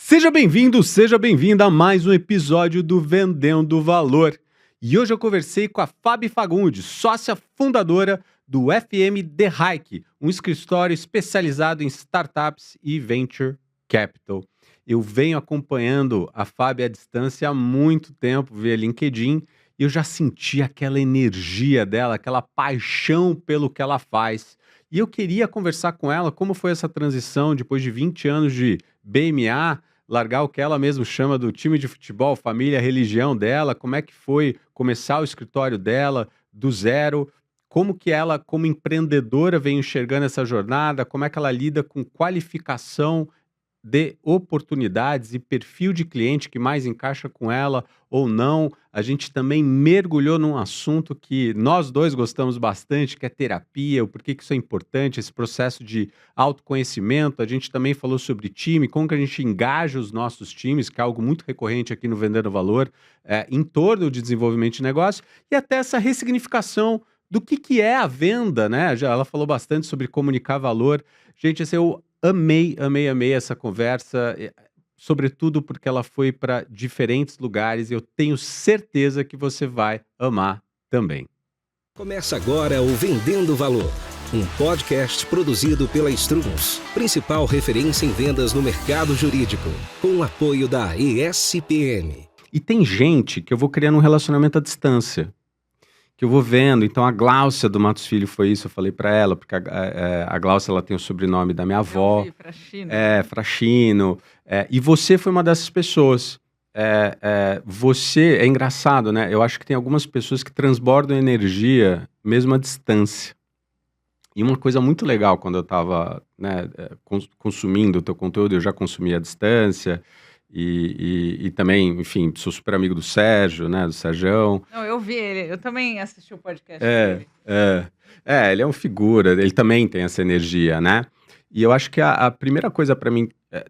Seja bem-vindo, seja bem-vinda a mais um episódio do Vendendo Valor. E hoje eu conversei com a Fabi Fagundes, sócia fundadora do FM The Hike, um escritório especializado em startups e venture capital. Eu venho acompanhando a Fabi à distância há muito tempo via LinkedIn e eu já senti aquela energia dela, aquela paixão pelo que ela faz. E eu queria conversar com ela como foi essa transição depois de 20 anos de BMA, largar o que ela mesma chama do time de futebol, família, religião dela, como é que foi começar o escritório dela do zero, como que ela, como empreendedora, vem enxergando essa jornada, como é que ela lida com qualificação de oportunidades e perfil de cliente que mais encaixa com ela ou não. A gente também mergulhou num assunto que nós dois gostamos bastante, que é terapia, o porquê que isso é importante, esse processo de autoconhecimento. A gente também falou sobre time, como que a gente engaja os nossos times, que é algo muito recorrente aqui no Vendendo Valor, em torno de desenvolvimento de negócio, e até essa ressignificação do que é a venda, né? Ela falou bastante sobre comunicar valor. Gente, assim, eu amei essa conversa, sobretudo porque ela foi para diferentes lugares e eu tenho certeza que você vai amar também. Começa agora o Vendendo Valor, um podcast produzido pela Struns, principal referência em vendas no mercado jurídico, com o apoio da ESPM. E tem gente que eu vou criando um relacionamento à distância, que eu vou vendo. Então a Gláucia do Matos Filho foi isso, eu falei para ela, porque a Gláucia ela tem o sobrenome da minha avó. Frachino. Frachino. E você foi uma dessas pessoas. Você, é engraçado, né? Eu acho que tem algumas pessoas que transbordam energia mesmo à distância. E uma coisa muito legal quando eu estava, né, consumindo o teu conteúdo, eu já consumia à distância. E também, enfim, sou super amigo do Sérgio, né? Do Serjão. Não, eu vi ele, eu também assisti o podcast dele. Ele é uma figura, ele também tem essa energia, né? E eu acho que a primeira coisa para mim,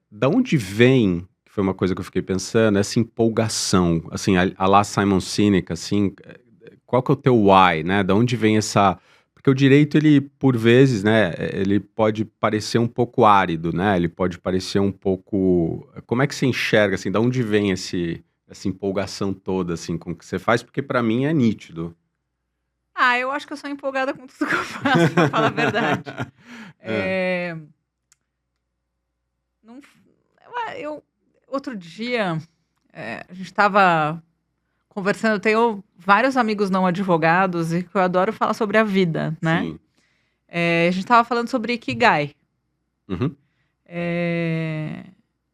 da onde vem, que foi uma coisa que eu fiquei pensando, essa empolgação, assim, a lá Simon Sinek, assim, qual que é o teu why, né? Da onde vem essa... Porque o direito, ele, por vezes, né, ele pode parecer um pouco árido, né? Ele pode parecer um pouco... Como é que você enxerga, assim, da onde vem essa empolgação toda, assim, com o que você faz? Porque para mim é nítido. Eu acho que eu sou empolgada com tudo que eu faço, pra falar a verdade. Não, outro dia, a gente estava conversando, eu tenho vários amigos não advogados e que eu adoro falar sobre a vida, né? Sim. A gente estava falando sobre Ikigai. Uhum.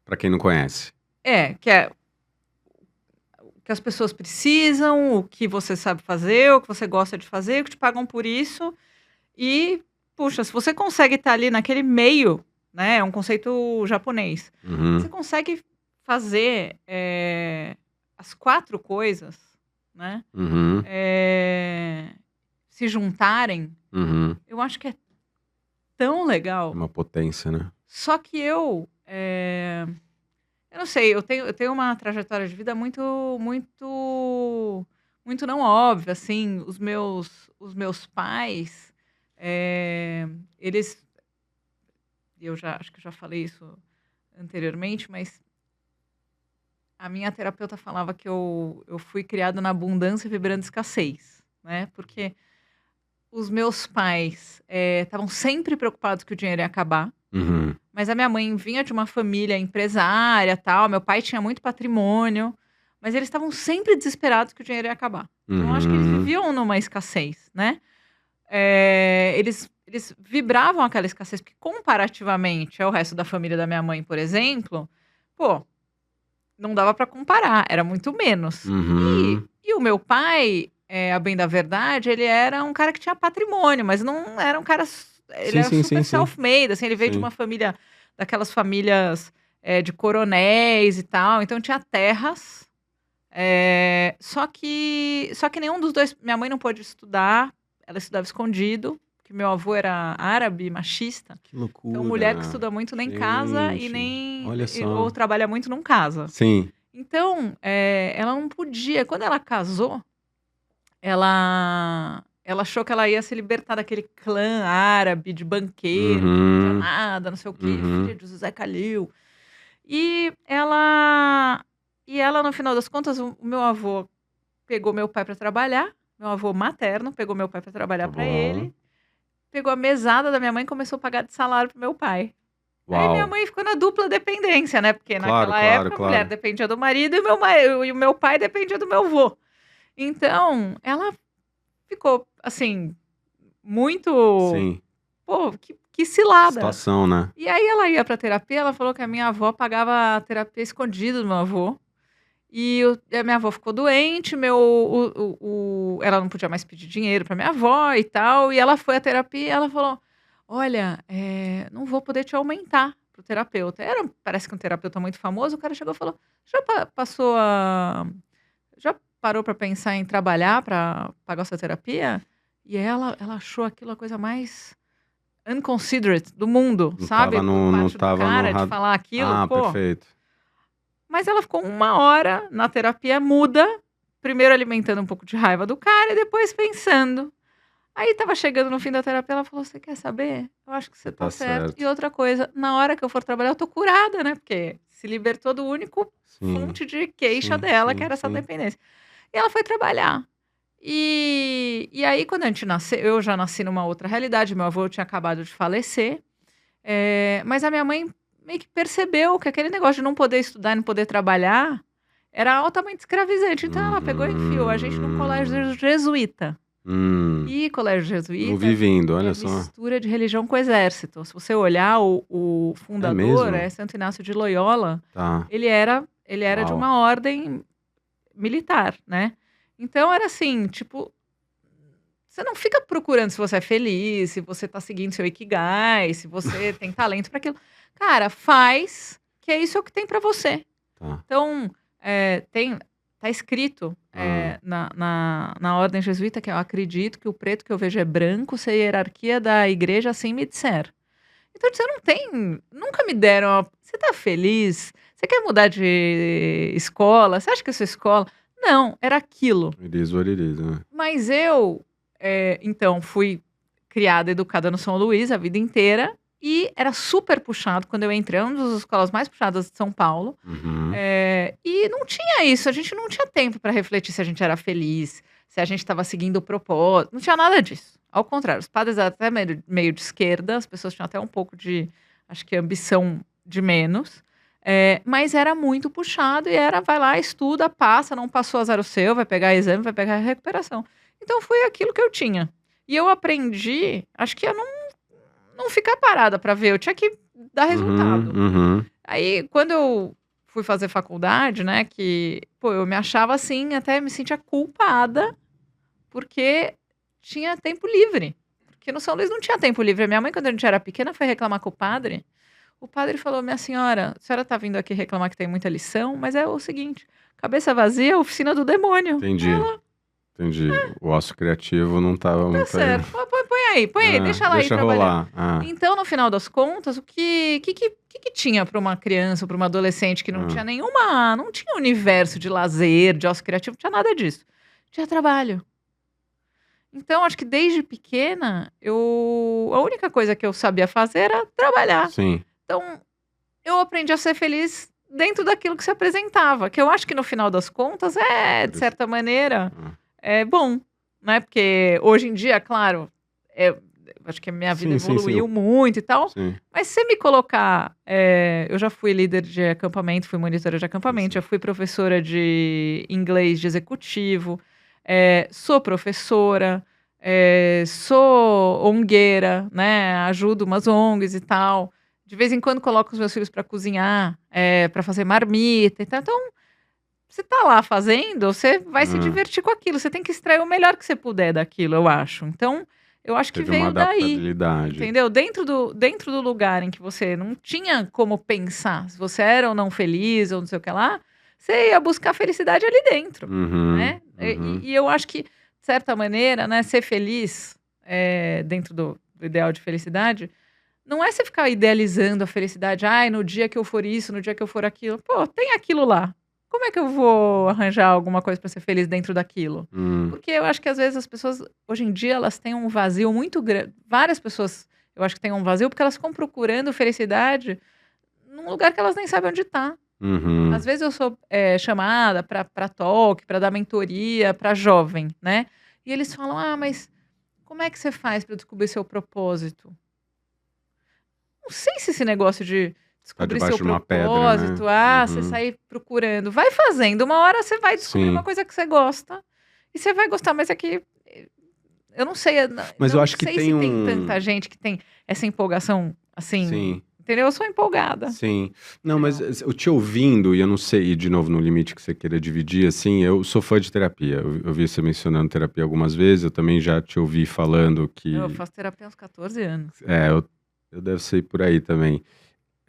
Para quem não conhece. Que é o que as pessoas precisam, o que você sabe fazer, o que você gosta de fazer, o que te pagam por isso. E, puxa, se você consegue estar ali naquele meio, né? É um conceito japonês. Uhum. Você consegue fazer as 4 coisas, né? Uhum. Se juntarem. Uhum. Eu acho que é tão legal. Uma potência, né? Só que eu não sei, eu tenho uma trajetória de vida muito não óbvia, assim. Os meus pais, eles... acho que eu já falei isso anteriormente, mas a minha terapeuta falava que eu fui criada na abundância vibrando escassez, né? Porque os meus pais estavam sempre preocupados que o dinheiro ia acabar. Uhum. Mas a minha mãe vinha de uma família empresária, tal. Meu pai tinha muito patrimônio, mas eles estavam sempre desesperados que o dinheiro ia acabar. Então, eu acho que eles viviam numa escassez, né? Eles vibravam aquela escassez, porque comparativamente ao resto da família da minha mãe, por exemplo, não dava para comparar, era muito menos. Uhum. E o meu pai, a bem da verdade, ele era um cara que tinha patrimônio, mas não era um cara... Ele era super self-made, assim, ele veio de uma família, daquelas famílias de coronéis e tal, então tinha terras, só que nenhum dos dois, minha mãe não pôde estudar, ela estudava escondido, porque meu avô era árabe, machista. Que loucura. Então mulher que estuda muito nem casa e nem... Olha só. Ou trabalha muito não casa. Sim. Então, ela não podia, quando ela casou, ela achou que ela ia se libertar daquele clã árabe de banqueiro, que não tinha nada, não sei o quê, filha de José Calil. E ela no final das contas, o meu avô pegou meu pai para trabalhar, meu avô materno pegou meu pai para trabalhar para ele, pegou a mesada da minha mãe e começou a pagar de salário pro meu pai. Aí minha mãe ficou na dupla dependência, né? Porque naquela época a mulher dependia do marido e o meu pai dependia do meu avô. Então, ela ficou, assim, muito... Sim. Pô, que cilada. Situação, né? E aí ela ia pra terapia, ela falou que a minha avó pagava a terapia escondida do meu avô. E a minha avó ficou doente, ela não podia mais pedir dinheiro pra minha avó e tal. E ela foi à terapia e ela falou: olha, não vou poder te aumentar pro terapeuta. Parece que um terapeuta muito famoso. O cara chegou e falou: já parou pra pensar em trabalhar pra pagar a sua terapia? E ela achou aquilo a coisa mais unconsiderate do mundo, sabe? Não tava de falar aquilo, perfeito. Mas ela ficou 1 hora na terapia muda, primeiro alimentando um pouco de raiva do cara e depois pensando. Aí tava chegando no fim da terapia, ela falou: você quer saber? Eu acho que você tá certo. E outra coisa, na hora que eu for trabalhar, eu tô curada, né? Porque se libertou do único fonte de queixa dela, que era essa dependência. E ela foi trabalhar. E aí, quando a gente nasceu, eu já nasci numa outra realidade, meu avô tinha acabado de falecer, mas a minha mãe meio que percebeu que aquele negócio de não poder estudar e não poder trabalhar era altamente escravizante. Então ela pegou e enfiou a gente num colégio jesuíta. E colégio jesuíta olha só. Mistura de religião com exército. Se você olhar, o fundador é Santo Inácio de Loyola. Tá. Ele era de uma ordem militar, né? Então era assim, tipo, você não fica procurando se você é feliz, se você tá seguindo seu Ikigai, se você tem talento para aquilo. Cara, faz, que é isso que tem para você. Tá. Então, tá escrito na ordem jesuíta que eu acredito que o preto que eu vejo é branco, se a hierarquia da igreja assim me disser. Então, você não tem, nunca me deram, você tá feliz? Você quer mudar de escola? Você acha que a sua escola... Não, era aquilo. Né? Mas eu, então, fui criada, educada no São Luís a vida inteira. E era super puxado quando eu entrei. Uma das escolas mais puxadas de São Paulo. E não tinha isso. A gente não tinha tempo para refletir se a gente era feliz, se a gente estava seguindo o propósito. Não tinha nada disso. Ao contrário, os padres eram até meio de esquerda. As pessoas tinham até um pouco de, acho que, ambição de menos. Mas era muito puxado e vai lá, estuda, passa, não passou, azar o seu, vai pegar exame, vai pegar recuperação. Então foi aquilo que eu tinha. E eu aprendi, acho que eu não ficar parada para ver, eu tinha que dar resultado. Aí quando eu fui fazer faculdade, né, que, eu me achava assim, até me sentia culpada, porque tinha tempo livre. Porque no São Luís não tinha tempo livre. A minha mãe, quando a gente era pequena, foi reclamar com o padre. O padre falou: minha senhora, a senhora tá vindo aqui reclamar que tem muita lição, mas é o seguinte, cabeça vazia é oficina do demônio. Entendi. O ócio criativo não tava muito... Tá certo, põe aí, deixa ela aí trabalhar. Então, no final das contas, o que tinha para uma criança ou para uma adolescente que não tinha não tinha universo de lazer, de ócio criativo, não tinha nada disso. Tinha trabalho. Então, acho que desde pequena, a única coisa que eu sabia fazer era trabalhar. Sim. Então, eu aprendi a ser feliz dentro daquilo que se apresentava. Que eu acho que no final das contas, de certa maneira, é bom. Né? Porque hoje em dia, claro, acho que a minha vida evoluiu muito e tal. Sim. Mas se você me colocar... eu já fui líder de acampamento, fui monitora de acampamento, já fui professora de inglês de executivo, sou professora, sou ongueira, né? Ajudo umas ONGs e tal. De vez em quando coloco os meus filhos para cozinhar, para fazer marmita e tal. Então, você tá lá fazendo, você vai se divertir com aquilo. Você tem que extrair o melhor que você puder daquilo, eu acho. Então, eu acho que veio daí. Entendeu? Dentro do lugar em que você não tinha como pensar se você era ou não feliz ou não sei o que lá, você ia buscar felicidade ali dentro, né? E eu acho que, de certa maneira, né, ser feliz dentro do ideal de felicidade... Não é você ficar idealizando a felicidade. No dia que eu for isso, no dia que eu for aquilo. Tem aquilo lá. Como é que eu vou arranjar alguma coisa para ser feliz dentro daquilo? Porque eu acho que às vezes as pessoas, hoje em dia, elas têm um vazio muito grande. Várias pessoas, eu acho que têm um vazio porque elas ficam procurando felicidade num lugar que elas nem sabem onde está. Uhum. Às vezes eu sou chamada para talk, para dar mentoria para jovem, né? E eles falam, mas como é que você faz para descobrir seu propósito? Não sei se esse negócio de Tá descobrir seu debaixo de uma pedra, né? propósito, você Uhum. sair procurando. Vai fazendo, uma hora você vai descobrir uma Sim. coisa que você gosta. E você vai gostar, mas é que eu não sei, Mas eu não acho que sei tem se tem tanta gente que tem essa empolgação, assim, Sim, entendeu? Eu sou empolgada. sim. Não, mas Legal. eu te ouvindo, e eu não sei, e de novo, no limite que você queira dividir, assim, eu sou fã de terapia. Eu vi você mencionando terapia algumas vezes, eu também já te ouvi falando Eu que... faço terapia há uns 14 anos. Eu devo ser por aí também.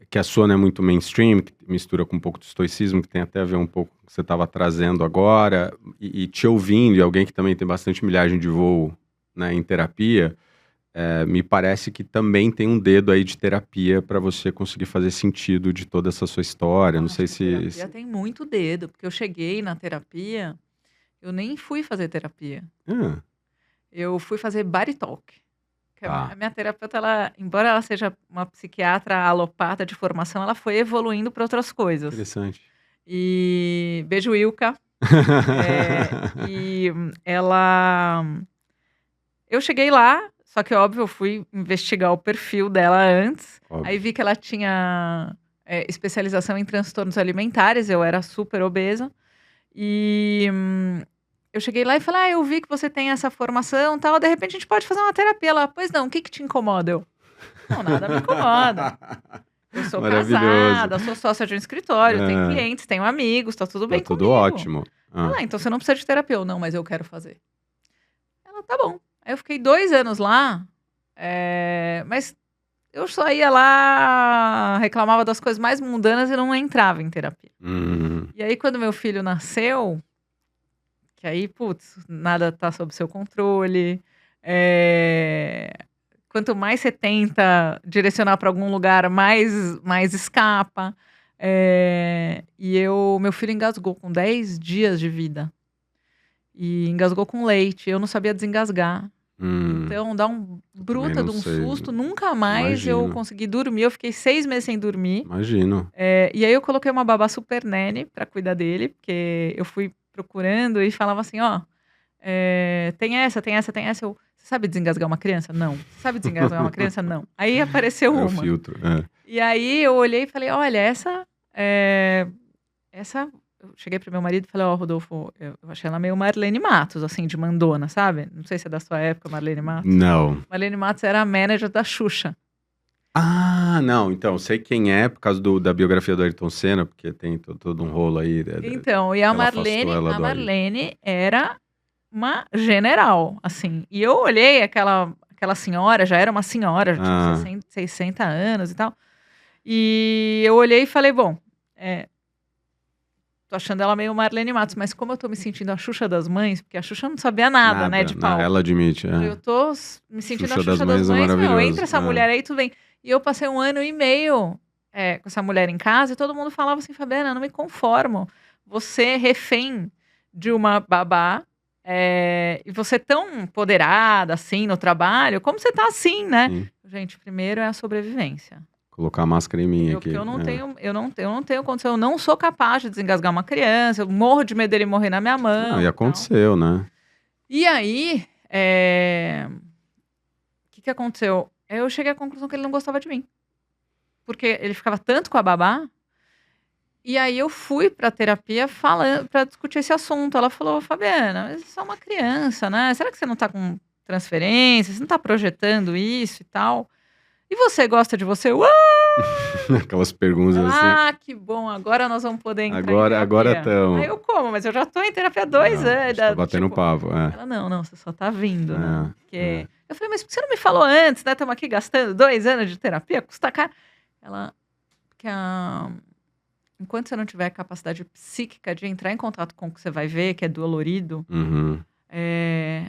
Que a sua não é muito mainstream, que mistura com um pouco de estoicismo, que tem até a ver um pouco com o que você estava trazendo agora, e te ouvindo, e alguém que também tem bastante milhagem de voo, né, em terapia, me parece que também tem um dedo aí de terapia para você conseguir fazer sentido de toda essa sua história. Não Acho sei que terapia tem muito dedo, porque eu cheguei na terapia, eu nem fui fazer terapia. Ah, Eu fui fazer body talk. Que tá. a minha terapeuta, embora ela seja uma psiquiatra alopata de formação, ela foi evoluindo para outras coisas. Interessante. E beijo, Ilka. E eu cheguei lá, só que óbvio, eu fui investigar o perfil dela antes. Óbvio. Aí vi que ela tinha especialização em transtornos alimentares, eu era super obesa. E eu cheguei lá e falei, eu vi que você tem essa formação e tal, de repente a gente pode fazer uma terapia lá. Pois não, o que te incomoda? Eu, não, nada me incomoda. Eu sou casada, sou sócia de um escritório, tenho clientes, tenho amigos, tá tudo bem comigo. Tá tudo ótimo. Então você não precisa de terapia. Eu, não, mas eu quero fazer. Ela, tá bom. Aí eu fiquei 2 anos lá, mas eu só ia lá, reclamava das coisas mais mundanas e não entrava em terapia. E aí quando meu filho nasceu, que aí, putz, nada tá sob seu controle, quanto mais você tenta direcionar para algum lugar, mais escapa. E meu filho engasgou com 10 dias de vida. E engasgou com leite. Eu não sabia desengasgar. Então, dá um bruta de um susto. Nunca mais eu consegui dormir. Eu fiquei 6 meses sem dormir. Imagino. E aí eu coloquei uma babá super nene para cuidar dele, porque eu fui procurando e falava assim, tem essa. Eu, você sabe desengasgar uma criança? Não. Você sabe desengasgar uma criança? Não. Aí apareceu uma. É o filtro, E aí eu olhei e falei, olha, essa... Eu cheguei pro meu marido e falei, Rodolfo, eu achei ela meio Marlene Matos, assim, de mandona, sabe? Não sei se é da sua época, Marlene Matos. Não. Marlene Matos era a manager da Xuxa. Ah, não, então, sei quem é por causa da biografia do Ayrton Senna, porque tem todo um rolo aí. Então, e a Marlene era uma general, assim. E eu olhei aquela senhora, já era uma senhora, já tinha 60 anos e tal. E eu olhei e falei, bom, tô achando ela meio Marlene Matos, mas como eu tô me sentindo a Xuxa das mães, porque a Xuxa não sabia nada, né, de pau. Ela admite, Eu tô me sentindo Xuxa a Xuxa das mães, entra essa mulher aí, tudo bem. E eu passei 1 ano e meio com essa mulher em casa e todo mundo falava assim, Fabiana, não me conformo. Você é refém de uma babá e você tão empoderada, assim, no trabalho, como você tá assim, né? Sim. Gente, primeiro é a sobrevivência. Colocar a máscara em mim aqui. Porque eu não tenho condição, eu não sou capaz de desengasgar uma criança, eu morro de medo dele morrer na minha mão. E aconteceu, né? E aí, o que aconteceu? Eu cheguei à conclusão que ele não gostava de mim. Porque ele ficava tanto com a babá. E aí eu fui pra terapia pra discutir esse assunto. Ela falou, Fabiana, mas você é uma criança, né? Será que você não tá com transferência? Você não tá projetando isso e tal? E você gosta de você? Aquelas perguntas assim. Que bom, agora nós vamos poder entrar Agora estamos. Aí eu, como? Mas eu já tô em terapia há 2 anos. Tá batendo papo, Ela, não, você só tá vindo, né? Porque... Eu falei, mas por que você não me falou antes, né? Estamos aqui gastando 2 anos de terapia, custa caro. Ela, porque enquanto você não tiver capacidade psíquica de entrar em contato com o que você vai ver, que é dolorido,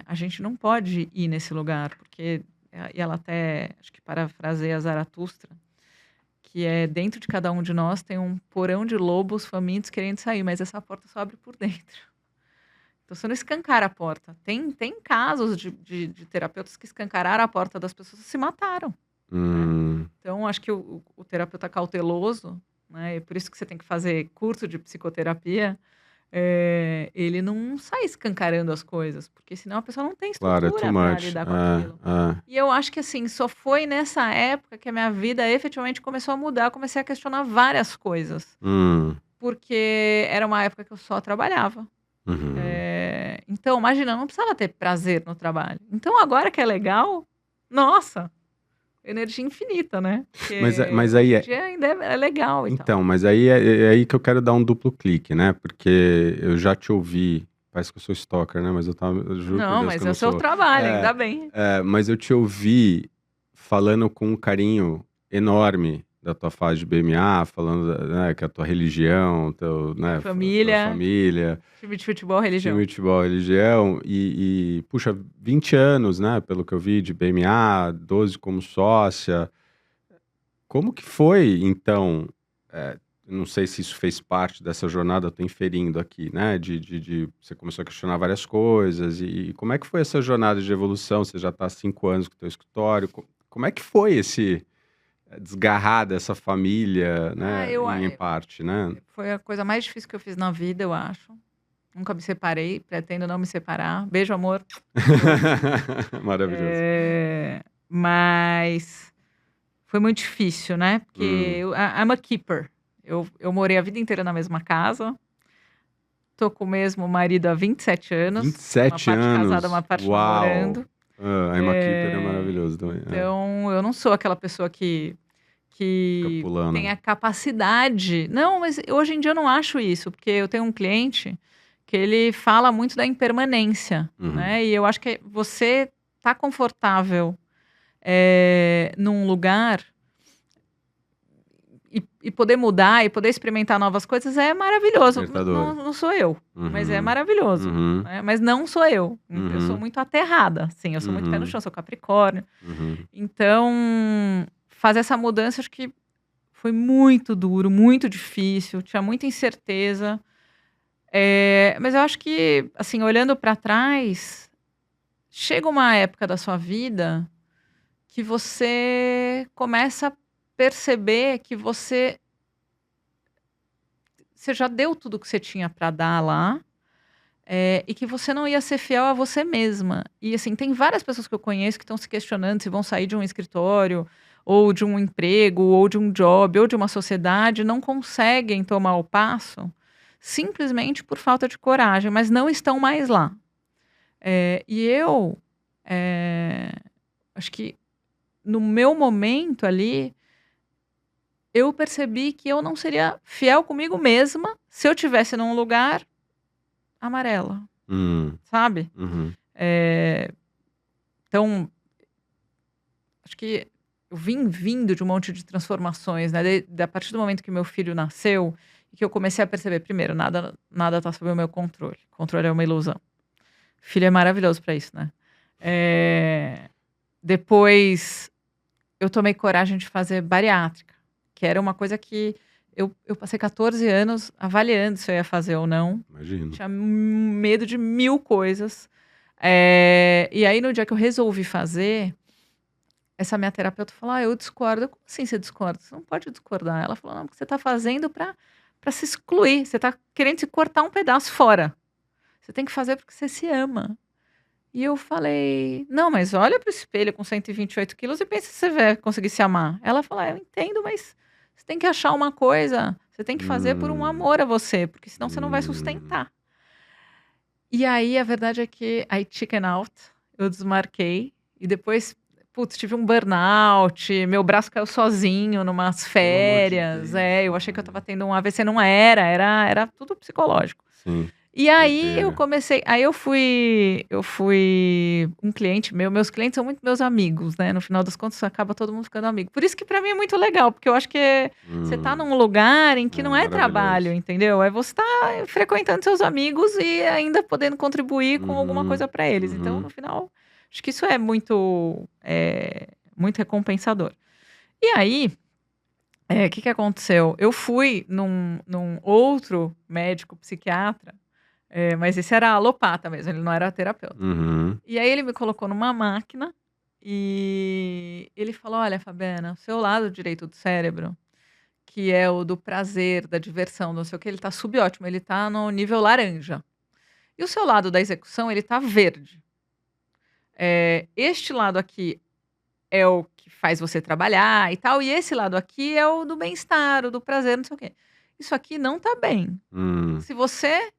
a gente não pode ir nesse lugar, porque... E ela até, acho que parafraseia Zaratustra, que é dentro de cada um de nós tem um porão de lobos famintos querendo sair, mas essa porta só abre por dentro. Então você não escancara a porta. Tem casos de terapeutas que escancararam a porta das pessoas e se mataram. Né? Então acho que o terapeuta cauteloso, né? E por isso que você tem que fazer curso de psicoterapia. Ele não sai escancarando as coisas, porque senão a pessoa não tem Claro, é too estrutura para much. lidar com aquilo. E eu acho que assim, só foi nessa época que a minha vida efetivamente começou a mudar, eu comecei a questionar várias coisas. Porque era uma época que eu só trabalhava. Então, imagina, eu não precisava ter prazer no trabalho. Então, agora que é legal, nossa, energia infinita, né? Porque Mas aí hoje em dia ainda é legal e tal. Então, mas aí é aí que eu quero dar um duplo clique, né? Porque eu já te ouvi, parece que eu sou stalker, né? Mas eu juro por Não, Deus mas que eu é não o seu sou. trabalho, É, ainda bem. mas eu te ouvi falando com um carinho enorme da tua fase de BMA, falando, né, que a tua religião, né, tua Família, família, time de futebol, religião. time de futebol, religião, puxa, 20 anos, né, pelo que eu vi, de BMA, 12 como sócia. Como que foi, então, não sei se isso fez parte dessa jornada, eu tô inferindo aqui, né, de você começou a questionar várias coisas, e como é que foi essa jornada de evolução? Você já está há 5 anos com o teu escritório, como é que foi esse desgarrar dessa família, né, em parte, né? Foi a coisa mais difícil que eu fiz na vida, eu acho. Nunca me separei, pretendo não me separar. Beijo, amor. Maravilhoso. Mas foi muito difícil, né? Porque I'm a keeper. Eu morei a vida inteira na mesma casa. Tô com o mesmo marido há 27 anos. 27 uma parte anos? casada, uma parte Uau! namorando. I'm a keeper é maravilhoso também. Então, eu não sou aquela pessoa que tem a capacidade. Não, mas hoje em dia eu não acho isso, porque eu tenho um cliente que ele fala muito da impermanência, né? E eu acho que você tá confortável num lugar e poder mudar e poder experimentar novas coisas é maravilhoso. Não sou eu, mas é maravilhoso. Né? Mas não sou eu. Eu sou muito aterrada, sim. Eu sou muito pé no chão, sou Capricórnio. Então, fazer essa mudança, acho que foi muito duro, muito difícil. Tinha muita incerteza. Mas eu acho que, assim, olhando para trás, chega uma época da sua vida que você começa a perceber que você já deu tudo que você tinha para dar lá, e que você não ia ser fiel a você mesma. E assim, tem várias pessoas que eu conheço que estão se questionando se vão sair de um escritório, ou de um emprego, ou de um job, ou de uma sociedade, não conseguem tomar o passo simplesmente por falta de coragem, mas não estão mais lá. E eu acho que no meu momento ali, eu percebi que eu não seria fiel comigo mesma se eu estivesse num lugar amarela, sabe? Então, acho que eu vim vindo de um monte de transformações, né? A partir do momento que meu filho nasceu, e que eu comecei a perceber, primeiro, nada tá sob o meu controle. O controle é uma ilusão. Filho é maravilhoso para isso, né? Depois, eu tomei coragem de fazer bariátrica, que era uma coisa que eu passei 14 anos avaliando se eu ia fazer ou não. Imagino. Tinha medo de 1000 coisas. E aí, no dia que eu resolvi fazer, essa minha terapeuta falou, eu discordo. Como assim você discorda? Você não pode discordar. Ela falou, não, porque você está fazendo para se excluir. Você está querendo se cortar um pedaço fora. Você tem que fazer porque você se ama. E eu falei, não, mas olha pro espelho com 128 quilos e pensa se você vai conseguir se amar. Ela falou, eu entendo, mas você tem que achar uma coisa. Você tem que fazer por um amor a você, porque senão você não vai sustentar. E aí, a verdade é que aí chicken out, eu desmarquei. E depois, tive um burnout, meu braço caiu sozinho numas férias. Eu achei que eu tava tendo um AVC, não era tudo psicológico. Sim. E aí eu comecei, eu fui um cliente meus clientes são muito meus amigos, né? No final das contas, acaba todo mundo ficando amigo. Por isso que pra mim é muito legal, porque eu acho que você tá num lugar em que não é trabalho, entendeu? Você tá frequentando seus amigos e ainda podendo contribuir com alguma coisa pra eles. Então, no final, acho que isso é muito recompensador. E aí, o que aconteceu? Eu fui num outro médico psiquiatra, mas esse era alopata mesmo, ele não era terapeuta. E aí ele me colocou numa máquina e ele falou, olha, Fabiana, o seu lado direito do cérebro, que é o do prazer, da diversão, não sei o que, ele tá subótimo, ele tá no nível laranja. E o seu lado da execução, ele tá verde. Este lado aqui é o que faz você trabalhar e tal, e esse lado aqui é o do bem-estar, o do prazer, não sei o quê. Isso aqui não tá bem. Se você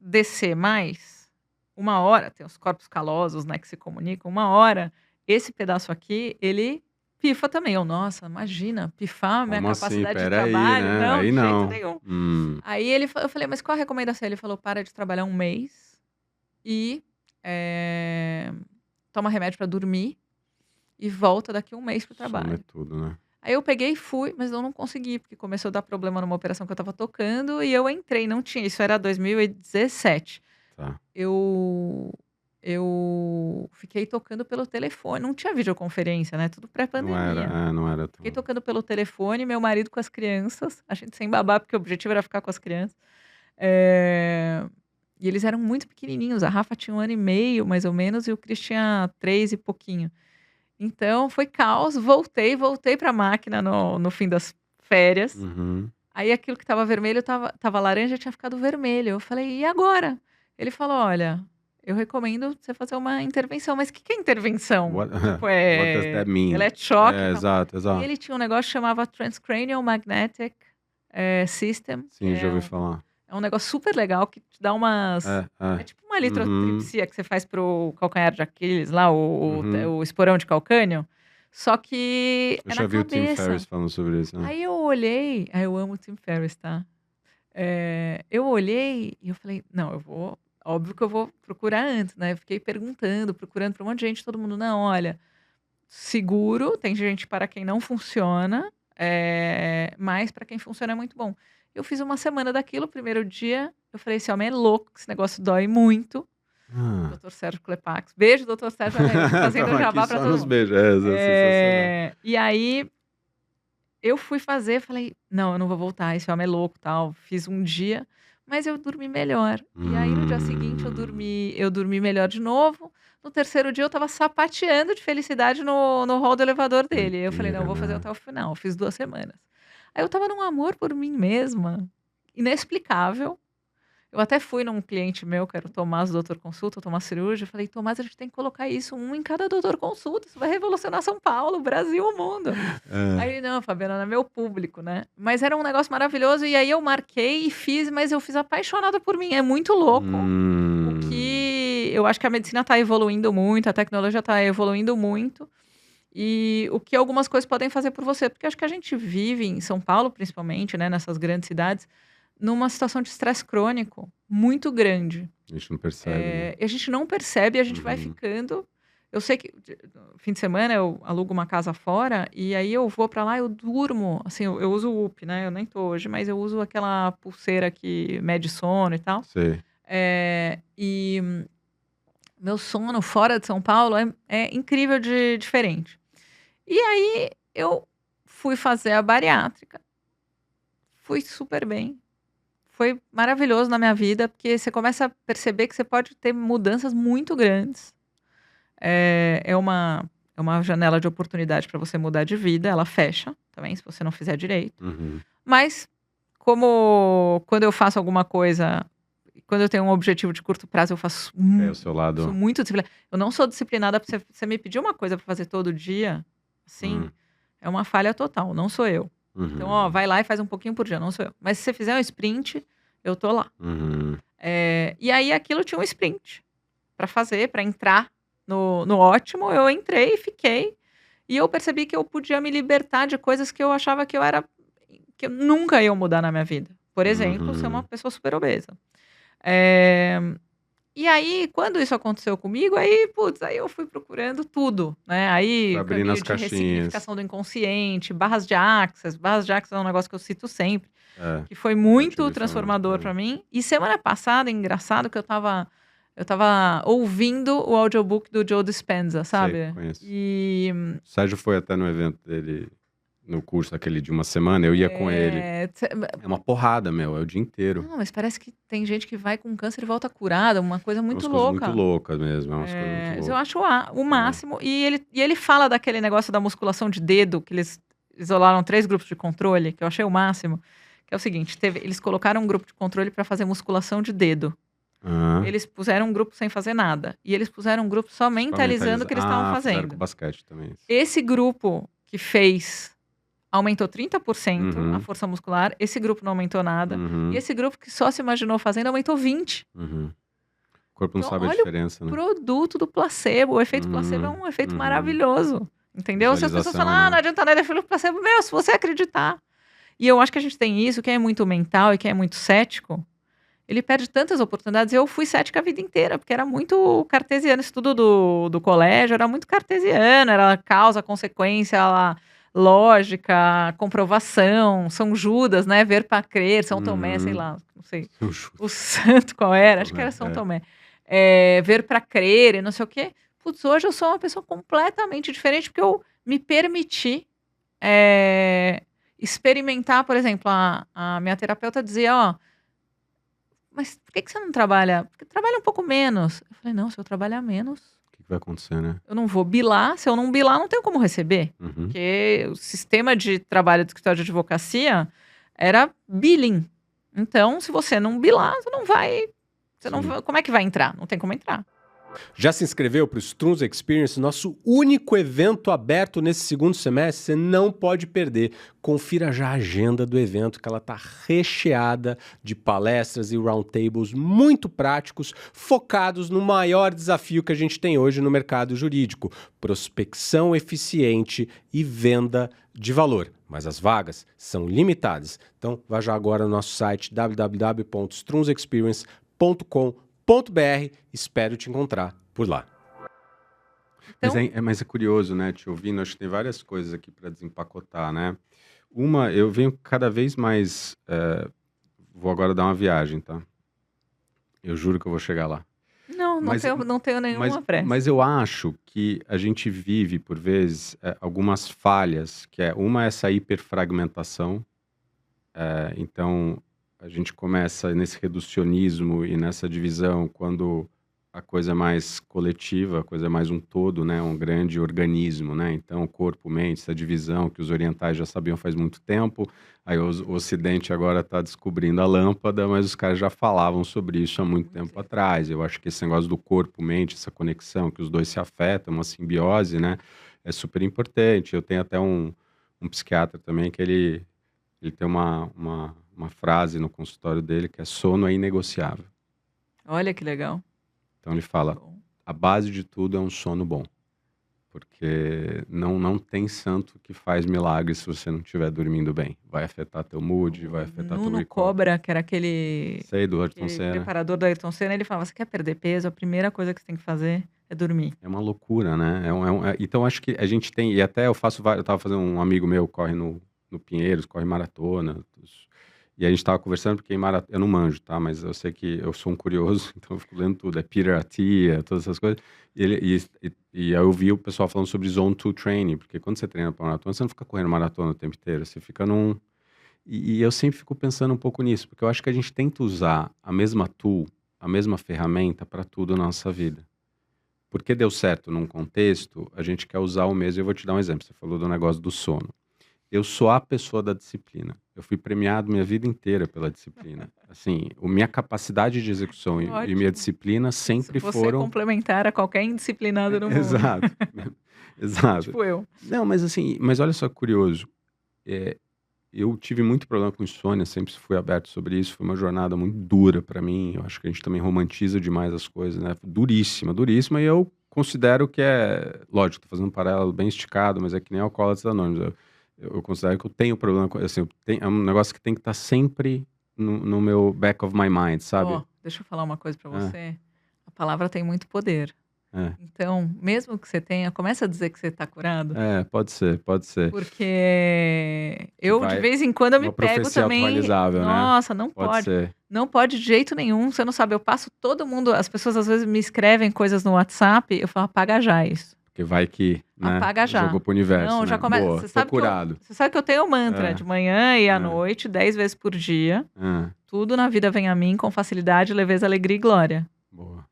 descer mais, 1 hora, tem os corpos calosos, né, que se comunicam, 1 hora, esse pedaço aqui, ele pifa também. Nossa, imagina, pifar a minha Como assim? capacidade de Pera aí, trabalho. né? Não, Aí de não. jeito nenhum. Aí eu falei, mas qual a recomendação? Ele falou, para de trabalhar 1 mês e toma remédio para dormir e volta daqui 1 mês pro trabalho. Some tudo, né? Aí eu peguei e fui, mas eu não consegui, porque começou a dar problema numa operação que eu tava tocando e eu entrei, não tinha, isso era 2017. Tá. Eu fiquei tocando pelo telefone, não tinha videoconferência, né? Tudo pré-pandemia. Não era Fiquei tocando pelo telefone, meu marido com as crianças, a gente sem babar, porque o objetivo era ficar com as crianças. E eles eram muito pequenininhos, a Rafa tinha 1 ano e meio, mais ou menos, e o Cris tinha 3 e pouquinho. Então, foi caos, voltei pra máquina no fim das férias. Aí aquilo que tava vermelho, tava laranja, tinha ficado vermelho. Eu falei, e agora? Ele falou, olha, eu recomendo você fazer uma intervenção. Mas o que é intervenção? What Tipo, does that mean? eletrochoque. Exato. E ele tinha um negócio que chamava Transcranial Magnetic System. Sim, já ouvi falar. É um negócio super legal que te dá umas... É tipo uma litrotripsia que você faz pro calcanhar de Aquiles, lá, o esporão de calcânio. Só que eu já vi o Tim Ferriss falando sobre isso. Né? Aí eu olhei... eu amo o Tim Ferriss, tá? Eu olhei e eu falei, não, óbvio que eu vou procurar antes, né? Eu fiquei procurando pra um monte de gente, todo mundo, não, olha, seguro, tem gente para quem não funciona, mas para quem funciona é muito bom. Eu fiz 1 semana daquilo, o primeiro dia, eu falei, esse homem é louco, esse negócio dói muito. Dr. Sérgio Klepax. Beijo, Dr. Sérgio, fazendo jabá pra todo mundo. Beijos, sensacional. E aí, eu fui fazer, falei, não, eu não vou voltar, esse homem é louco, tal. Fiz 1 dia, mas eu dormi melhor. E aí, no dia seguinte, eu dormi melhor de novo. No 3º dia, eu tava sapateando de felicidade no hall do elevador dele. Eu falei, não, eu vou fazer até o final. Eu fiz 2 semanas. Aí eu tava num amor por mim mesma, inexplicável. Eu até fui num cliente meu, que era o Tomás, do Doutor Consulta, o Tomás Cirúrgico. Eu falei, Tomás, a gente tem que colocar isso, 1 em cada Doutor Consulta. Isso vai revolucionar São Paulo, o Brasil, o mundo. Aí ele, não, Fabiana, é meu público, né? Mas era um negócio maravilhoso. E aí eu marquei e fiz, mas eu fiz apaixonada por mim. É muito louco. O que eu acho que a medicina tá evoluindo muito, a tecnologia tá evoluindo muito. E o que algumas coisas podem fazer por você. Porque acho que a gente vive, em São Paulo principalmente, né, nessas grandes cidades, numa situação de estresse crônico muito grande. A gente não percebe. Né? A gente não percebe, a gente vai ficando... Eu sei que fim de semana eu alugo uma casa fora e aí eu vou pra lá, eu durmo. Assim, eu uso o UP, né? Eu nem tô hoje, mas eu uso aquela pulseira que mede sono e tal. Sei. E meu sono fora de São Paulo é incrível de diferente. E aí eu fui fazer a bariátrica. Fui super bem. Foi maravilhoso na minha vida, porque você começa a perceber que você pode ter mudanças muito grandes. É uma janela de oportunidade para você mudar de vida. Ela fecha também, se você não fizer direito. Mas, como quando eu faço alguma coisa... Quando eu tenho um objetivo de curto prazo, eu faço o seu lado. Sou muito disciplinada. Eu não sou disciplinada, porque você me pediu uma coisa para fazer todo dia, assim, é uma falha total, não sou eu. Então, vai lá e faz um pouquinho por dia, não sou eu. Mas se você fizer um sprint, eu tô lá. E aí, aquilo tinha um sprint para fazer, para entrar no ótimo. Eu entrei e fiquei. E eu percebi que eu podia me libertar de coisas que eu achava que eu nunca ia mudar na minha vida. Por exemplo, ser uma pessoa super obesa. E aí, quando isso aconteceu comigo, aí eu fui procurando tudo, né? Aí, abrindo as de caixinhas. ressignificação do inconsciente, barras de Access. Barras de Access é um negócio que eu cito sempre, que foi muito transformador para mim. E semana passada, engraçado que eu tava ouvindo o audiobook do Joe Dispenza, sabe? Sei, conheço. O Sérgio foi até no evento dele, no curso aquele de 1 semana, eu ia com ele. É uma porrada, é o dia inteiro. Não, mas parece que tem gente que vai com câncer e volta curada, uma coisa muito louca. Muito louca mesmo, umas coisas muito loucas. Eu acho o máximo. E ele fala daquele negócio da musculação de dedo, que eles isolaram 3 grupos de controle, que eu achei o máximo, que é o seguinte, eles colocaram um grupo de controle para fazer musculação de dedo. Eles puseram um grupo sem fazer nada. E eles puseram um grupo só mentalizando o que eles estavam fazendo. Com basquete também. Esse grupo que fez aumentou 30% a força muscular. Esse grupo não aumentou nada. E esse grupo que só se imaginou fazendo aumentou 20%. O corpo não sabe a diferença, né? O produto do placebo. O efeito placebo é um efeito maravilhoso. Entendeu? Se as pessoas falam, não adianta nada, é efeito placebo. Meu, se você acreditar. E eu acho que a gente tem isso, quem é muito mental e quem é muito cético, ele perde tantas oportunidades. Eu fui cética a vida inteira, porque era muito cartesiano. Esse tudo do colégio era muito cartesiano. Era causa, consequência, lógica, comprovação. São Judas, né? Ver para crer. São Tomé, sei lá. Não sei. O santo qual era? Acho que era São Tomé. Ver para crer e não sei o quê. Putz, hoje eu sou uma pessoa completamente diferente, porque eu me permiti experimentar. Por exemplo, a minha terapeuta dizia, mas por que você não trabalha? Porque trabalha um pouco menos. Eu falei, não, se eu trabalhar menos... O que vai acontecer, né? Eu não vou bilar. Se eu não bilar, não tenho como receber. Porque o sistema de trabalho do escritório de advocacia era billing. Então, se você não bilar, você não vai... como é que vai entrar? Não tem como entrar. Já se inscreveu para o Strunz Experience, nosso único evento aberto nesse segundo semestre? Você não pode perder. Confira já a agenda do evento, que ela está recheada de palestras e roundtables muito práticos, focados no maior desafio que a gente tem hoje no mercado jurídico: prospecção eficiente e venda de valor. Mas as vagas são limitadas. Então, vá já agora no nosso site www.strunzexperience.com.br. Espero te encontrar por lá. Então... Mas é curioso, né? Te ouvindo, acho que tem várias coisas aqui para desempacotar, né? Eu venho cada vez mais... vou agora dar uma viagem, tá? Eu juro que eu vou chegar lá. Não tenho nenhuma pressa. Mas eu acho que a gente vive, por vezes, algumas falhas, que uma é essa hiperfragmentação. Então... A gente começa nesse reducionismo e nessa divisão quando a coisa é mais coletiva, a coisa é mais um todo, né? Um grande organismo, né? Então, corpo, mente, essa divisão que os orientais já sabiam faz muito tempo. Aí o Ocidente agora está descobrindo a lâmpada, mas os caras já falavam sobre isso há muito tempo atrás. Eu acho que esse negócio do corpo, mente, essa conexão, que os dois se afetam, uma simbiose, né? É super importante. Eu tenho até um psiquiatra também que ele tem uma frase no consultório dele que é: sono é inegociável. Olha que legal. Então ele fala, a base de tudo é um sono bom. Porque não tem santo que faz milagre se você não estiver dormindo bem. Vai afetar teu mood, vai afetar teu Nuno Cobra, que era aquele... Sei, do Ayrton Senna. Preparador do Ayrton Senna, ele falava, você quer perder peso? A primeira coisa que você tem que fazer é dormir. É uma loucura, né? Então acho que a gente tem... E até eu tava fazendo, um amigo meu corre no Pinheiros, corre maratona... E a gente estava conversando, porque eu não manjo, tá? Mas eu sei que eu sou um curioso, então eu fico lendo tudo. É Peter Attia, todas essas coisas. E aí eu vi o pessoal falando sobre Zone 2 Training, porque quando você treina para maratona, você não fica correndo maratona o tempo inteiro, você fica num... E eu sempre fico pensando um pouco nisso, porque eu acho que a gente tenta usar a mesma tool, a mesma ferramenta para tudo na nossa vida. Porque deu certo num contexto, a gente quer usar o mesmo. Eu vou te dar um exemplo, você falou do negócio do sono. Eu sou a pessoa da disciplina. Eu fui premiado minha vida inteira pela disciplina. Assim, minha capacidade de execução e minha disciplina sempre foram... Você complementar a qualquer indisciplinado no mundo. Exato. Exato. Tipo eu. Não, mas assim, olha só que curioso. Eu tive muito problema com insônia, sempre fui aberto sobre isso. Foi uma jornada muito dura para mim. Eu acho que a gente também romantiza demais as coisas, né? Duríssima, duríssima. E eu considero que lógico, tô fazendo um paralelo bem esticado, mas é que nem Alcoólatras Anônimos. Eu considero que eu tenho problema com... Assim, é um negócio que tem que estar sempre no meu back of my mind, sabe? Deixa eu falar uma coisa pra você. A palavra tem muito poder. Então, mesmo que você tenha, começa a dizer que você tá curado. Pode ser. Porque de vez em quando, eu me pego também. Nossa, não pode. Não pode de jeito nenhum. Você não sabe, eu passo todo mundo... As pessoas às vezes me escrevem coisas no WhatsApp, eu falo, apaga já isso. Porque vai que, né, apaga já. Jogou pro universo, não, né? já começa. Boa, tô curado. Você sabe que eu tenho mantra de manhã e à noite, 10 vezes por dia. Tudo na vida vem a mim com facilidade, leveza, alegria e glória. Boa.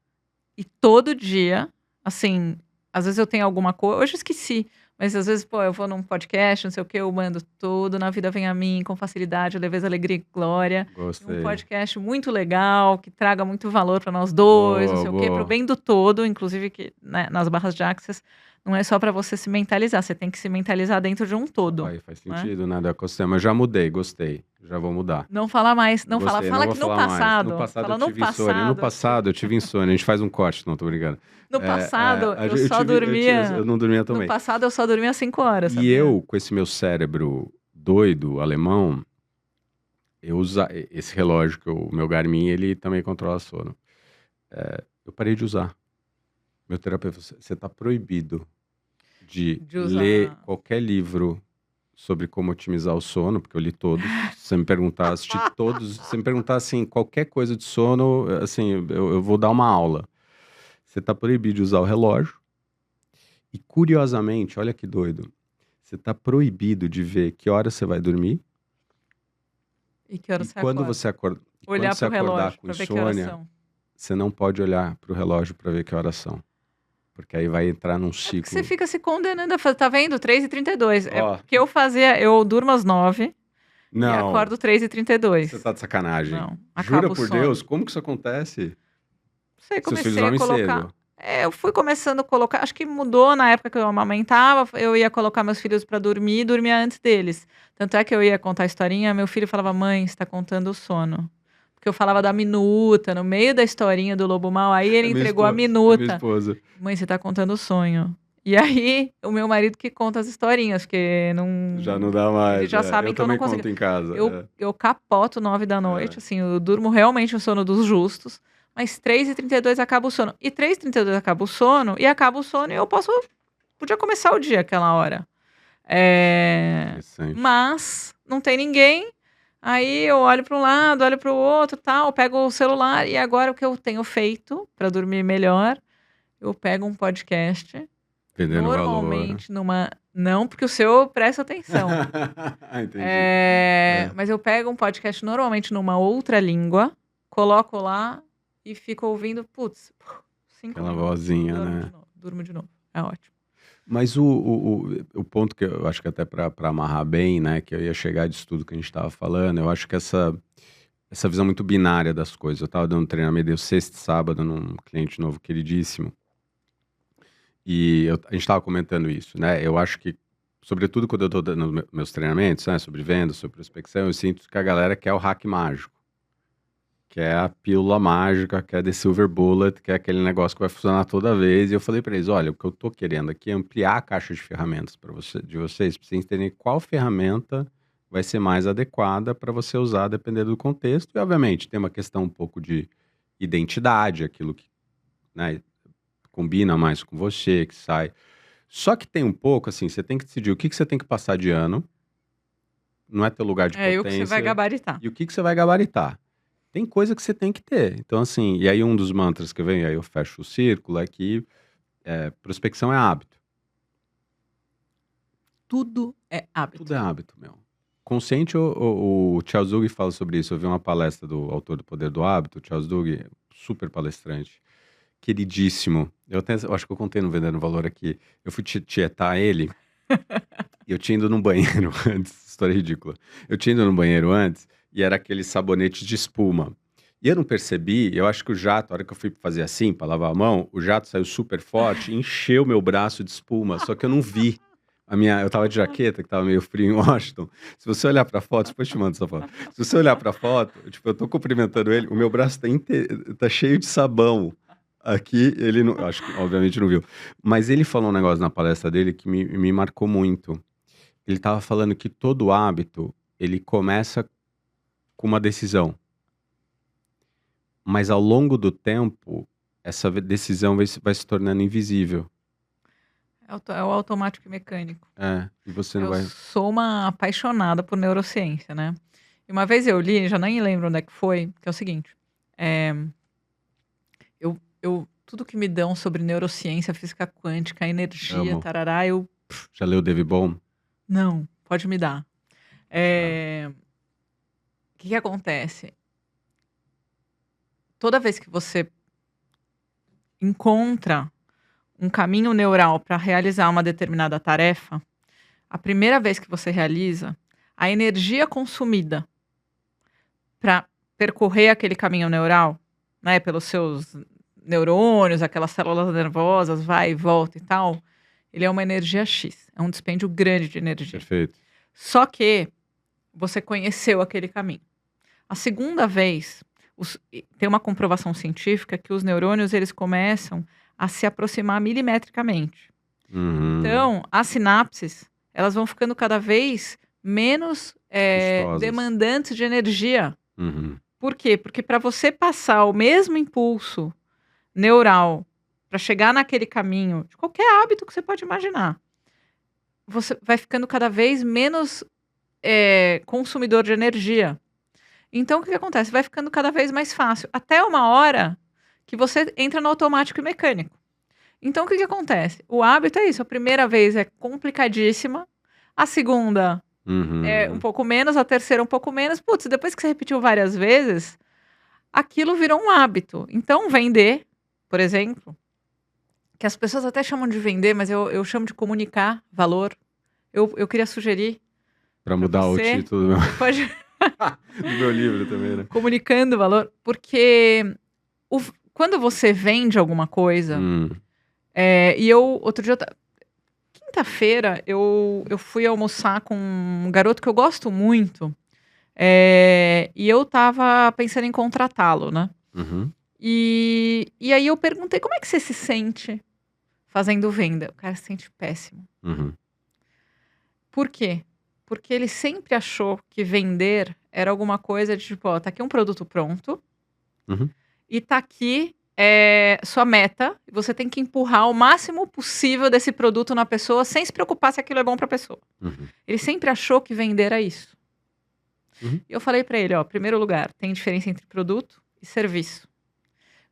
E todo dia, assim, às vezes eu tenho alguma coisa... Hoje eu esqueci, Mas às vezes, eu vou num podcast, não sei o que, eu mando tudo, na vida vem a mim, com facilidade, leveza, alegria e glória. Gostei. Um podcast muito legal, que traga muito valor para nós dois, não sei o quê, pro bem do todo, inclusive que, né, nas barras de Access, não é só para você se mentalizar, você tem que se mentalizar dentro de um todo. Aí faz sentido, né, do ecossistema. Eu já mudei, gostei. Já vou mudar. Não fala mais, não Gostei, fala não que vou no falar passado. mais. No passado Fala eu tive insônia. No passado eu tive insônia. A gente faz um corte, não tô brincando. No passado, eu só tive- dormia. eu não dormia também. No passado, eu só dormia 5 horas. E sabia? eu, com esse meu cérebro doido, alemão, eu uso esse relógio, o meu Garmin, ele também controla sono. Eu parei de usar. Meu terapeuta falou, você está proibido de usar. ler qualquer livro sobre como otimizar o sono, porque eu li todos. Se você me perguntar, assisti todos. Se você me perguntar, assim, qualquer coisa de sono, assim, eu vou dar uma aula. Você está proibido de usar o relógio. E, curiosamente, olha que doido, você está proibido de ver que hora você vai dormir. E que hora E você quando acorda? você acordar Olhar pro relógio com pra ver que horas insônia, são. você não pode olhar para o relógio para ver que horas são. Porque aí vai entrar num Porque ciclo. você fica se condenando a fazer, tá vendo? 3h32. Ó. É porque eu durmo às 9 e Não, acordo 3h32. você tá de sacanagem. Não, Jura acaba o por sono. Deus? Como que isso acontece? Sei, Seus filhos comecei a dormem colocar. cedo. Eu fui começando a colocar, acho que mudou na época que eu amamentava, eu ia colocar meus filhos pra dormir e dormia antes deles. Tanto é que eu ia contar a historinha, meu filho falava, mãe, você tá contando o sono. Porque eu falava da minuta, no meio da historinha do Lobo Mau, aí ele entregou a Minha minuta. esposa. Mãe, você tá contando o sonho. E aí, o meu marido que conta as historinhas, porque não... Já não dá mais. Eles já sabem eu que eu não também consigo. conto em casa. Eu capoto 9 da noite, assim, eu durmo realmente o sono dos justos, mas 3h32 acaba o sono. E 3h32 acaba o sono, e eu podia começar o dia aquela hora. Interessante. Mas não tem ninguém, aí eu olho para um lado, olho para o outro, tal, pego o celular, e agora o que eu tenho feito para dormir melhor, eu pego um podcast, Vendendo normalmente numa... Não, porque o seu presta atenção. Entendi. Mas eu pego um podcast normalmente numa outra língua, coloco lá e fico ouvindo, 5 Aquela minutos, vozinha, durmo né? de novo, durmo de novo. É ótimo. Mas o ponto que eu acho que até para amarrar bem, né, que eu ia chegar disso tudo que a gente estava falando, eu acho que essa visão muito binária das coisas. Eu estava dando treinamento, deu sexta e sábado num cliente novo queridíssimo, e a gente estava comentando isso, né? Eu acho que, sobretudo quando eu estou dando meus treinamentos, né, sobre venda, sobre prospecção, eu sinto que a galera quer o hack mágico, que é a pílula mágica, que é the silver bullet, que é aquele negócio que vai funcionar toda vez. E eu falei para eles, olha, o que eu tô querendo aqui é ampliar a caixa de ferramentas de vocês, para vocês entenderem qual ferramenta vai ser mais adequada para você usar, dependendo do contexto. E, obviamente, tem uma questão um pouco de identidade, aquilo que, né, combina mais com você, que sai. Só que tem um pouco, assim, você tem que decidir o que você tem que passar de ano, não é teu lugar de E o que você vai potência, gabaritar. e o que você vai gabaritar. Tem coisa que você tem que ter. Então, assim, e aí um dos mantras que vem, aí eu fecho o círculo, é que prospecção é hábito. Tudo é hábito. Tudo é hábito, meu. Consciente, o Charles Duhigg fala sobre isso. Eu vi uma palestra do autor do Poder do Hábito, o Charles Duhigg, super palestrante, queridíssimo. Eu acho que eu contei no Vendendo Valor aqui. Eu fui tietar ele, e eu tinha ido no banheiro antes, história ridícula. Eu tinha ido no banheiro antes, e era aquele sabonete de espuma. E eu não percebi, eu acho que o jato, a hora que eu fui fazer assim, para lavar a mão, o jato saiu super forte, encheu meu braço de espuma, só que eu não vi. Eu tava de jaqueta, que tava meio frio em Washington. Se você olhar pra foto, depois eu te mando essa foto. Se você olhar pra foto, tipo, eu tô cumprimentando ele, o meu braço tá cheio de sabão. Aqui, ele não, acho que obviamente não viu. Mas ele falou um negócio na palestra dele que me marcou muito. Ele tava falando que todo hábito, ele começa com uma decisão. Mas ao longo do tempo, essa decisão vai se tornando invisível. É o automático e mecânico. E você não Eu vai... sou uma apaixonada por neurociência, né? E uma vez eu li, já nem lembro onde é que foi, que é o seguinte. Tudo que me dão sobre neurociência, física quântica, energia, Amo. tarará, Já leu David Bohm? Não, pode me dar. O que acontece? Toda vez que você encontra um caminho neural para realizar uma determinada tarefa, a primeira vez que você realiza, a energia consumida para percorrer aquele caminho neural, né, pelos seus neurônios, aquelas células nervosas, vai e volta e tal, ele é uma energia X. É um dispêndio grande de energia. Perfeito. Só que você conheceu aquele caminho. A segunda vez, tem uma comprovação científica que os neurônios eles começam a se aproximar milimetricamente. Então, as sinapses, elas vão ficando cada vez menos demandantes de energia. Por quê? Porque para você passar o mesmo impulso neural para chegar naquele caminho, de qualquer hábito que você pode imaginar, você vai ficando cada vez menos consumidor de energia. Então, o que acontece? Vai ficando cada vez mais fácil, até uma hora que você entra no automático e mecânico. Então, o que acontece? O hábito é isso, a primeira vez é complicadíssima, a segunda é um pouco menos, a terceira um pouco menos. Putz, depois que você repetiu várias vezes, aquilo virou um hábito. Então, vender, por exemplo, que as pessoas até chamam de vender, mas eu chamo de comunicar valor. Eu queria sugerir. Para mudar o título pode... do meu livro também, né? Comunicando valor. Porque quando você vende alguma coisa, e outro dia, quinta-feira, eu fui almoçar com um garoto que eu gosto muito, e eu tava pensando em contratá-lo, né? E aí eu perguntei, como é que você se sente fazendo venda? O cara se sente péssimo. Por quê? Porque ele sempre achou que vender era alguma coisa de tipo, ó, tá aqui um produto pronto, e tá aqui sua meta, você tem que empurrar o máximo possível desse produto na pessoa sem se preocupar se aquilo é bom pra pessoa. Ele sempre achou que vender era isso. E eu falei pra ele, ó, primeiro lugar, tem diferença entre produto e serviço.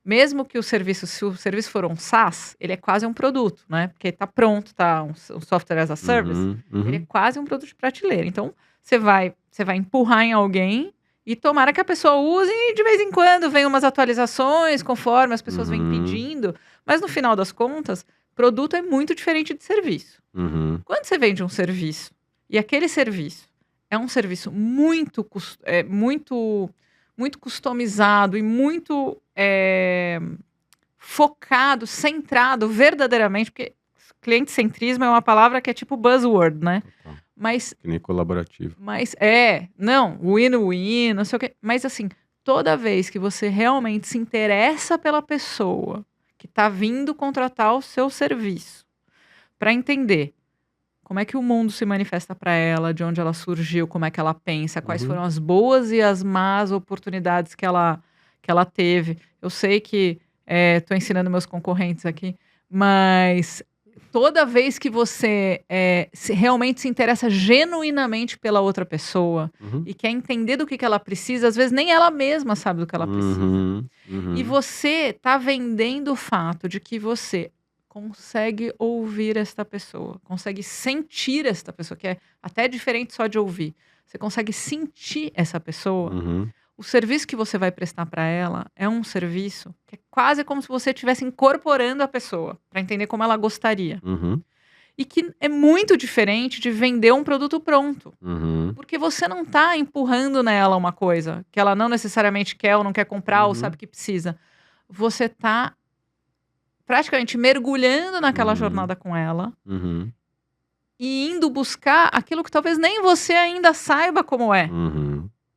Mesmo que o serviço, se o serviço for um SaaS, ele é quase um produto, né? Porque tá pronto, tá um software as a service, ele é quase um produto de prateleira. Então, você vai empurrar em alguém e tomara que a pessoa use e de vez em quando vem umas atualizações conforme as pessoas vêm pedindo. Mas no final das contas, produto é muito diferente de serviço. Quando você vende um serviço e aquele serviço é um serviço muito customizado e muito focado, centrado verdadeiramente, porque cliente-centrismo é uma palavra que é tipo buzzword, né? Mas, que nem colaborativo. Mas não, win-win, não sei o quê. Mas assim, toda vez que você realmente se interessa pela pessoa que está vindo contratar o seu serviço, para entender como é que o mundo se manifesta para ela, de onde ela surgiu, como é que ela pensa, quais foram as boas e as más oportunidades que ela teve. Eu sei que estou ensinando meus concorrentes aqui, mas toda vez que você realmente se interessa genuinamente pela outra pessoa e quer entender do que ela precisa, às vezes nem ela mesma sabe do que ela precisa. E você está vendendo o fato de que você consegue ouvir esta pessoa, consegue sentir esta pessoa, que é até diferente só de ouvir. Você consegue sentir essa pessoa. O serviço que você vai prestar para ela é um serviço que é quase como se você estivesse incorporando a pessoa, para entender como ela gostaria. E que é muito diferente de vender um produto pronto. Porque você não está empurrando nela uma coisa que ela não necessariamente quer ou não quer comprar ou sabe que precisa. Você está praticamente mergulhando naquela jornada com ela e indo buscar aquilo que talvez nem você ainda saiba como é.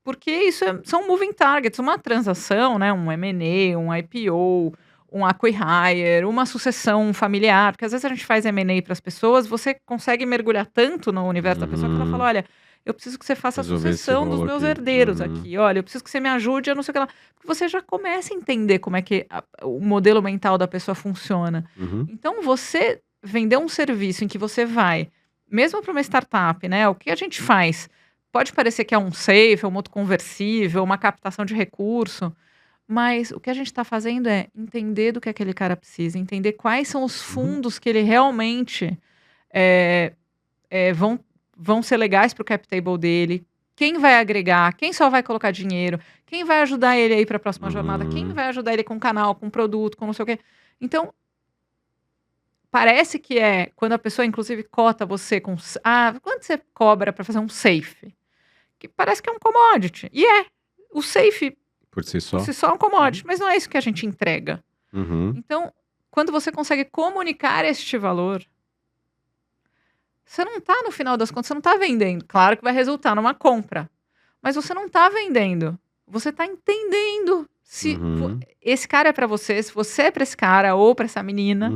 Porque isso são moving targets, uma transação, né, um M&A, um IPO, um acqui-hire, uma sucessão familiar. Porque às vezes a gente faz M&A para as pessoas, você consegue mergulhar tanto no universo da pessoa que ela fala, olha, eu preciso que você faça a sucessão dos meus herdeiros aqui. Olha, eu preciso que você me ajude a não sei o que lá. Porque você já começa a entender como é que o modelo mental da pessoa funciona. Então, você vender um serviço em que você vai, mesmo para uma startup, né? O que a gente faz? Pode parecer que é um safe, um modo conversível, uma captação de recurso. Mas o que a gente está fazendo é entender do que aquele cara precisa, entender quais são os fundos que ele realmente vão ser legais para o cap table dele, quem vai agregar, quem só vai colocar dinheiro, quem vai ajudar ele aí para a próxima jornada, quem vai ajudar ele com canal, com produto, com não sei o quê. Então, parece que é quando a pessoa, inclusive, cota você com... quanto você cobra para fazer um safe? Que parece que é um commodity. E o safe, por si só, é um commodity, mas não é isso que a gente entrega. Então, quando você consegue comunicar este valor, você não está, no final das contas, você não está vendendo. Claro que vai resultar numa compra, mas você não está vendendo. Você está entendendo se esse cara é para você, se você é para esse cara ou para essa menina.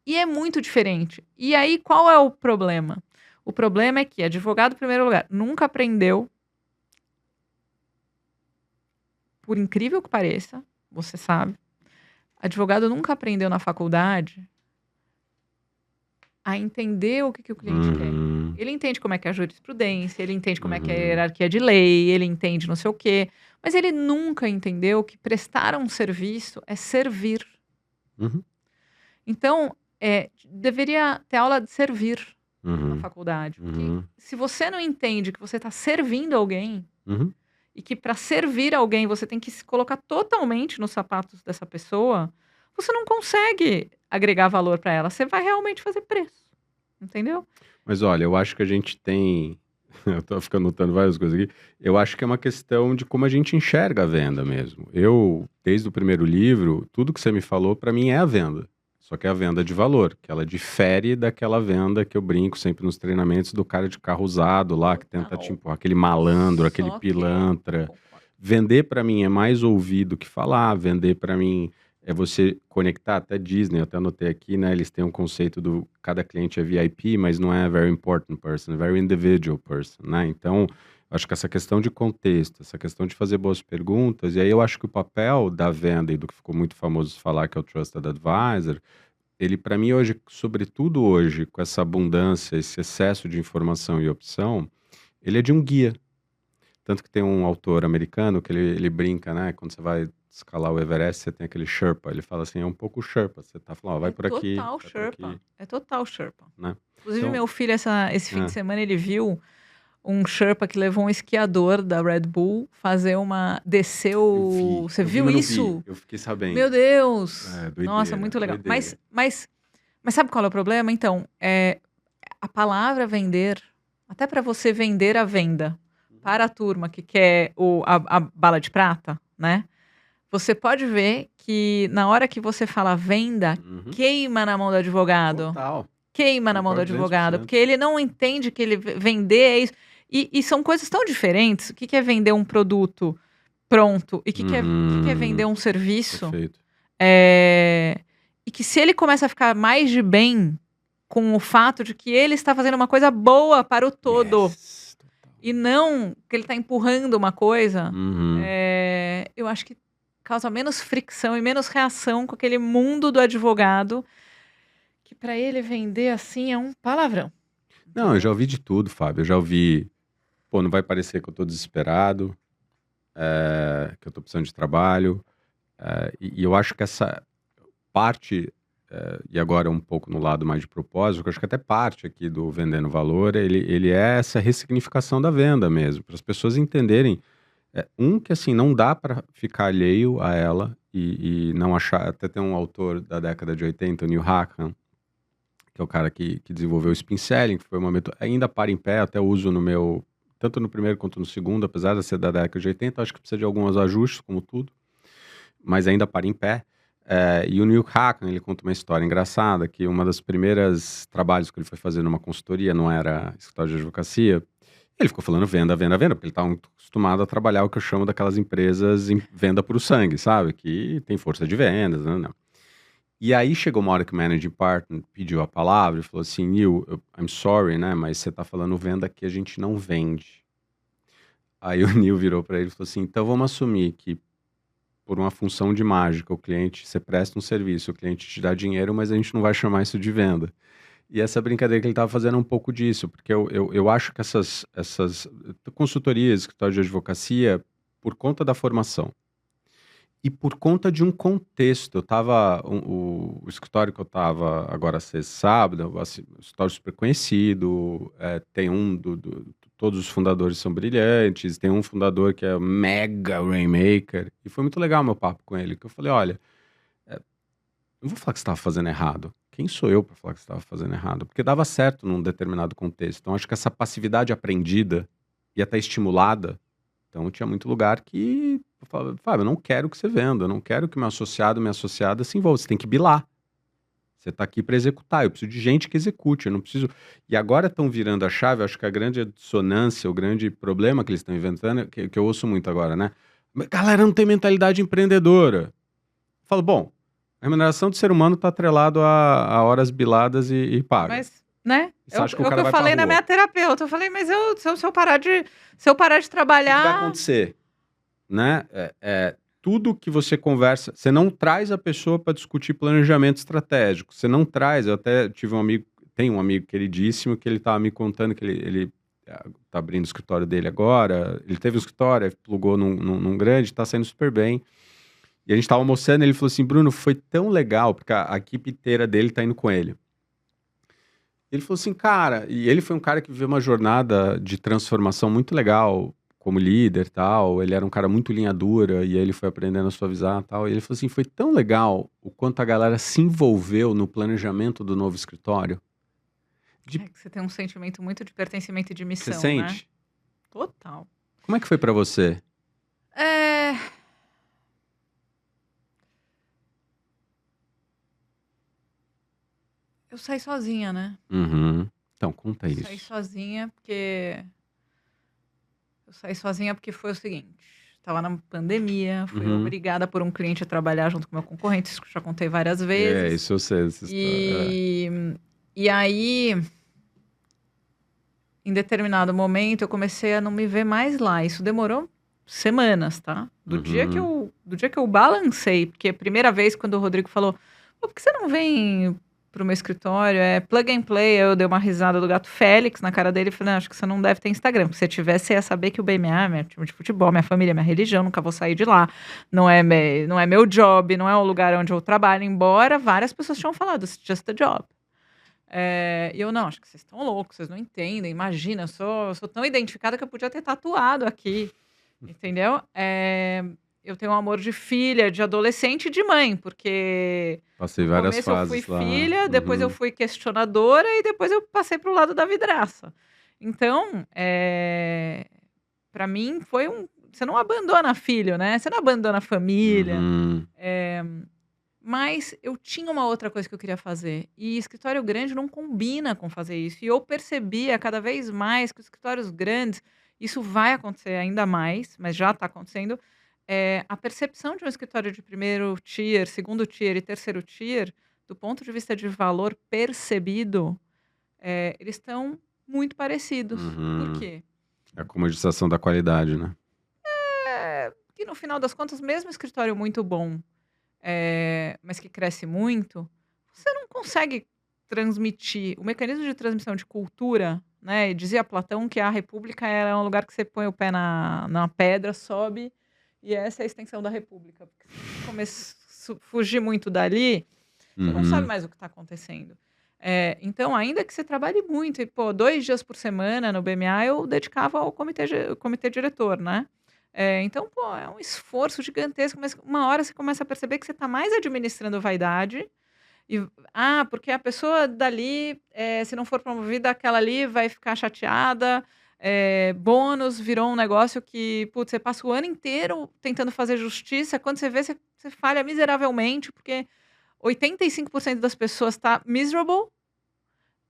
E é muito diferente. E aí, qual é o problema? O problema é que advogado, em primeiro lugar, nunca aprendeu, por incrível que pareça, você sabe, advogado nunca aprendeu na faculdade a entender o que o cliente quer. Ele entende como é que é a jurisprudência, ele entende como é que é a hierarquia de lei, ele entende não sei o quê, mas ele nunca entendeu que prestar um serviço é servir. Então, deveria ter aula de servir na faculdade. Porque se você não entende que você está servindo alguém, e que para servir alguém você tem que se colocar totalmente nos sapatos dessa pessoa, você não consegue agregar valor para ela. Você vai realmente fazer preço. Entendeu? Mas olha, eu acho que a gente tem... Eu tô ficando notando várias coisas aqui. Eu acho que é uma questão de como a gente enxerga a venda mesmo. Eu, desde o primeiro livro, tudo que você me falou, para mim é a venda. Só que é a venda de valor, que ela difere daquela venda que eu brinco sempre nos treinamentos do cara de carro usado lá, que tenta te empurrar, aquele malandro, aquele pilantra. Vender para mim é mais ouvir do que falar, vender para mim é você conectar, até Disney, eu até anotei aqui, né, eles têm um conceito do cada cliente é VIP, mas não é very important person, é very individual person, né, então acho que essa questão de contexto, essa questão de fazer boas perguntas, e aí eu acho que o papel da venda e do que ficou muito famoso falar, que é o Trusted Advisor, ele para mim hoje, sobretudo hoje, com essa abundância, esse excesso de informação e opção, ele é de um guia. Tanto que tem um autor americano que ele brinca, né, quando você vai escalar o Everest, você tem aquele Sherpa, ele fala assim, é um pouco Sherpa, você tá falando, ó, vai por aqui. Total Sherpa, é total Sherpa. Né? Inclusive meu filho, esse fim de semana, ele viu um Sherpa que levou um esquiador da Red Bull desceu... Você viu isso? Eu fiquei sabendo. Meu Deus! Doideira, nossa, muito legal. Mas sabe qual é o problema? Então, a palavra vender, até para você vender a venda para a turma que quer a bala de prata, né? Você pode ver que na hora que você fala venda, queima na mão do advogado. Total. Queima na mão do advogado, porque ele não entende que ele vender é isso. E são coisas tão diferentes. O que é vender um produto pronto e o que é vender um serviço. Perfeito. E que se ele começa a ficar mais de bem com o fato de que ele está fazendo uma coisa boa para o todo, e não que ele está empurrando uma coisa, eu acho que causa menos fricção e menos reação com aquele mundo do advogado, que para ele vender assim é um palavrão. Não, eu já ouvi de tudo, Fábio. Eu já ouvi, pô, não vai parecer que eu tô desesperado, que eu tô precisando de trabalho. E eu acho que essa parte, e agora um pouco no lado mais de propósito, que eu acho que até parte aqui do Vendendo Valor, ele é essa ressignificação da venda mesmo, para as pessoas entenderem, que assim, não dá para ficar alheio a ela e não achar, até tem um autor da década de 80, o Neil Hackham, que é o cara que desenvolveu o Spin Selling, que foi uma metodologia, ainda para em pé, até uso no meu, tanto no primeiro quanto no segundo, apesar de ser da década de 80, acho que precisa de alguns ajustes, como tudo, mas ainda para em pé. E o Neil Hackham, ele conta uma história engraçada, que uma das primeiras trabalhos que ele foi fazer numa consultoria, não era escritório de advocacia, ele ficou falando venda, venda, venda, porque ele estava muito acostumado a trabalhar o que eu chamo daquelas empresas em venda por sangue, sabe? Que tem força de vendas, não. E aí chegou uma hora que o Managing Partner pediu a palavra e falou assim, Neil, I'm sorry, né, mas você tá falando venda que a gente não vende. Aí o Neil virou para ele e falou assim, então vamos assumir que por uma função de mágica, o cliente, você presta um serviço, o cliente te dá dinheiro, mas a gente não vai chamar isso de venda. E essa brincadeira que ele estava fazendo é um pouco disso, porque eu acho que essas consultorias, escritório de advocacia, por conta da formação e por conta de um contexto, eu estava, o escritório que eu estava agora sexta sábado, assim, um escritório super conhecido, tem todos os fundadores são brilhantes, tem um fundador que é mega rainmaker, e foi muito legal meu papo com ele, que eu falei, olha, Não vou falar que você estava fazendo errado. Quem sou eu para falar que você estava fazendo errado? Porque dava certo num determinado contexto. Então, acho que essa passividade aprendida e até estimulada. Então, tinha muito lugar que eu falava, Fábio, eu não quero que você venda, eu não quero que meu associado, minha associada se envolva. Você tem que bilar. Você está aqui para executar. Eu preciso de gente que execute. Eu não preciso. E agora estão virando a chave. Acho que a grande dissonância, o grande problema que eles estão inventando, que eu ouço muito agora, né? Galera, não tem mentalidade empreendedora. Eu falo, bom. A remuneração do ser humano está atrelado a horas biladas e paga. Mas, né? Você acha que o que cara eu vai pra falei na rua? minha terapeuta. Eu falei, mas se eu parar de trabalhar... O que vai acontecer? Né? Tudo que você conversa... Você não traz a pessoa para discutir planejamento estratégico. Você não traz... Eu até tive um amigo... Tem um amigo queridíssimo que ele estava me contando que ele tá abrindo o escritório dele agora. Ele teve um escritório, plugou num grande, tá saindo super bem. E a gente tava almoçando e ele falou assim, Bruno, foi tão legal, porque a equipe inteira dele tá indo com ele. Ele falou assim, cara, e ele foi um cara que viveu uma jornada de transformação muito legal, como líder e tal, ele era um cara muito linha dura, e aí ele foi aprendendo a suavizar e tal, e ele falou assim, foi tão legal o quanto a galera se envolveu no planejamento do novo escritório. É que você tem um sentimento muito de pertencimento e de missão, Você né? sente? Total. Como é que foi pra você? Eu saí sozinha, né? Uhum. Então, conta Eu isso. saí sozinha porque... Eu saí sozinha porque foi o seguinte. Tava na pandemia, fui obrigada por um cliente a trabalhar junto com meu concorrente, isso que eu já contei várias vezes. Isso eu sei, essa história. E aí, em determinado momento, eu comecei a não me ver mais lá. Isso demorou semanas, tá? Do dia que eu balancei, porque a primeira vez quando o Rodrigo falou, pô, por que você não vem pro meu escritório? É plug and play. Eu dei uma risada do gato Félix na cara dele e falei, não, acho que você não deve ter Instagram, porque se você tivesse, você ia saber que o BMA é meu time de futebol, minha família, minha religião, nunca vou sair de lá. Não é meu job, não é o lugar onde eu trabalho, embora várias pessoas tinham falado, it's just a job. E eu, não, acho que vocês estão loucos, vocês não entendem, imagina, eu sou tão identificada que eu podia ter tatuado aqui, entendeu? Eu tenho um amor de filha, de adolescente e de mãe, porque Passei no várias começo eu fases fui lá. filha, depois eu fui questionadora e depois eu passei pro lado da vidraça. Então, para mim foi você não abandona filho, né? Você não abandona família. Mas eu tinha uma outra coisa que eu queria fazer. E escritório grande não combina com fazer isso. E eu percebia cada vez mais que os escritórios grandes, isso vai acontecer ainda mais, mas já está acontecendo. A percepção de um escritório de primeiro tier, segundo tier e terceiro tier, do ponto de vista de valor percebido, eles estão muito parecidos. Por quê? É a comodização da qualidade, né? Que no final das contas, mesmo escritório muito bom, mas que cresce muito, você não consegue transmitir. O mecanismo de transmissão de cultura, né? Dizia Platão que a república é um lugar que você põe o pé na pedra, sobe, e essa é a extensão da república. Porque se começar a fugir muito dali, você não sabe mais o que está acontecendo. Então, ainda que você trabalhe muito, e, 2 dias por semana no BMA, eu dedicava ao comitê diretor, né? Então, é um esforço gigantesco, mas uma hora você começa a perceber que você está mais administrando vaidade. Porque a pessoa dali, se não for promovida, aquela ali vai ficar chateada. Bônus virou um negócio que, putz, você passa o ano inteiro tentando fazer justiça. Quando você vê, você falha miseravelmente, porque 85% das pessoas está miserable.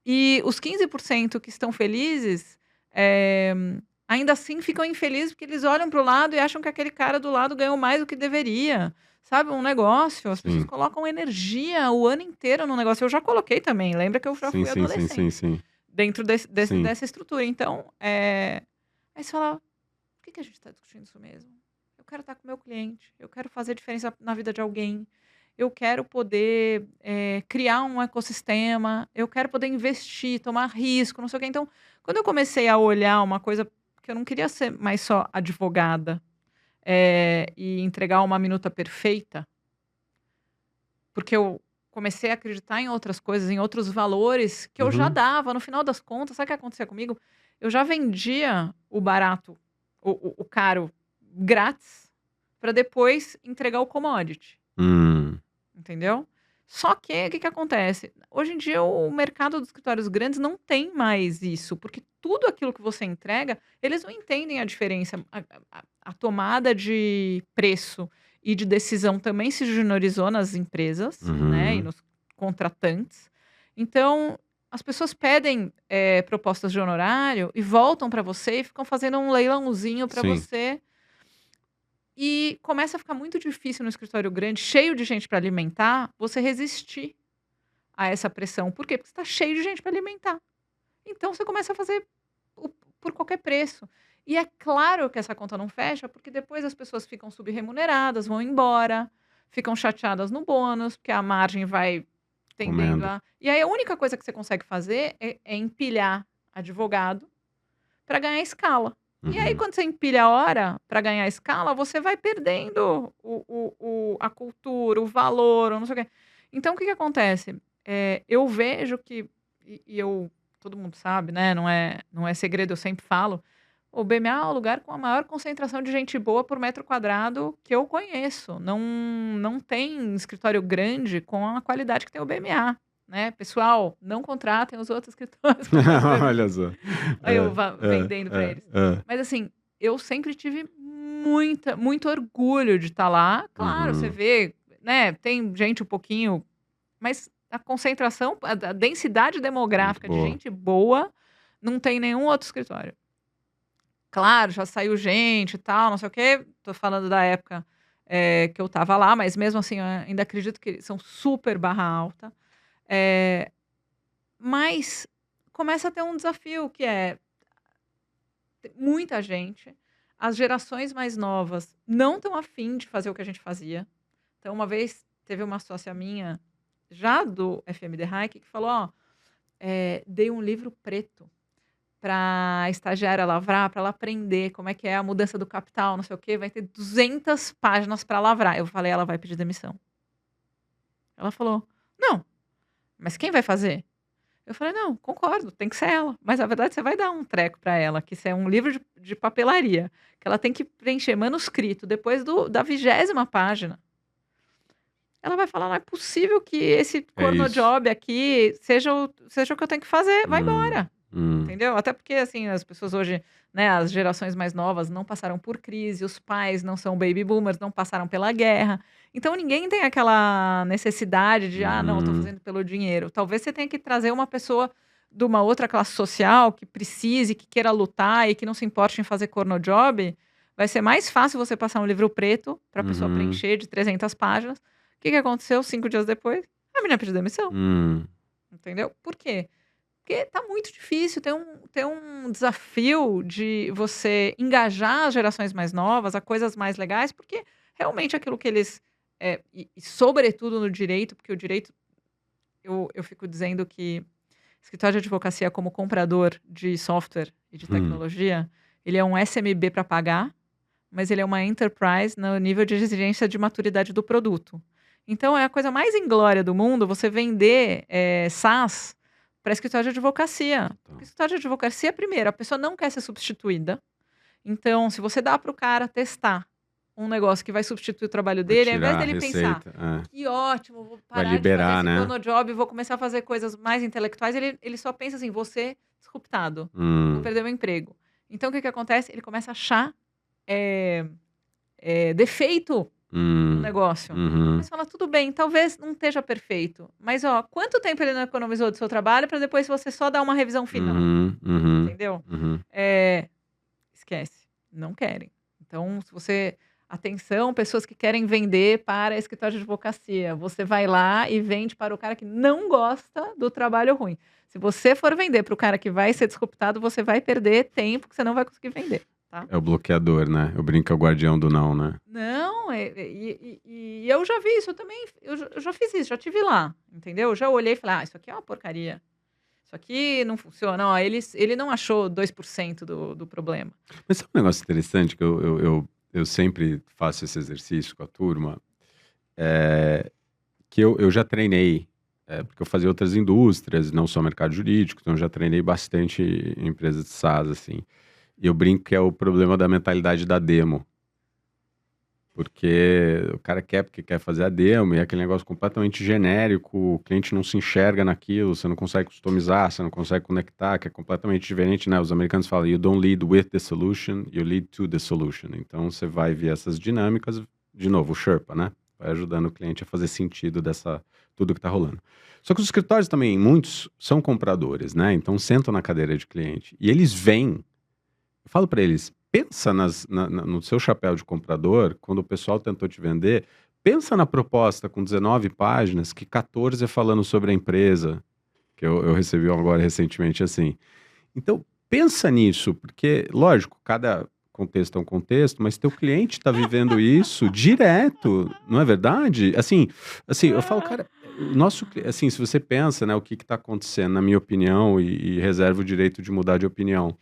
E os 15% que estão felizes, ainda assim ficam infelizes porque eles olham para o lado e acham que aquele cara do lado ganhou mais do que deveria. Sabe, um negócio, as pessoas colocam energia o ano inteiro no negócio. Eu já coloquei também, lembra que eu já fui adolescente. Dentro dessa estrutura. Então, aí você fala, por que a gente está discutindo isso mesmo? Eu quero estar com o meu cliente, eu quero fazer diferença na vida de alguém, eu quero poder criar um ecossistema, eu quero poder investir, tomar risco, não sei o quê. Então, quando eu comecei a olhar uma coisa que eu não queria ser mais só advogada e entregar uma minuta perfeita, porque eu comecei a acreditar em outras coisas, em outros valores que eu já dava. No final das contas, sabe o que acontecia comigo? Eu já vendia o barato, o caro, grátis, para depois entregar o commodity. Entendeu? Só que o que acontece? Hoje em dia o mercado dos escritórios grandes não tem mais isso, porque tudo aquilo que você entrega, eles não entendem a diferença. A tomada de preço e de decisão também se juniorizou nas empresas, né, e nos contratantes. Então, as pessoas pedem propostas de honorário e voltam para você e ficam fazendo um leilãozinho para Sim. você. E começa a ficar muito difícil no escritório grande, cheio de gente para alimentar, você resistir a essa pressão. Por quê? Porque você está cheio de gente para alimentar. Então você começa a fazer por qualquer preço. E é claro que essa conta não fecha, porque depois as pessoas ficam subremuneradas, vão embora, ficam chateadas no bônus, porque a margem vai tendendo Comendo. a. E aí a única coisa que você consegue fazer é empilhar advogado para ganhar escala. E aí, quando você empilha a hora para ganhar escala, você vai perdendo a cultura, o valor, não sei o quê. Então, o que acontece? Eu vejo que, todo mundo sabe, né? Não é segredo, eu sempre falo. O BMA é o lugar com a maior concentração de gente boa por metro quadrado que eu conheço. Não tem escritório grande com a qualidade que tem o BMA. Né? Pessoal, não contratem os outros escritórios. Olha só. Aí eu vendendo para eles. Mas assim, eu sempre tive muito orgulho de estar lá. Claro, você vê, né? Tem gente um pouquinho, mas a concentração, a densidade demográfica de gente boa, não tem nenhum outro escritório. Claro, já saiu gente e tal, não sei o quê. Tô falando da época que eu tava lá, mas mesmo assim, eu ainda acredito que são super barra alta. Mas começa a ter um desafio que é muita gente, as gerações mais novas não estão afim de fazer o que a gente fazia. Então, uma vez teve uma sócia minha, já do FM The Hike, que falou: dei um livro preto para a estagiária lavrar, para ela aprender como é que é a mudança do capital, não sei o quê, vai ter 200 páginas para lavrar. Eu falei: ela vai pedir demissão. Ela falou: não. Mas quem vai fazer? Eu falei: não, concordo, tem que ser ela. Mas na verdade você vai dar um treco para ela, que isso é um livro de papelaria, que ela tem que preencher manuscrito depois da 20ª página. Ela vai falar: não é possível que esse corno job aqui seja o que eu tenho que fazer, vai embora. Entendeu? Até porque, assim, as pessoas hoje, né, as gerações mais novas não passaram por crise, os pais não são baby boomers, não passaram pela guerra. Então, ninguém tem aquela necessidade de, não, eu tô fazendo pelo dinheiro. Talvez você tenha que trazer uma pessoa de uma outra classe social que precise, que queira lutar e que não se importe em fazer corno job. Vai ser mais fácil você passar um livro preto para a pessoa preencher de 300 páginas. O que aconteceu 5 dias depois? A menina pediu demissão. Entendeu? Por quê? Porque tá muito difícil, tem um desafio de você engajar as gerações mais novas a coisas mais legais, porque realmente aquilo que eles, e sobretudo no direito, porque o direito, eu fico dizendo que escritório de advocacia como comprador de software e de tecnologia, ele é um SMB para pagar, mas ele é uma enterprise no nível de exigência de maturidade do produto. Então é a coisa mais inglória do mundo você vender SaaS para escritório de advocacia. Porque escritório de advocacia, primeiro, a pessoa não quer ser substituída. Então, se você dá para o cara testar um negócio que vai substituir o trabalho dele, ao invés dele pensar, que ótimo, vou parar de fazer esse monojob e vou começar a fazer coisas mais intelectuais, ele só pensa assim: vou ser disruptado, vou perder meu emprego. Então, o que acontece? Ele começa a achar defeito no negócio. Mas fala: tudo bem, talvez não esteja perfeito, mas quanto tempo ele não economizou do seu trabalho para depois você só dar uma revisão final? Entendeu? Esquece, não querem. Então, se você... Atenção, pessoas que querem vender para escritório de advocacia. Você vai lá e vende para o cara que não gosta do trabalho ruim. Se você for vender para o cara que vai ser disruptado, você vai perder tempo que você não vai conseguir vender. Tá? É o bloqueador, né? Eu brinco, é o guardião do não, né? Não, e eu já vi isso também. Eu já fiz isso, já tive lá, entendeu? Eu já olhei e falei: isso aqui é uma porcaria. Isso aqui não funciona. Ele não achou 2% do problema. Mas sabe um negócio interessante que eu sempre faço esse exercício com a turma? Que eu já treinei, porque eu fazia outras indústrias, não só mercado jurídico, então eu já treinei bastante em empresas de SaaS, assim. E eu brinco que é o problema da mentalidade da demo. Porque o cara quer porque quer fazer a demo, e é aquele negócio completamente genérico, o cliente não se enxerga naquilo, você não consegue customizar, você não consegue conectar, que é completamente diferente, né? Os americanos falam, you don't lead with the solution, you lead to the solution. Então você vai ver essas dinâmicas, de novo, o Sherpa, né? Vai ajudando o cliente a fazer sentido tudo que tá rolando. Só que os escritórios também, muitos, são compradores, né? Então sentam na cadeira de cliente, e eles vêm, eu falo para eles, pensa no seu chapéu de comprador, quando o pessoal tentou te vender, pensa na proposta com 19 páginas, que 14 é falando sobre a empresa, que eu recebi agora recentemente assim. Então, pensa nisso, porque, lógico, cada contexto é um contexto, mas teu cliente está vivendo isso direto, não é verdade? Assim, eu falo, cara, assim, se você pensa, né, o que está acontecendo, na minha opinião, e reserva o direito de mudar de opinião,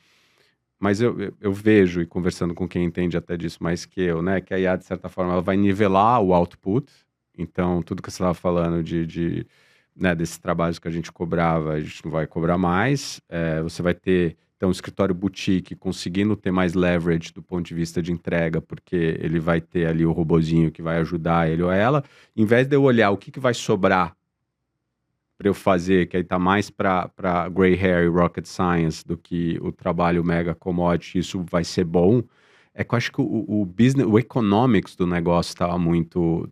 mas eu vejo, e conversando com quem entende até disso mais que eu, né, que a IA, de certa forma, ela vai nivelar o output. Então, tudo que você estava falando né, desses trabalhos que a gente cobrava, a gente não vai cobrar mais. Você vai ter, então, um escritório boutique conseguindo ter mais leverage do ponto de vista de entrega, porque ele vai ter ali o robozinho que vai ajudar ele ou ela. Em vez de eu olhar o que vai sobrar para eu fazer, que aí tá mais para gray hair e rocket science do que o trabalho mega commodity, isso vai ser bom. É que eu acho que o business, o economics do negócio tava muito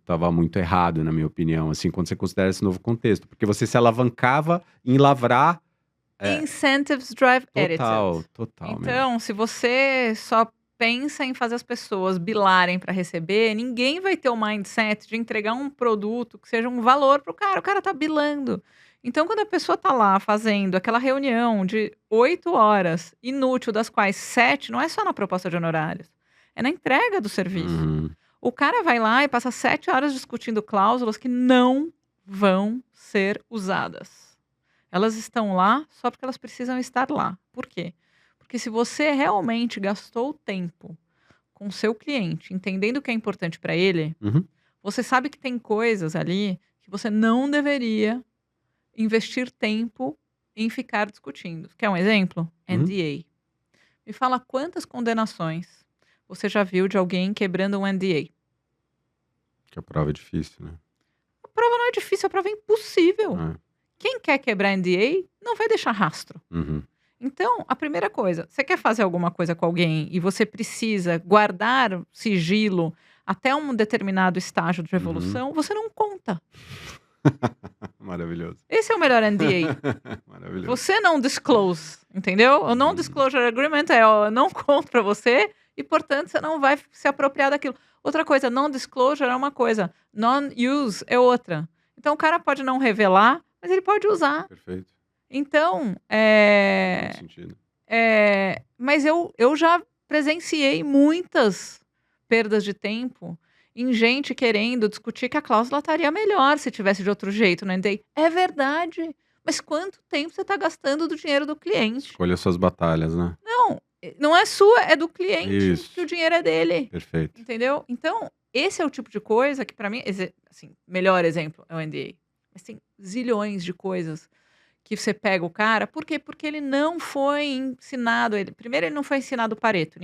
errado, na minha opinião, assim, quando você considera esse novo contexto, porque você se alavancava em lavrar. Incentives drive Total. Então, se você só pensa em fazer as pessoas bilarem para receber, ninguém vai ter o mindset de entregar um produto que seja um valor pro cara. O cara tá bilando. Então, quando a pessoa tá lá fazendo aquela reunião de 8 horas, inútil, das quais 7 não é só na proposta de honorários, é na entrega do serviço. O cara vai lá e passa 7 horas discutindo cláusulas que não vão ser usadas. Elas estão lá só porque elas precisam estar lá. Por quê? Porque se você realmente gastou tempo com o seu cliente, entendendo o que é importante para ele, você sabe que tem coisas ali que você não deveria investir tempo em ficar discutindo. Quer um exemplo? NDA. Me fala quantas condenações você já viu de alguém quebrando um NDA? Que a prova é difícil, né? A prova não é difícil, a prova é impossível. Quem quer quebrar NDA não vai deixar rastro. Então, a primeira coisa, você quer fazer alguma coisa com alguém e você precisa guardar sigilo até um determinado estágio de evolução, você não conta. Maravilhoso. Esse é o melhor NDA. Maravilhoso. Você não disclose, entendeu? O non-disclosure agreement é, eu não conto pra você e, portanto, você não vai se apropriar daquilo. Outra coisa, non-disclosure é uma coisa, non-use é outra. Então, o cara pode não revelar, mas ele pode usar. Perfeito. Então, Faz sentido. mas eu já presenciei muitas perdas de tempo em gente querendo discutir que a cláusula estaria melhor se tivesse de outro jeito no NDA. É verdade, mas quanto tempo você está gastando do dinheiro do cliente? Escolha suas batalhas, né? Não é sua, é do cliente, Isso. que o dinheiro é dele. Perfeito. Entendeu? Então, esse é o tipo de coisa que, para mim, assim, melhor exemplo é o NDA. Mas tem zilhões de coisas que você pega o cara. Por quê? Porque ele não foi ensinado. Primeiro, ele não foi ensinado Pareto.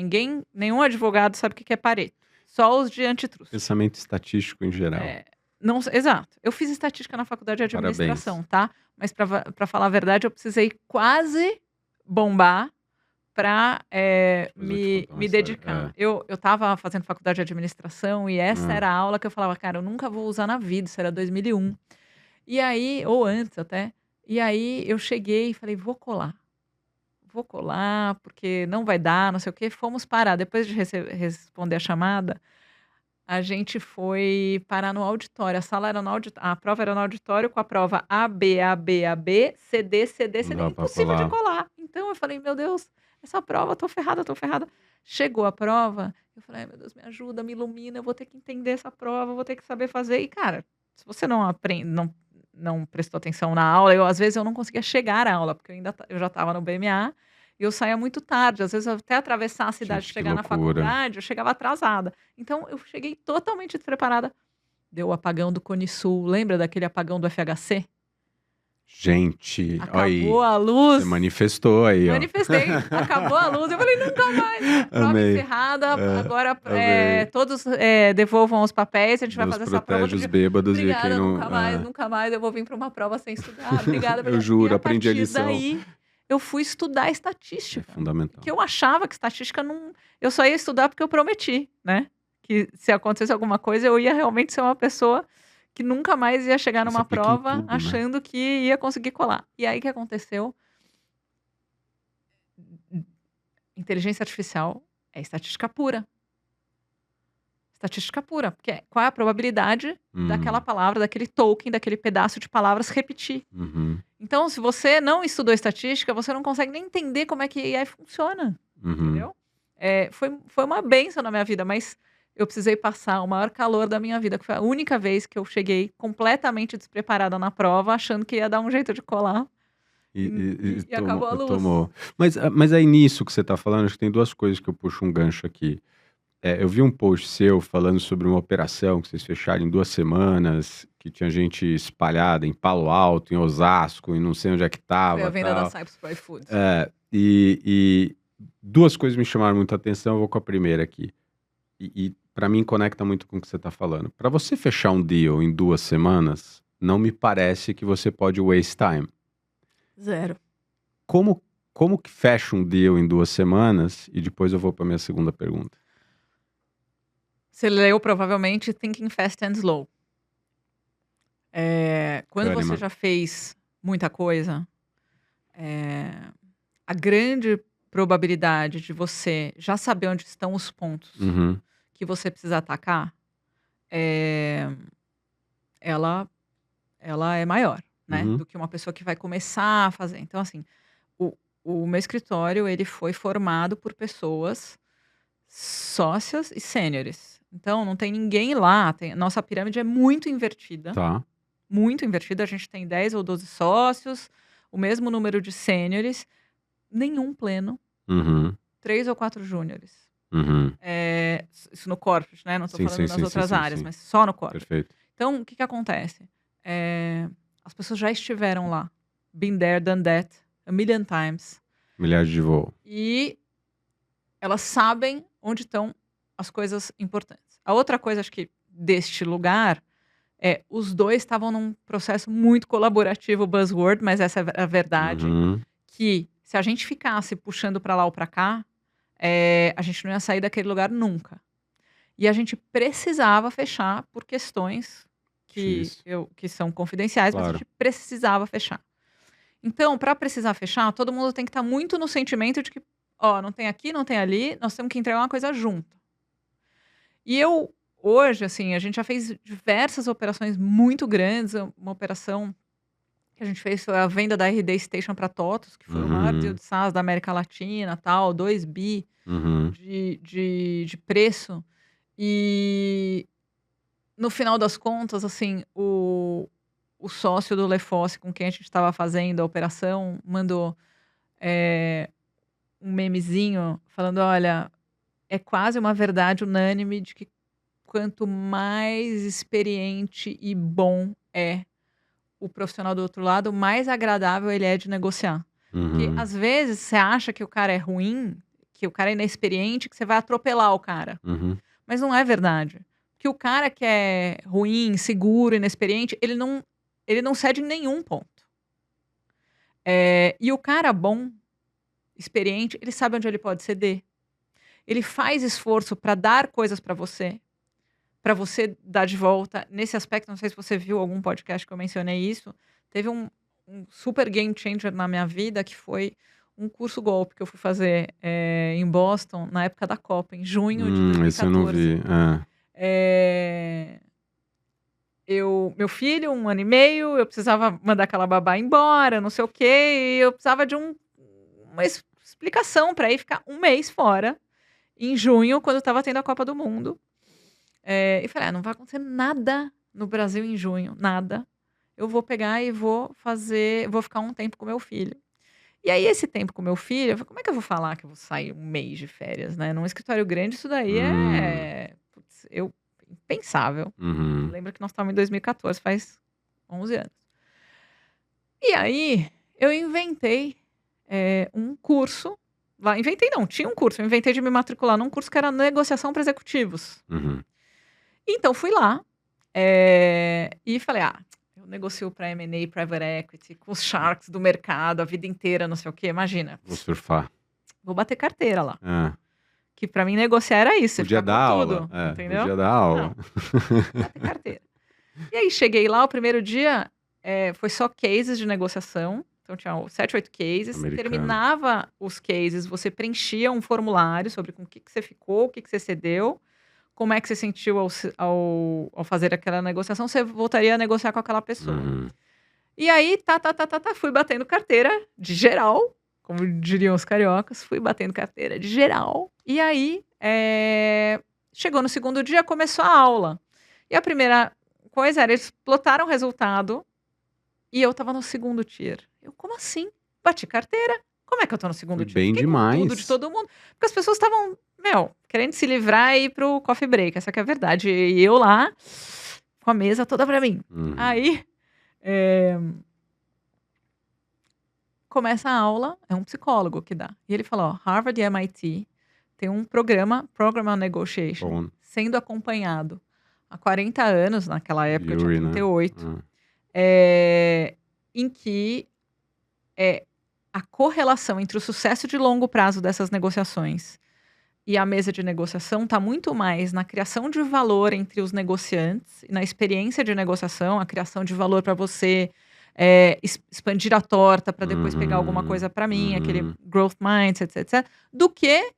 Nenhum advogado sabe o que é Pareto. Só os de antitruste. Pensamento estatístico em geral. Exato. Eu fiz estatística na faculdade de administração, tá? Mas para falar a verdade, eu precisei quase bombar para me dedicar. Eu estava fazendo faculdade de administração e essa era a aula que eu falava, cara, eu nunca vou usar na vida. Isso era 2001. E aí, ou antes até. E aí eu cheguei e falei, vou colar, porque não vai dar, não sei o quê. Fomos parar. Depois de responder a chamada, a gente foi parar no auditório. A sala era no auditório, a prova era no auditório com a prova AB, CD, impossível de colar. Então eu falei, meu Deus, essa prova, tô ferrada. Chegou a prova, eu falei, ai, meu Deus, me ajuda, me ilumina, eu vou ter que entender essa prova, vou ter que saber fazer. E, cara, se você não aprende, não prestou atenção na aula, às vezes eu não conseguia chegar à aula, porque eu já estava no BMA e eu saía muito tarde. Às vezes, até atravessar a cidade e chegar na faculdade, eu chegava atrasada. Então, eu cheguei totalmente despreparada. Deu o apagão do Cone Sul. Lembra daquele apagão do FHC? Gente, acabou a luz. Você manifestou aí, ó. Manifestei, acabou a luz. Eu falei, nunca mais. Prova encerrada, agora todos devolvam os papéis, a gente vai fazer essa prova. Protege os bêbados e quem não... nunca mais eu vou vir para uma prova sem estudar. Obrigada. Eu juro, aprendi a lição. Daí, eu fui estudar estatística. É fundamental. Porque eu achava que estatística não... Eu só ia estudar porque eu prometi, né? Que se acontecesse alguma coisa, eu ia realmente ser uma pessoa que nunca mais ia chegar numa prova tudo, achando que ia conseguir colar. E aí, o que aconteceu? Inteligência artificial é estatística pura. Estatística pura. Porque qual é a probabilidade daquela palavra, daquele token, daquele pedaço de palavras repetir? Então, se você não estudou estatística, você não consegue nem entender como é que AI funciona. Entendeu? Foi uma bênção na minha vida, mas eu precisei passar o maior calor da minha vida, que foi a única vez que eu cheguei completamente despreparada na prova, achando que ia dar um jeito de colar. E acabou a luz. Tomou. Mas aí nisso que você está falando, acho que tem duas coisas que eu puxo um gancho aqui. Eu vi um post seu falando sobre uma operação que vocês fecharam em 2 semanas, que tinha gente espalhada em Palo Alto, em Osasco, e não sei onde é que estava. Foi a venda da Cyprus pro iFood. E duas coisas me chamaram muita atenção, eu vou com a primeira aqui. E para mim conecta muito com o que você está falando. Para você fechar um deal em 2 semanas, não me parece que você pode waste time. 0. Como que fecha um deal em 2 semanas? E depois eu vou para minha segunda pergunta. Você leu provavelmente Thinking Fast and Slow. Quando você já fez muita coisa, a grande probabilidade de você já saber onde estão os pontos que você precisa atacar, ela é maior, né? Do que uma pessoa que vai começar a fazer. Então, assim, o meu escritório, ele foi formado por pessoas sócias e sêniores. Então, não tem ninguém lá. Nossa pirâmide é muito invertida. Tá. Muito invertida. A gente tem 10 ou 12 sócios, o mesmo número de sêniores, nenhum pleno, 3 ou 4 júniores. Isso no corporate, né? Não estou falando nas outras áreas, mas só no corporate. Perfeito. Então, o que acontece? As pessoas já estiveram lá. Been there, done that, a million times. Milhares de voo. E elas sabem onde estão as coisas importantes. A outra coisa, acho que, deste lugar, os dois estavam num processo muito colaborativo, buzzword, mas essa é a verdade, que se a gente ficasse puxando para lá ou para cá, a gente não ia sair daquele lugar nunca. E a gente precisava fechar por questões que são confidenciais, mas a gente precisava fechar. Então, para precisar fechar, todo mundo tem que estar muito no sentimento de que, não tem aqui, não tem ali, nós temos que entregar uma coisa junto. E hoje, assim, a gente já fez diversas operações muito grandes. Uma operação que a gente fez foi a venda da RD Station para TOTVS, que foi o maior deal de SaaS da América Latina, 2 bi de preço. E no final das contas, assim, o sócio do Lefosse com quem a gente estava fazendo a operação mandou um memezinho falando, olha, é quase uma verdade unânime de que quanto mais experiente e bom é o profissional do outro lado, mais agradável ele é de negociar. Porque às vezes você acha que o cara é ruim, que o cara é inexperiente, que você vai atropelar o cara. Mas não é verdade. Porque o cara que é ruim, seguro, inexperiente, ele não cede em nenhum ponto. E o cara bom, experiente, ele sabe onde ele pode ceder. Ele faz esforço para dar coisas para você dar de volta. Nesse aspecto, não sei se você viu algum podcast que eu mencionei isso, teve um super game changer na minha vida, que foi um curso golpe que eu fui fazer em Boston, na época da Copa, em junho de 2014. Esse eu não vi. Meu filho, 1 ano e meio, eu precisava mandar aquela babá embora, não sei o quê, e eu precisava de uma explicação para ir ficar 1 mês fora, em junho, quando eu estava tendo a Copa do Mundo. E falei, não vai acontecer nada no Brasil em junho, nada. Eu vou pegar e vou ficar um tempo com meu filho. E aí, esse tempo com meu filho, eu falei, como é que eu vou falar que eu vou sair 1 mês de férias, né? Num escritório grande, isso daí impensável. Lembra que nós estávamos em 2014, faz 11 anos. E aí, eu inventei um curso. Inventei não, tinha um curso. Eu inventei de me matricular num curso que era negociação para executivos. Então, fui lá e falei, eu negocio para M&A, Private Equity, com os sharks do mercado, a vida inteira, não sei o quê. Imagina. Vou surfar. Vou bater carteira lá. Que para mim negociar era isso. Podia dar aula. Entendeu? Podia dar aula. Não, bater carteira. E aí, cheguei lá, o primeiro dia foi só cases de negociação. Então, tinha 7, 8 cases. Americano. Terminava os cases, você preenchia um formulário sobre com o que você ficou, o que você cedeu, como é que você sentiu ao fazer aquela negociação, você voltaria a negociar com aquela pessoa. E aí, fui batendo carteira de geral, como diriam os cariocas, fui batendo carteira de geral. E aí, chegou no segundo dia, começou a aula. E a primeira coisa era, eles plotaram o resultado e eu tava no segundo tier. Eu, como assim? Bati carteira. Como é que eu tô no segundo tier? Bem Fiquei demais. com tudo de todo mundo. Porque as pessoas estavam, querendo se livrar e ir pro coffee break. Essa que é a verdade. E eu lá, com a mesa toda pra mim. Aí, começa a aula, é um psicólogo que dá. E ele falou, Harvard e MIT tem um Program on Negotiation, sendo acompanhado há 40 anos, naquela época eu tinha 38, em que a correlação entre o sucesso de longo prazo dessas negociações e a mesa de negociação está muito mais na criação de valor entre os negociantes, na experiência de negociação, a criação de valor para você expandir a torta para depois pegar alguma coisa para mim, aquele growth mindset, etc., do que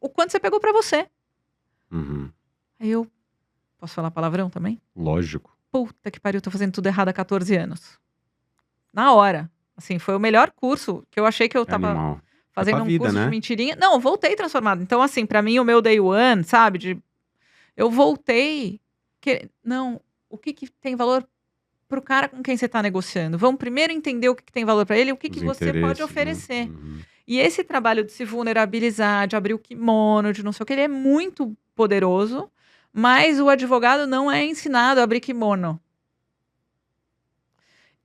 o quanto você pegou para você. Aí eu... Posso falar palavrão também? Lógico. Puta que pariu, tô fazendo tudo errado há 14 anos. Na hora. Assim, foi o melhor curso que eu achei que eu tava fazendo um curso de mentirinha. Não, eu voltei transformado. Então, assim, pra mim, o meu day one, sabe? Eu voltei... Não, o que tem valor pro cara com quem você tá negociando? Vamos primeiro entender o que tem valor pra ele e o que você pode oferecer. E esse trabalho de se vulnerabilizar, de abrir o kimono, de não sei o que, ele é muito poderoso, mas o advogado não é ensinado a abrir kimono.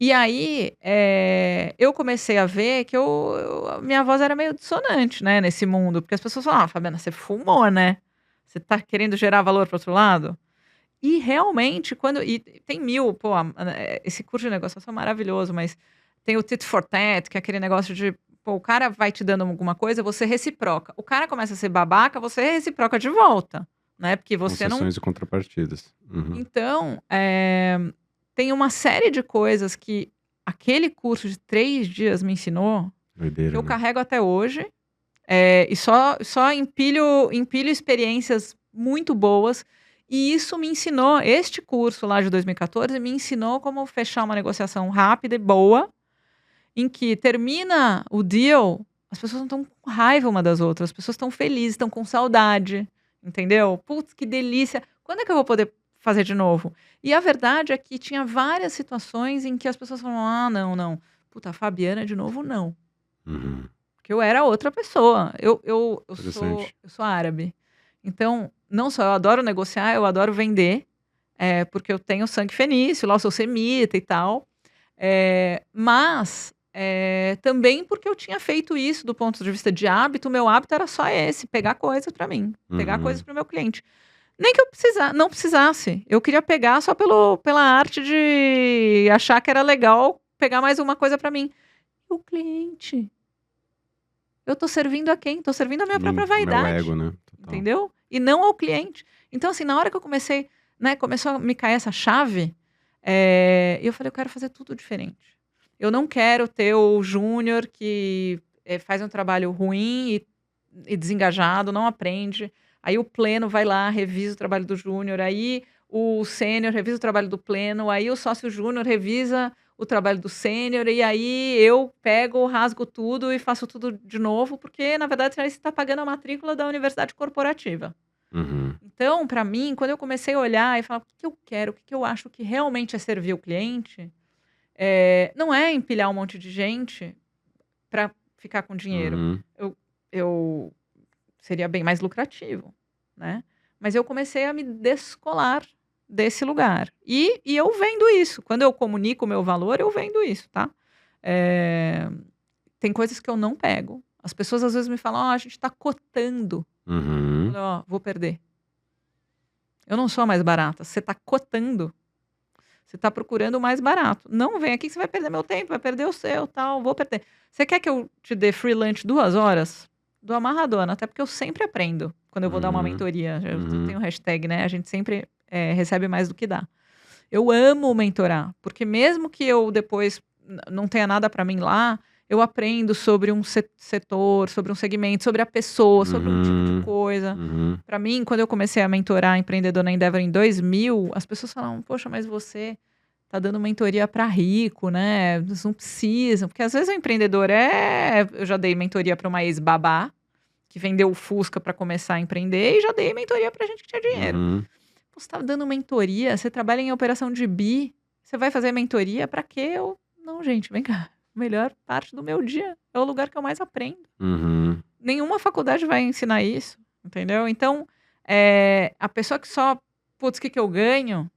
E aí, eu comecei a ver que minha voz era meio dissonante, né, nesse mundo. Porque as pessoas falam, Fabiana, você fumou, né? Você tá querendo gerar valor pro outro lado? E realmente, e tem esse curso de negociação é maravilhoso, mas tem o tit for tat, que é aquele negócio de, o cara vai te dando alguma coisa, você reciproca. O cara começa a ser babaca, você reciproca de volta, né? Porque você concessões e contrapartidas. Então, tem uma série de coisas que aquele curso de 3 dias me ensinou, Doideira, que eu né? carrego até hoje, e só empilho experiências muito boas. E isso me ensinou, este curso lá de 2014, me ensinou como fechar uma negociação rápida e boa, em que termina o deal, as pessoas não estão com raiva uma das outras, as pessoas estão felizes, estão com saudade, entendeu? Putz, que delícia! Quando é que eu vou poder fazer de novo? E a verdade é que tinha várias situações em que as pessoas falavam, não. Puta, a Fabiana de novo, não. Porque eu era outra pessoa. Eu sou árabe. Então, não só eu adoro negociar, eu adoro vender, porque eu tenho sangue fenício, lá eu sou semita e tal. Mas também porque eu tinha feito isso do ponto de vista de hábito, meu hábito era só esse, pegar coisas para mim, pegar coisas para o meu cliente. Nem que eu não precisasse. Eu queria pegar só pela arte de achar que era legal pegar mais uma coisa para mim. E o cliente? Eu tô servindo a quem? Tô servindo a minha própria vaidade. Meu ego, né? Total. Entendeu? E não ao cliente. Então, assim, na hora que eu comecei, né, começou a me cair essa chave, eu falei, eu quero fazer tudo diferente. Eu não quero ter o júnior que faz um trabalho ruim e desengajado, não aprende. Aí o pleno vai lá, revisa o trabalho do júnior, aí o sênior revisa o trabalho do pleno, aí o sócio júnior revisa o trabalho do sênior, e aí eu pego, rasgo tudo e faço tudo de novo, porque, na verdade, você está pagando a matrícula da universidade corporativa. Então, para mim, quando eu comecei a olhar e falar, o que eu quero, o que eu acho que realmente é servir o cliente, não é empilhar um monte de gente para ficar com dinheiro. Eu seria bem mais lucrativo, né? Mas eu comecei a me descolar desse lugar. E eu vendo isso. Quando eu comunico o meu valor, eu vendo isso, tá? Tem coisas que eu não pego. As pessoas às vezes me falam, a gente tá cotando. Uhum. Eu falo, vou perder. Eu não sou a mais barata. Você tá cotando. Você tá procurando o mais barato. Não vem aqui que você vai perder meu tempo, vai perder o seu, tal, vou perder. Você quer que eu te dê free lunch 2 horas? Do amarradona, até porque eu sempre aprendo quando eu vou dar uma mentoria. Eu tenho hashtag, né? A gente sempre recebe mais do que dá. Eu amo mentorar, porque mesmo que eu depois não tenha nada para mim lá, eu aprendo sobre um setor, sobre um segmento, sobre a pessoa, sobre um tipo de coisa. Para mim, quando eu comecei a mentorar empreendedor na Endeavor em 2000, as pessoas falavam, poxa, mas você tá dando mentoria para rico, né? Eles não precisam. Porque às vezes o empreendedor Eu já dei mentoria para uma ex-babá, que vendeu o Fusca para começar a empreender, e já dei mentoria para gente que tinha dinheiro. Você tá dando mentoria, você trabalha em operação de BI, você vai fazer mentoria para quê? Não, gente, vem cá. A melhor parte do meu dia é o lugar que eu mais aprendo. Nenhuma faculdade vai ensinar isso, entendeu? Então, a pessoa que só, putz, o que eu ganho,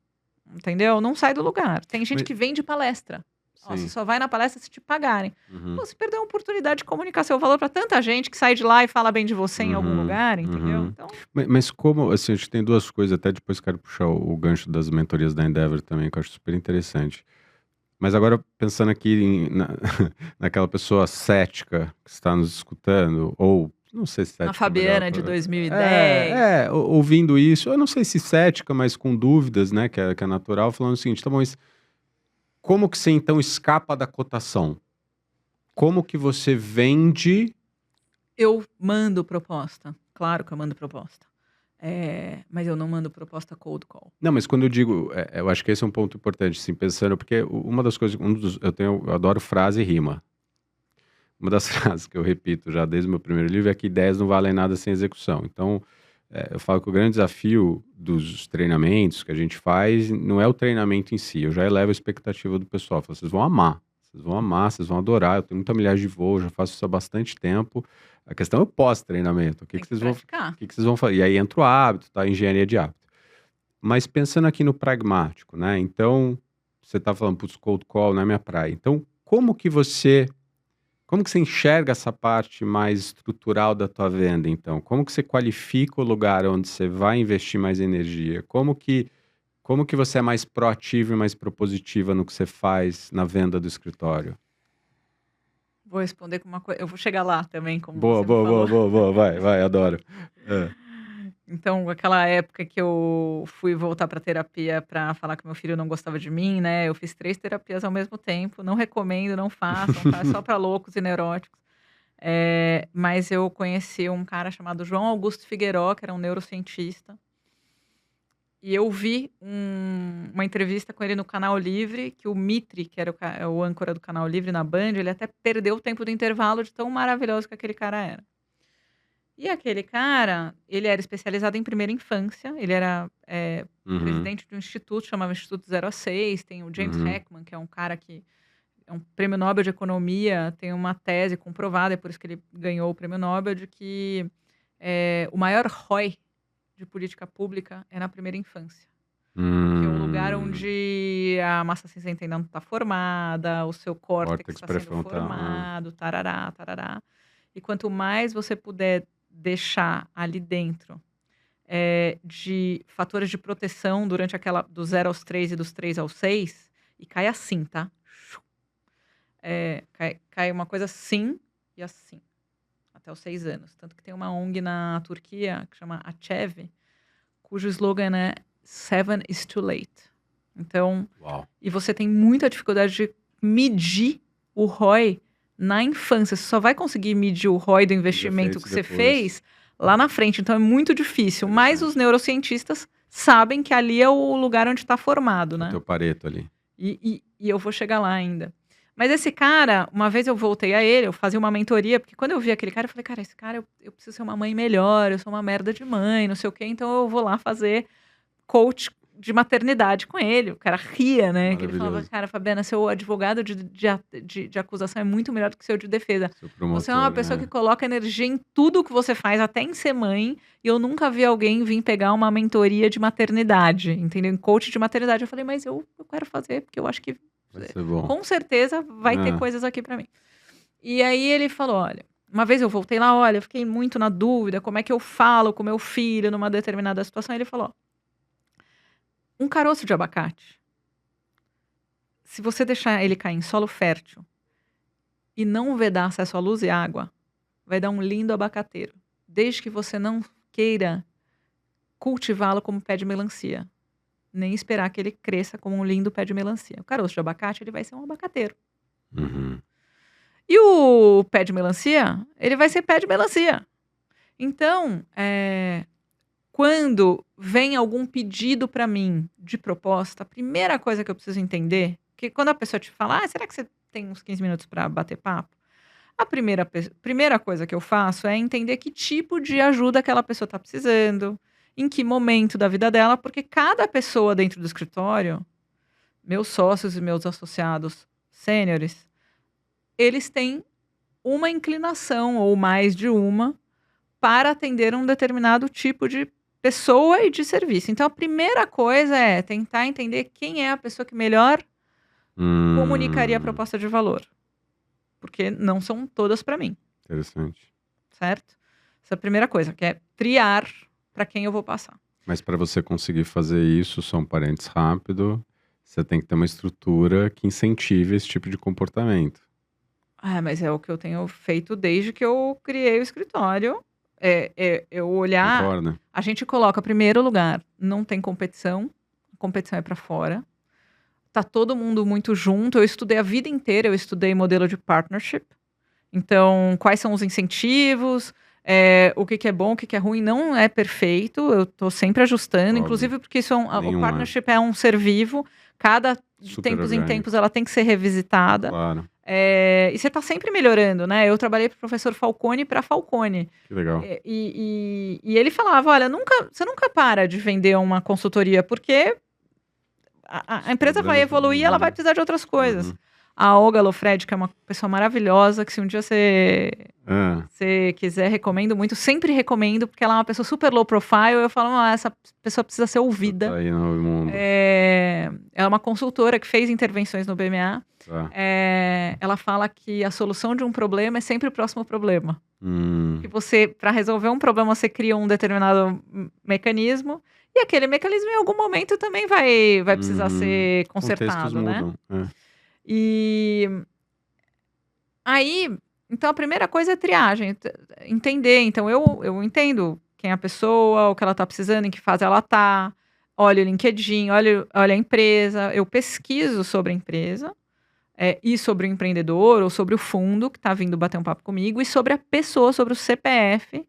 entendeu? Não sai do lugar. Tem gente que vende palestra. Você só vai na palestra se te pagarem. Você perdeu a oportunidade de comunicar seu valor para tanta gente que sai de lá e fala bem de você em algum lugar, entendeu? Então... Mas como, assim, a gente tem duas coisas, até depois quero puxar o gancho das mentorias da Endeavor também, que eu acho super interessante. Mas agora, pensando aqui naquela pessoa cética que está nos escutando, ou não sei se cética... Na Fabiana de 2010. Ouvindo isso, eu não sei se cética, mas com dúvidas, né, que é natural, falando o seguinte, tá bom, mas como que você então escapa da cotação? Como que você vende? Eu mando proposta, claro que eu mando proposta. Mas eu não mando proposta cold call. Não, mas quando eu digo, eu acho que esse é um ponto importante, assim, pensando, porque uma das coisas, eu adoro frase e rima. Uma das frases que eu repito já desde o meu primeiro livro é que ideias não valem nada sem execução. Então, eu falo que o grande desafio dos treinamentos que a gente faz não é o treinamento em si, eu já elevo a expectativa do pessoal. Eu falo, vocês vão amar, vocês vão adorar, eu tenho muita milhagem de voo, já faço isso há bastante tempo. A questão é o pós-treinamento. O que vocês vão fazer? E aí entra o hábito, tá? A engenharia de hábito. Mas pensando aqui no pragmático, né? Então, você tá falando, putz, cold call não é minha praia. Então, como que você enxerga essa parte mais estrutural da tua venda, então? Como que você qualifica o lugar onde você vai investir mais energia? Como que você é mais proativa e mais propositiva no que você faz na venda do escritório? Vou responder com uma coisa. Eu vou chegar lá também, como boa, você falou. Vai, adoro. Então, aquela época que eu fui voltar para terapia para falar que meu filho não gostava de mim, né? Eu fiz 3 terapias ao mesmo tempo. Não recomendo, não façam, tá? É só para loucos e neuróticos. Mas eu conheci um cara chamado João Augusto Figueiró, que era um neurocientista. E eu vi uma entrevista com ele no Canal Livre, que o Mitri, que era o âncora do Canal Livre na Band, ele até perdeu o tempo do intervalo de tão maravilhoso que aquele cara era. E aquele cara, ele era especializado em primeira infância, ele era presidente de um instituto, chamava Instituto 0 a 6, tem o James Heckman, que é um cara que é um prêmio Nobel de Economia, tem uma tese comprovada, é por isso que ele ganhou o prêmio Nobel, de que o maior ROI de política pública é na primeira infância. Que é um lugar onde a massa cinzenta ainda não está formada, o seu córtex está sendo formado, tarará, tarará. E quanto mais você puder deixar ali dentro de fatores de proteção durante aquela do 0 aos 3 e dos 3 aos 6, e cai assim, tá? Cai uma coisa assim e assim, até os 6 anos. Tanto que tem uma ONG na Turquia que chama Achev, cujo slogan é 7 is too late. Então, e você tem muita dificuldade de medir o ROI na infância. Você só vai conseguir medir o ROI do investimento que você fez lá na frente. Então, é muito difícil. Mas os neurocientistas sabem que ali é o lugar onde está formado, né? O teu Pareto ali. E eu vou chegar lá ainda. Mas esse cara, uma vez eu voltei a ele, eu fazia uma mentoria, porque quando eu vi aquele cara, eu falei, cara, esse cara, eu preciso ser uma mãe melhor, eu sou uma merda de mãe, não sei o quê, então eu vou lá fazer coach de maternidade com ele. O cara ria, né? Que ele falava, cara, Fabiana, seu advogado de acusação é muito melhor do que seu de defesa. Você é uma pessoa que coloca energia em tudo que você faz, até em ser mãe, e eu nunca vi alguém vir pegar uma mentoria de maternidade, entendeu? Em coach de maternidade. Eu falei, mas eu quero fazer, porque eu acho que Com certeza vai ter coisas aqui para mim. E aí ele falou, olha, uma vez eu voltei lá, olha, eu fiquei muito na dúvida, como é que eu falo com meu filho numa determinada situação. Ele falou, um caroço de abacate, se você deixar ele cair em solo fértil e não vedar acesso à luz e água, vai dar um lindo abacateiro, desde que você não queira cultivá-lo como pé de melancia, nem esperar que ele cresça como um lindo pé de melancia. O caroço de abacate, ele vai ser um abacateiro. E o pé de melancia, ele vai ser pé de melancia. Então, quando vem algum pedido para mim de proposta, a primeira coisa que eu preciso entender, que quando a pessoa te fala, será que você tem uns 15 minutos para bater papo? A primeira coisa que eu faço é entender que tipo de ajuda aquela pessoa está precisando, em que momento da vida dela, porque cada pessoa dentro do escritório, meus sócios e meus associados sêniores, eles têm uma inclinação, ou mais de uma, para atender um determinado tipo de pessoa e de serviço. Então, a primeira coisa é tentar entender quem é a pessoa que melhor comunicaria a proposta de valor. Porque não são todas para mim. Interessante. Certo? Essa é a primeira coisa, que é triar para quem eu vou passar. Mas para você conseguir fazer isso, só um parênteses rápido, você tem que ter uma estrutura que incentive esse tipo de comportamento. Mas é o que eu tenho feito desde que eu criei o escritório. Eu olhar... Concorda? A gente coloca, em primeiro lugar, não tem competição. A competição é para fora. Tá todo mundo muito junto. Eu estudei a vida inteira, eu estudei modelo de partnership. Então, quais são os incentivos, o que é bom, o que é ruim, não é perfeito. Eu tô sempre ajustando, Óbvio. Inclusive porque isso o partnership é um ser vivo. Cada tempos em tempos ela tem que ser revisitada. Claro. E você tá sempre melhorando, né? Eu trabalhei pro professor Falcone para Falcone. Que legal. E ele falava, olha, você nunca para de vender uma consultoria, porque a empresa vai evoluir e ela vai precisar de outras coisas. A Olga Lofred, que é uma pessoa maravilhosa, que se um dia você quiser, recomendo muito. Sempre recomendo, porque ela é uma pessoa super low profile. Eu falo, essa pessoa precisa ser ouvida. Tá aí no mundo. Ela é uma consultora que fez intervenções no BMA. Ela fala que a solução de um problema é sempre o próximo problema. Que você, para resolver um problema, você cria um determinado mecanismo. E aquele mecanismo, em algum momento, também vai precisar ser consertado, né? Mudam. E aí, então a primeira coisa é triagem, entender. Então eu entendo quem é a pessoa, o que ela tá precisando, em que fase ela tá, olho o LinkedIn, olho a empresa, eu pesquiso sobre a empresa, e sobre o empreendedor ou sobre o fundo que tá vindo bater um papo comigo, e sobre a pessoa, sobre o CPF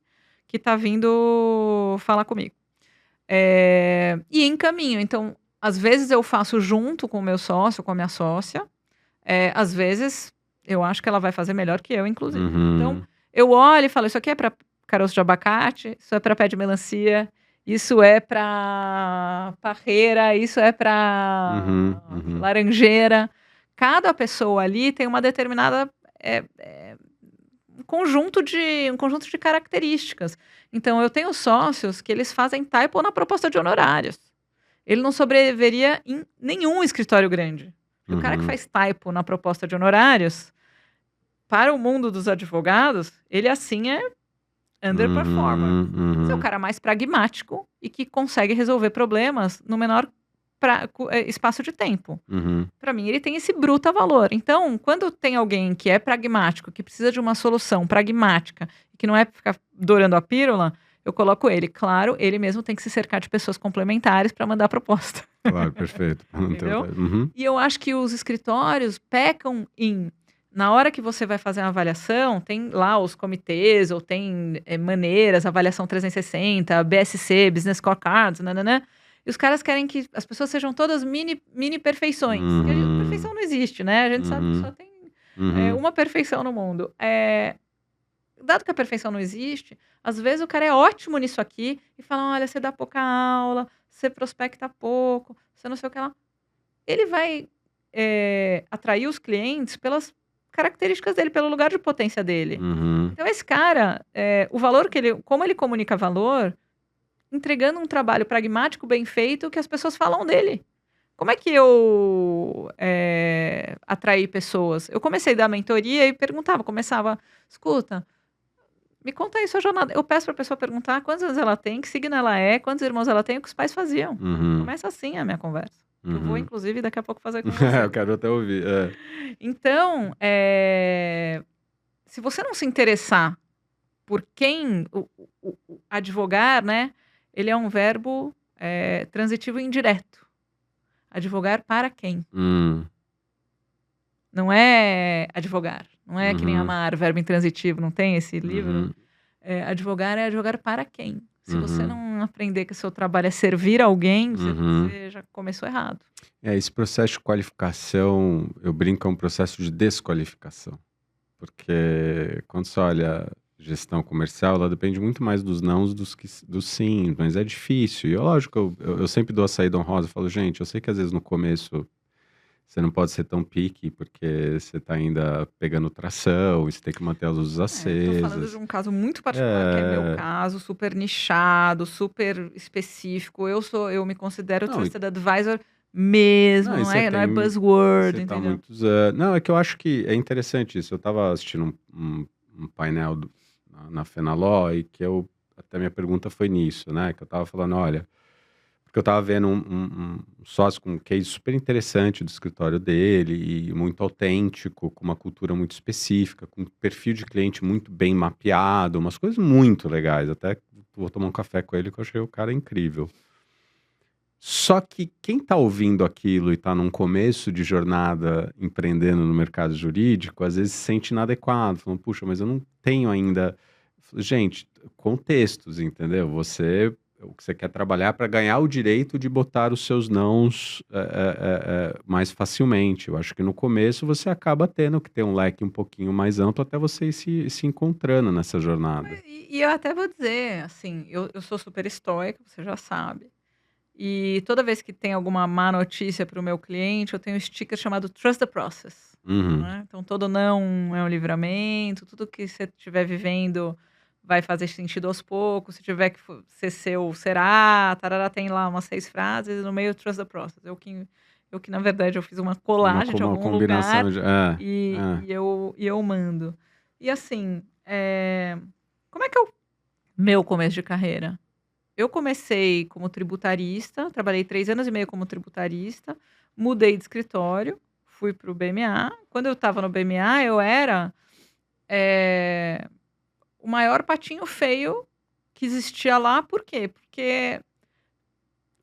que tá vindo falar comigo. E encaminho. Então, às vezes eu faço junto com o meu sócio, com a minha sócia. Às vezes, eu acho que ela vai fazer melhor que eu, inclusive. Então, eu olho e falo, isso aqui é para caroço de abacate, isso é para pé de melancia, isso é para parreira, isso é para laranjeira. Cada pessoa ali tem uma determinada... um conjunto de características. Então, eu tenho sócios que eles fazem typo na proposta de honorários. Ele não sobreviveria em nenhum escritório grande. O cara que faz typo na proposta de honorários, para o mundo dos advogados, ele assim é underperformer. Esse é o cara mais pragmático e que consegue resolver problemas no menor espaço de tempo. Para mim, ele tem esse bruto valor. Então, quando tem alguém que é pragmático, que precisa de uma solução pragmática, que não é ficar dourando a pílula, eu coloco ele. Claro, ele mesmo tem que se cercar de pessoas complementares para mandar a proposta. Claro, perfeito. Entendeu? E eu acho que os escritórios pecam na hora que você vai fazer uma avaliação, tem lá os comitês, ou tem maneiras, avaliação 360, BSC, Business Scorecards, nananã. E os caras querem que as pessoas sejam todas mini perfeições. Perfeição não existe, né? A gente sabe que só tem uma perfeição no mundo. Dado que a perfeição não existe, às vezes o cara é ótimo nisso aqui e fala, olha, você dá pouca aula, você prospecta pouco, você não sei o que lá. Ele vai atrair os clientes pelas características dele, pelo lugar de potência dele. Então esse cara, o valor como ele comunica valor, entregando um trabalho pragmático, bem feito, que as pessoas falam dele. Como é que eu atraí pessoas? Eu comecei a dar mentoria e começava, escuta, me conta aí sua jornada. Eu peço para a pessoa perguntar quantos anos ela tem, que signo ela é, quantos irmãos ela tem, o que os pais faziam. Começa assim a minha conversa. Eu vou, inclusive, daqui a pouco fazer com você. Eu quero até ouvir. Então, se você não se interessar por quem o advogar, né? Ele é um verbo transitivo indireto. Advogar para quem? Não é advogar. Não é que nem amar, verbo intransitivo. Não tem esse livro? Advogar é advogar para quem? Se você não aprender que o seu trabalho é servir alguém, você já começou errado. Esse processo de qualificação, eu brinco, é um processo de desqualificação. Porque quando você olha gestão comercial, ela depende muito mais dos nãos dos sim, mas é difícil. E lógico, eu sempre dou a saída honrosa, falo, gente, eu sei que às vezes no começo você não pode ser tão pique, porque você está ainda pegando tração, você tem que manter as luzes acesas. Estou falando de um caso muito particular, que é meu caso, super nichado, super específico. Eu me considero trusted advisor mesmo, não é buzzword, entendeu? Muitos, não, é que eu acho que é interessante isso. Eu estava assistindo um painel na Fenaló e que até minha pergunta foi nisso, né? Que eu estava falando, olha, porque eu estava vendo um sócio com um case super interessante do escritório dele e muito autêntico, com uma cultura muito específica, com um perfil de cliente muito bem mapeado, umas coisas muito legais. Até vou tomar um café com ele que eu achei o cara incrível. Só que quem está ouvindo aquilo e está num começo de jornada empreendendo no mercado jurídico, às vezes se sente inadequado, falando, puxa, mas eu não tenho ainda... Gente, contextos, entendeu? O que você quer trabalhar para ganhar o direito de botar os seus nãos mais facilmente. Eu acho que no começo você acaba tendo que ter um leque um pouquinho mais amplo até você ir se encontrando nessa jornada. E eu até vou dizer, assim, eu sou super estoica, você já sabe. E toda vez que tem alguma má notícia para o meu cliente, eu tenho um sticker chamado Trust the Process. Né? Então, todo não é um livramento, tudo que você estiver vivendo vai fazer sentido aos poucos. Se tiver que ser seu, será. Tarará, tem lá umas 6 frases, e no meio Trust the Process. Eu que na verdade, eu fiz uma colagem de algum lugar e eu mando. E assim, como é que é o meu começo de carreira? Eu comecei como tributarista, trabalhei 3 anos e meio como tributarista, mudei de escritório, fui para o BMA. Quando eu estava no BMA, eu era o maior patinho feio que existia lá. Por quê? Porque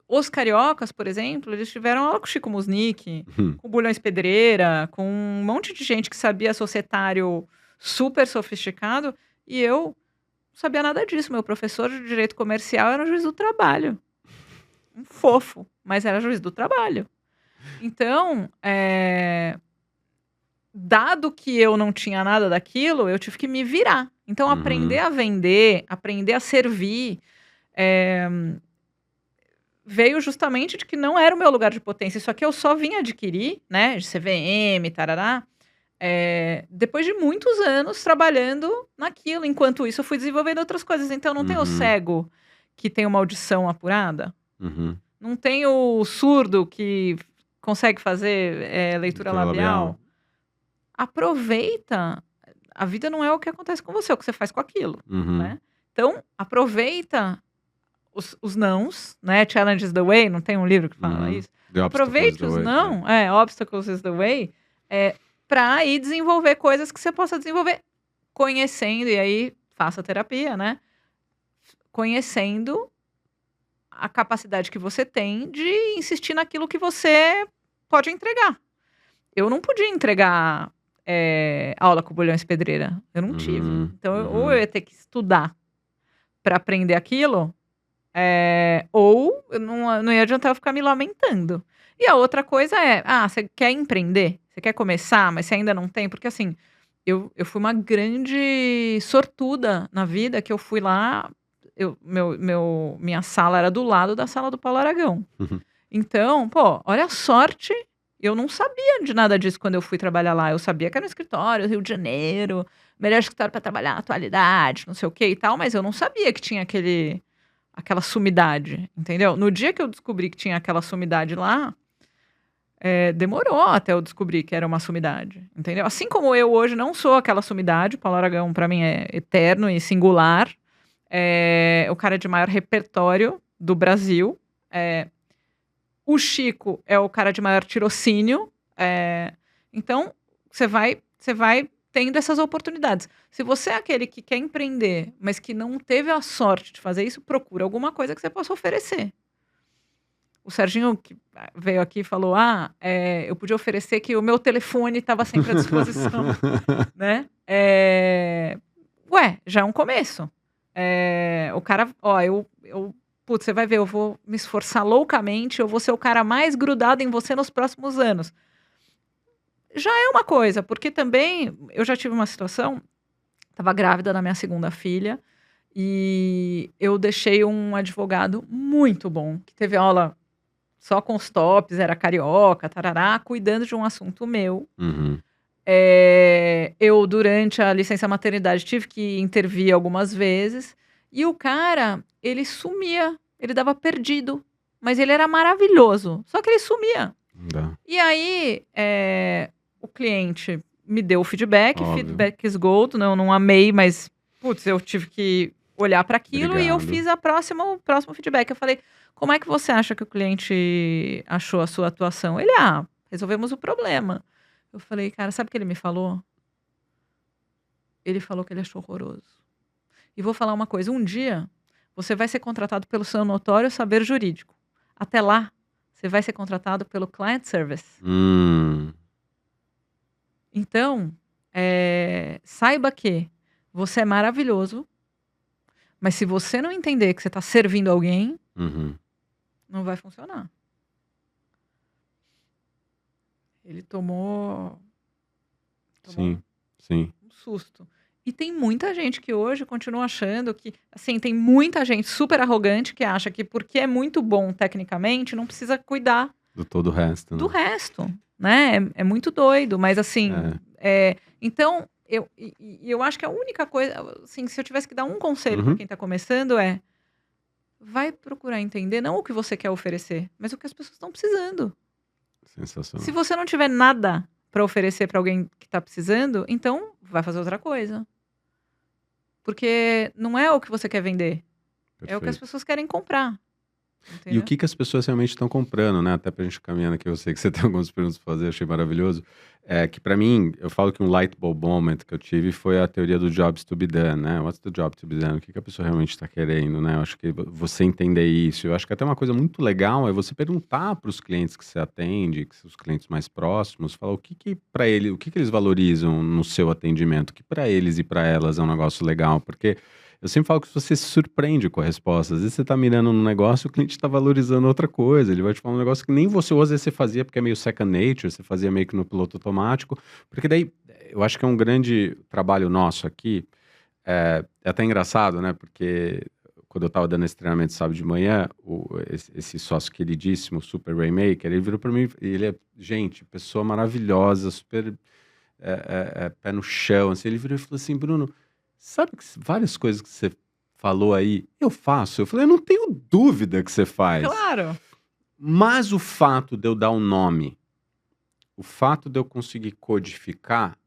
os cariocas, por exemplo, eles tiveram aula com Chico Musnick, com Bulhões Pedreira, com um monte de gente que sabia societário super sofisticado, e eu não sabia nada disso. Meu professor de direito comercial era um juiz do trabalho. Um fofo, mas era juiz do trabalho. Então, dado que eu não tinha nada daquilo, eu tive que me virar. Então, aprender a vender, aprender a servir, veio justamente de que não era o meu lugar de potência. Isso aqui eu só vim adquirir, né, de CVM, tarará, depois de muitos anos trabalhando naquilo. Enquanto isso, eu fui desenvolvendo outras coisas. Então, não tem o cego que tem uma audição apurada. Não tem o surdo que consegue fazer leitura labial. Aproveita. A vida não é o que acontece com você, é o que você faz com aquilo. Né? Então, aproveita os nãos, né? Challenge is the way, não tem um livro que fala isso? Aproveite os não, Obstacles is the way, para ir desenvolver coisas que você possa desenvolver conhecendo, e aí faça terapia, né? Conhecendo a capacidade que você tem de insistir naquilo que você pode entregar. Eu não podia entregar aula com Bulhões Pedreira, eu não tive. Então, ou eu ia ter que estudar para aprender aquilo, ou não ia adiantar eu ficar me lamentando. E a outra coisa você quer empreender? Você quer começar, mas você ainda não tem? Porque assim, eu fui uma grande sortuda na vida, que eu fui lá, minha sala era do lado da sala do Paulo Aragão. Então, olha a sorte. Eu não sabia de nada disso quando eu fui trabalhar lá. Eu sabia que era no escritório, Rio de Janeiro, melhor escritório para trabalhar na atualidade, não sei o que e tal, mas eu não sabia que tinha aquela sumidade, entendeu? No dia que eu descobri que tinha aquela sumidade lá, demorou até eu descobrir que era uma sumidade, entendeu? Assim como eu hoje não sou aquela sumidade, o Paulo Aragão para mim é eterno e singular, o cara de maior repertório do Brasil, o Chico é o cara de maior tirocínio, então você vai tendo essas oportunidades. Se você é aquele que quer empreender, mas que não teve a sorte de fazer isso, procura alguma coisa que você possa oferecer. O Serginho, que veio aqui e falou, eu podia oferecer que o meu telefone estava sempre à disposição, né? Já é um começo. O cara, putz, você vai ver, eu vou me esforçar loucamente, eu vou ser o cara mais grudado em você nos próximos anos. Já é uma coisa, porque também eu já tive uma situação, estava grávida da minha segunda filha, e eu deixei um advogado muito bom, que teve aula só com os tops, era carioca, tarará, cuidando de um assunto meu. Uhum. Eu, durante a licença maternidade, tive que intervir algumas vezes, e o cara, ele sumia, ele dava perdido, mas ele era maravilhoso, só que ele sumia. E aí, o cliente me deu o feedback is gold, não amei, mas, putz, eu tive que olhar para aquilo. Obrigado. E eu fiz o próximo feedback. Eu falei, como é que você acha que o cliente achou a sua atuação? Ele, resolvemos o problema. Eu falei, cara, sabe o que ele me falou? Ele falou que ele achou horroroso. E vou falar uma coisa, um dia você vai ser contratado pelo seu notório saber jurídico. Até lá, você vai ser contratado pelo client service. Então, saiba que você é maravilhoso, mas se você não entender que você está servindo alguém, não vai funcionar. Ele tomou sim. um susto. E tem muita gente que hoje continua achando que, assim, tem muita gente super arrogante que acha que porque é muito bom tecnicamente, não precisa cuidar do todo o resto. Do resto, né? É muito doido, mas assim, então, eu acho que a única coisa, assim, se eu tivesse que dar um conselho para quem está começando vai procurar entender, não o que você quer oferecer, mas o que as pessoas estão precisando. Sensacional. Se você não tiver nada para oferecer para alguém que está precisando, então vai fazer outra coisa. Porque não é o que você quer vender. Perfeito. É o que as pessoas querem comprar. Entendeu? E o que as pessoas realmente estão comprando, né? Até pra gente caminhando aqui, eu sei que você tem algumas perguntas pra fazer, achei maravilhoso. Que pra mim, eu falo que um light bulb moment que eu tive foi a teoria do jobs to be done, né? What's the job to be done? O que a pessoa realmente está querendo, né? Eu acho que você entender isso. Eu acho que até uma coisa muito legal é você perguntar para os clientes que você atende, que são os clientes mais próximos, falar o que para ele, o que eles valorizam no seu atendimento, o que para eles e para elas é um negócio legal, porque eu sempre falo que você se surpreende com a resposta. Às vezes você tá mirando num negócio e o cliente tá valorizando outra coisa. Ele vai te falar um negócio que nem você, às vezes, você fazia porque é meio second nature, você fazia meio que no piloto automático. Porque daí, eu acho que é um grande trabalho nosso aqui. É até engraçado, né? Porque quando eu tava dando esse treinamento sábado de manhã, esse sócio queridíssimo, super Rainmaker, ele virou pra mim, ele é, gente, pessoa maravilhosa, super pé no chão. Assim, ele virou e falou assim, Bruno, sabe que várias coisas que você falou aí, eu faço? Eu falei, eu não tenho dúvida que você faz. Claro. Mas o fato de eu dar um nome, o fato de eu conseguir codificar,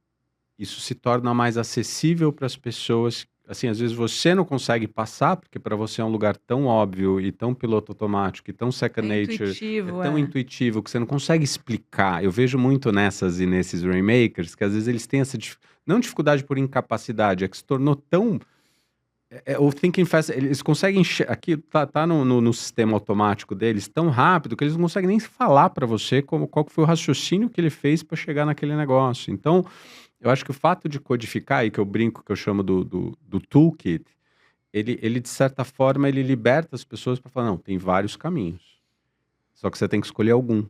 isso se torna mais acessível para as pessoas. Assim, às vezes você não consegue passar, porque para você é um lugar tão óbvio e tão piloto automático e tão second nature, intuitivo, tão intuitivo que você não consegue explicar. Eu vejo muito nessas e nesses Rainmakers que às vezes eles têm essa não dificuldade por incapacidade, é que se tornou tão o thinking fast, eles conseguem aqui tá no sistema automático deles tão rápido que eles não conseguem nem falar para você qual que foi o raciocínio que ele fez para chegar naquele negócio. Então, eu acho que o fato de codificar, e que eu brinco, que eu chamo do toolkit, ele de certa forma, ele liberta as pessoas para falar, não, tem vários caminhos. Só que você tem que escolher algum.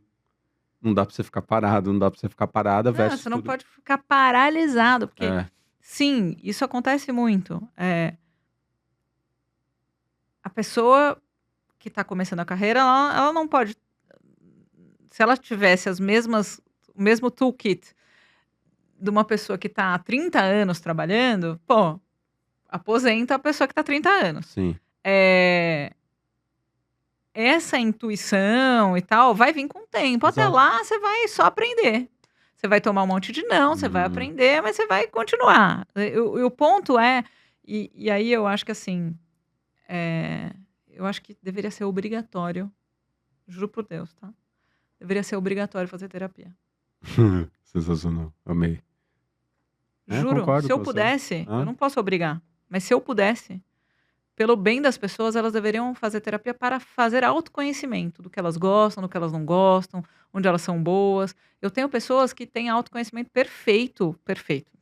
Não dá para você ficar parado, não dá para você ficar parada versus você não tudo. pode ficar paralisado, porque, sim, isso acontece muito. A pessoa que está começando a carreira, ela não pode... Se ela tivesse o mesmo toolkit de uma pessoa que está há 30 anos trabalhando, aposenta a pessoa que está há 30 anos. Sim. essa intuição e tal vai vir com o tempo. Até Exato. lá, você vai só aprender. Você vai tomar um monte de não, você vai aprender, mas você vai continuar. O ponto é... E aí eu acho que assim... eu acho que deveria ser obrigatório. Juro por Deus, tá? Deveria ser obrigatório fazer terapia. Sensacional. Amei. Juro. Concordo Se eu com você. pudesse, eu não posso obrigar. Mas se eu pudesse, pelo bem das pessoas, elas deveriam fazer terapia para fazer autoconhecimento do que elas gostam, do que elas não gostam, onde elas são boas. Eu tenho pessoas que têm autoconhecimento perfeito,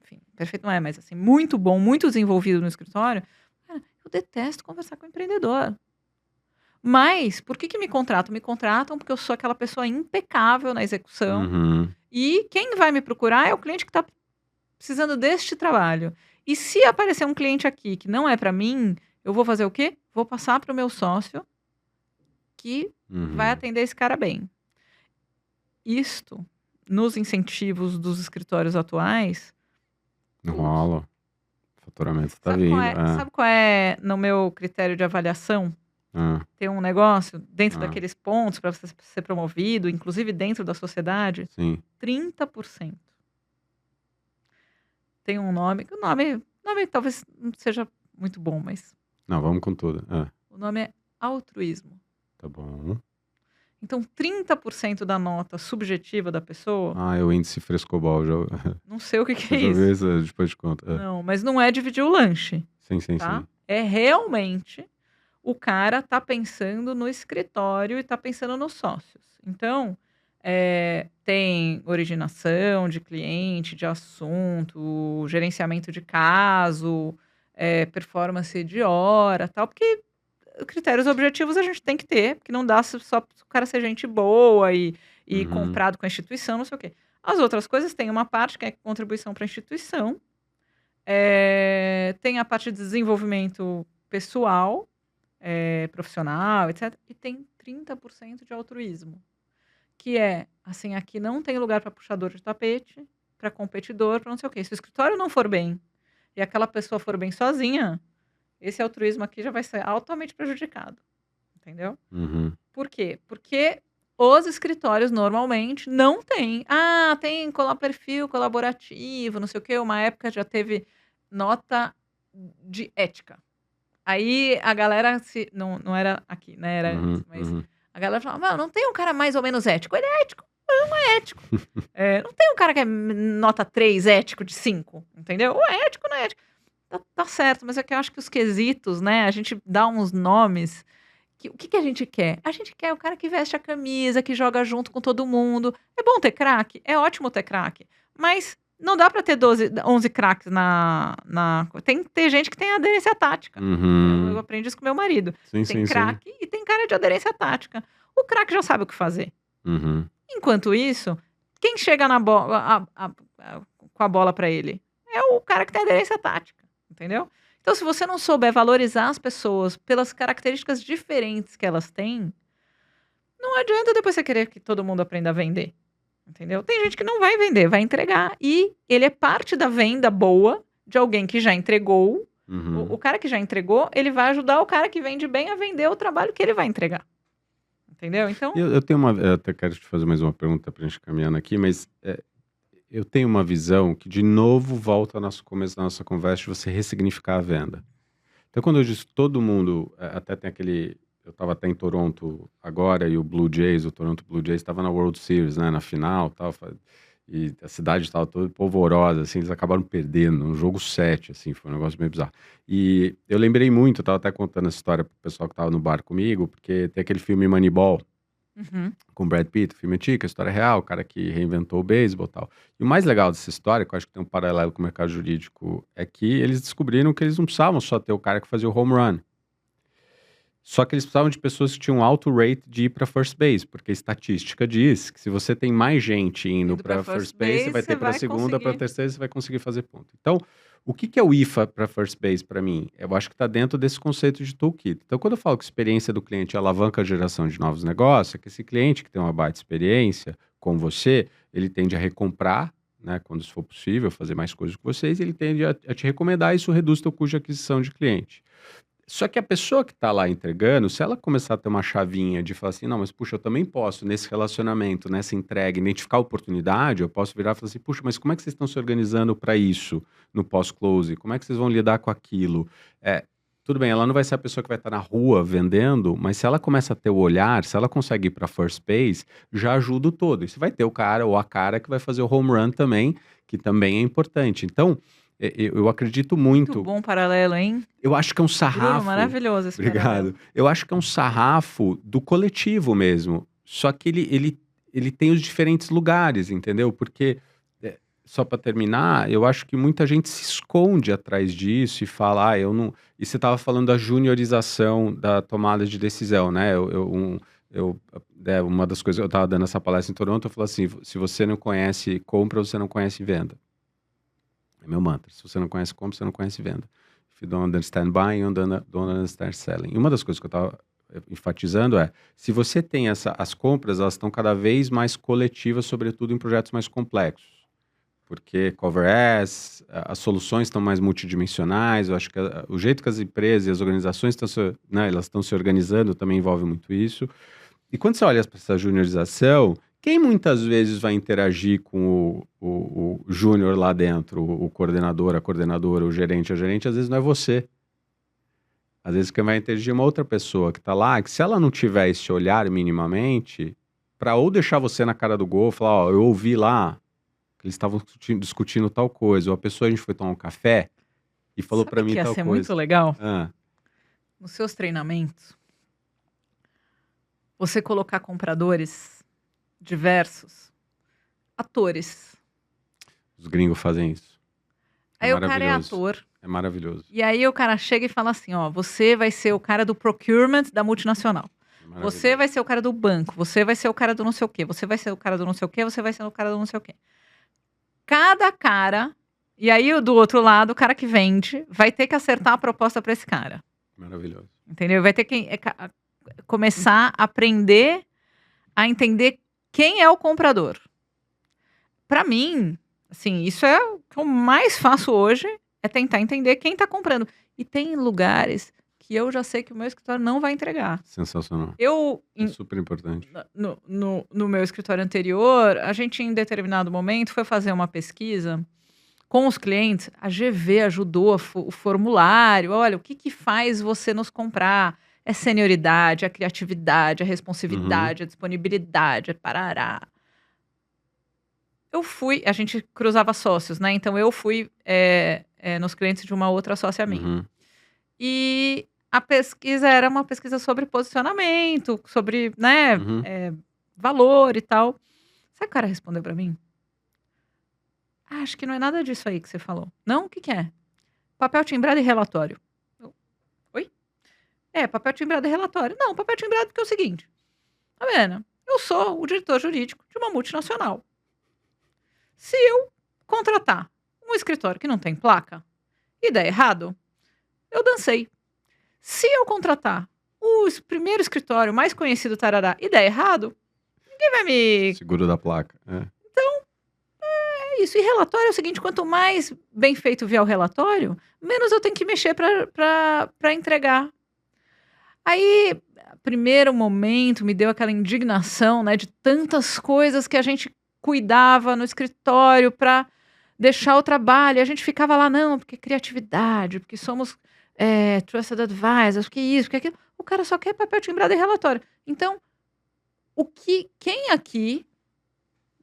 enfim, perfeito não é, mas assim, muito bom, muito desenvolvido no escritório. Cara, eu detesto conversar com o empreendedor. Mas, por que me contratam? Me contratam porque eu sou aquela pessoa impecável na execução. E quem vai me procurar é o cliente que está precisando deste trabalho. E se aparecer um cliente aqui que não é para mim, eu vou fazer o quê? Vou passar para o meu sócio que vai atender esse cara bem. Isto, nos incentivos dos escritórios atuais... Não rola. O faturamento está vindo. Sabe qual é, no meu critério de avaliação? Ter um negócio dentro daqueles pontos para você ser promovido, inclusive dentro da sociedade? Sim. 30%. Tem um nome, que o nome talvez não seja muito bom, mas... Não, vamos com tudo. O nome é altruísmo. Tá bom. Então, 30% da nota subjetiva da pessoa... é o índice frescobol. Não sei o que é já isso. vi isso depois de conta. Não, mas não é dividir o lanche. Sim. Tá? É realmente... O cara tá pensando no escritório e tá pensando nos sócios. Então, tem originação de cliente, de assunto, gerenciamento de caso, performance de hora, tal. Porque critérios objetivos a gente tem que ter, porque não dá só o cara ser gente boa e comprado com a instituição, não sei o quê. As outras coisas tem uma parte que é contribuição para a instituição, tem a parte de desenvolvimento pessoal, profissional, etc. E tem 30% de altruísmo. Que é, assim, aqui não tem lugar para puxador de tapete, para competidor, para não sei o quê. Se o escritório não for bem e aquela pessoa for bem sozinha, esse altruísmo aqui já vai ser altamente prejudicado. Entendeu? Por quê? Porque os escritórios normalmente não têm. Tem perfil colaborativo, não sei o quê. Uma época já teve nota de ética. Aí a galera não era aqui, né? Era antes, mas a galera falava, não tem um cara mais ou menos ético. Ele é ético, ele não é ético. Não tem um cara que é nota 3 ético de 5, entendeu? Ou é ético ou não é ético. Tá certo, mas é que eu acho que os quesitos, né? A gente dá uns nomes. O que a gente quer? A gente quer o cara que veste a camisa, que joga junto com todo mundo. É bom ter craque? É ótimo ter craque. Mas... não dá para ter 11 craques tem que ter gente que tem aderência tática. Eu aprendi isso com meu marido. Tem craque e tem cara de aderência tática. O craque já sabe o que fazer. Enquanto isso, quem chega com a bola para ele? É o cara que tem aderência tática. Entendeu? Então, se você não souber valorizar as pessoas pelas características diferentes que elas têm, não adianta depois você querer que todo mundo aprenda a vender. Entendeu? Tem gente que não vai vender, vai entregar. E ele é parte da venda boa de alguém que já entregou. O cara que já entregou, ele vai ajudar o cara que vende bem a vender o trabalho que ele vai entregar. Entendeu? Então... Eu até quero te fazer mais uma pergunta pra gente caminhando aqui, mas eu tenho uma visão que, de novo, volta ao começo da nossa conversa de você ressignificar a venda. Então, quando eu disse todo mundo, até tem aquele... Eu estava até em Toronto agora e o Toronto Blue Jays estava na World Series, né, na final, tal, e a cidade estava toda polvorosa, assim, eles acabaram perdendo, um jogo 7, assim, foi um negócio meio bizarro. E eu lembrei muito, eu estava até contando essa história pro pessoal que estava no bar comigo, porque tem aquele filme Moneyball, com Brad Pitt, o filme antigo, a história real, o cara que reinventou o beisebol e tal. E o mais legal dessa história, que eu acho que tem um paralelo com o mercado jurídico, é que eles descobriram que eles não precisavam só ter o cara que fazia o home run. Só que eles precisavam de pessoas que tinham alto rate de ir para first base, porque a estatística diz que se você tem mais gente indo para first base, você vai ter para a segunda, para a terceira, você vai conseguir fazer ponto. Então, o que é o IFA para first base para mim? Eu acho que está dentro desse conceito de toolkit. Então, quando eu falo que a experiência do cliente alavanca a geração de novos negócios, é que esse cliente que tem uma baita experiência com você, ele tende a recomprar, né, quando isso for possível, fazer mais coisas com vocês, ele tende a te recomendar, e isso reduz o teu custo de aquisição de cliente. Só que a pessoa que está lá entregando, se ela começar a ter uma chavinha de falar assim, não, mas puxa, eu também posso nesse relacionamento, nessa entrega, identificar a oportunidade, eu posso virar e falar assim, puxa, mas como é que vocês estão se organizando para isso no pós-close? Como é que vocês vão lidar com aquilo? Tudo bem, ela não vai ser a pessoa que vai estar na rua vendendo, mas se ela começa a ter o olhar, se ela consegue ir para first base, já ajuda o todo. E você vai ter o cara ou a cara que vai fazer o home run também, que também é importante. Então, eu acredito muito. Muito bom paralelo, hein? Eu acho que é um sarrafo. Bruno, maravilhoso esse Obrigado. paralelo. Eu acho que é um sarrafo do coletivo mesmo. Só que ele tem os diferentes lugares, entendeu? Porque, só para terminar, eu acho que muita gente se esconde atrás disso e fala, eu não. E você estava falando da juniorização da tomada de decisão, né? Uma das coisas que eu estava dando essa palestra em Toronto, eu falei assim: se você não conhece compra, você não conhece venda. É meu mantra. Se você não conhece compra, você não conhece venda. If you don't understand buying, you don't understand selling. E uma das coisas que eu estava enfatizando se você tem as compras, elas estão cada vez mais coletivas, sobretudo em projetos mais complexos. Porque Cover As, as soluções estão mais multidimensionais, eu acho que o jeito que as empresas e as organizações elas estão se organizando também envolve muito isso. E quando você olha para essa juniorização, quem muitas vezes vai interagir com o júnior lá dentro, o coordenador, a coordenadora, o gerente, a gerente, às vezes não é você. Às vezes quem vai interagir é uma outra pessoa que está lá, que se ela não tiver esse olhar minimamente, para ou deixar você na cara do gol, falar, eu ouvi lá que eles estavam discutindo tal coisa, ou a pessoa, a gente foi tomar um café e falou para mim tal coisa. Sabe que ia ser muito legal? Ah. Nos seus treinamentos, você colocar compradores diversos, atores. Os gringos fazem isso. Aí o cara é ator. É maravilhoso. E aí o cara chega e fala assim, você vai ser o cara do procurement da multinacional. Você vai ser o cara do banco, você vai ser o cara do não sei o quê, você vai ser o cara do não sei o quê, você vai ser o cara do não sei o quê. Cada cara, e aí do outro lado, o cara que vende, vai ter que acertar a proposta para esse cara. Maravilhoso. Entendeu? Vai ter que começar a aprender a entender quem é o comprador. Para mim, assim, isso é o que eu mais faço hoje, é tentar entender quem está comprando. E tem lugares que eu já sei que o meu escritório não vai entregar. Sensacional. É super importante. No meu escritório anterior, a gente, em determinado momento, foi fazer uma pesquisa com os clientes. A GV ajudou o formulário. Olha, o que faz você nos comprar? É senioridade, a criatividade, a responsividade, a disponibilidade, parará. A gente cruzava sócios, né? Então eu fui nos clientes de uma outra sócia minha. E a pesquisa era uma pesquisa sobre posicionamento, sobre, né, valor e tal. Sabe o que o cara respondeu pra mim? Acho que não é nada disso aí que você falou. Não? O que é? Papel timbrado e relatório. Oi? Papel timbrado e relatório. Não, papel timbrado porque é o seguinte. Tá vendo? Eu sou o diretor jurídico de uma multinacional. Se eu contratar um escritório que não tem placa e der errado, eu dancei. Se eu contratar o primeiro escritório mais conhecido, tarará, e der errado, ninguém vai me... Seguro da placa. Então, é isso. E relatório é o seguinte, quanto mais bem feito vier o relatório, menos eu tenho que mexer para entregar. Aí, primeiro momento, me deu aquela indignação, né, de tantas coisas que a gente cuidava no escritório para deixar o trabalho. E a gente ficava lá, não, porque criatividade, porque somos trusted advisors, porque isso, porque aquilo. O cara só quer papel timbrado e relatório. Então, quem aqui,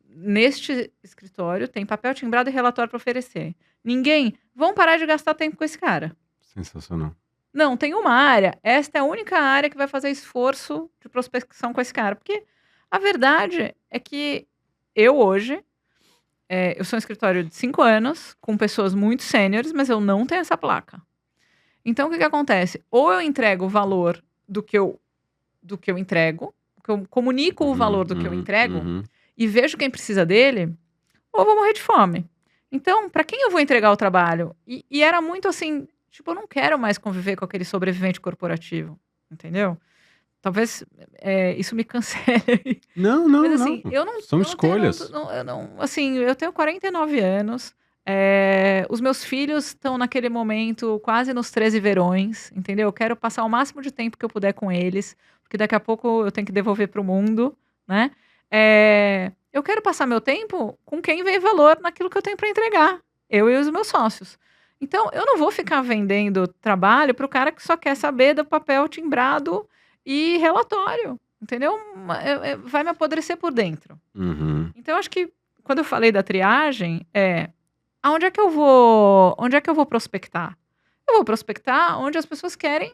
neste escritório, tem papel timbrado e relatório para oferecer? Ninguém. Vão parar de gastar tempo com esse cara. Sensacional. Não, tem uma área. Esta é a única área que vai fazer esforço de prospecção com esse cara. Porque a verdade é que eu hoje, eu sou um escritório de 5 anos, com pessoas muito sêniores, mas eu não tenho essa placa. Então, o que acontece? Ou eu entrego o valor do que eu entrego, que eu comunico o valor do que eu entrego, e vejo quem precisa dele, ou eu vou morrer de fome. Então, para quem eu vou entregar o trabalho? E era muito assim, tipo, eu não quero mais conviver com aquele sobrevivente corporativo, entendeu? Talvez isso me cancele. Não, mas assim, não. São escolhas. Eu tenho 49 anos, Os meus filhos estão naquele momento quase nos 13 verões, entendeu? Eu quero passar o máximo de tempo que eu puder com eles, porque daqui a pouco eu tenho que devolver para o mundo, né? Eu quero passar meu tempo com quem vê valor naquilo que eu tenho para entregar, eu e os meus sócios. Então, eu não vou ficar vendendo trabalho para o cara que só quer saber do papel timbrado e relatório, entendeu? Vai me apodrecer por dentro. Uhum. Então, eu acho que quando eu falei da triagem, onde é que eu vou prospectar? Eu vou prospectar onde as pessoas querem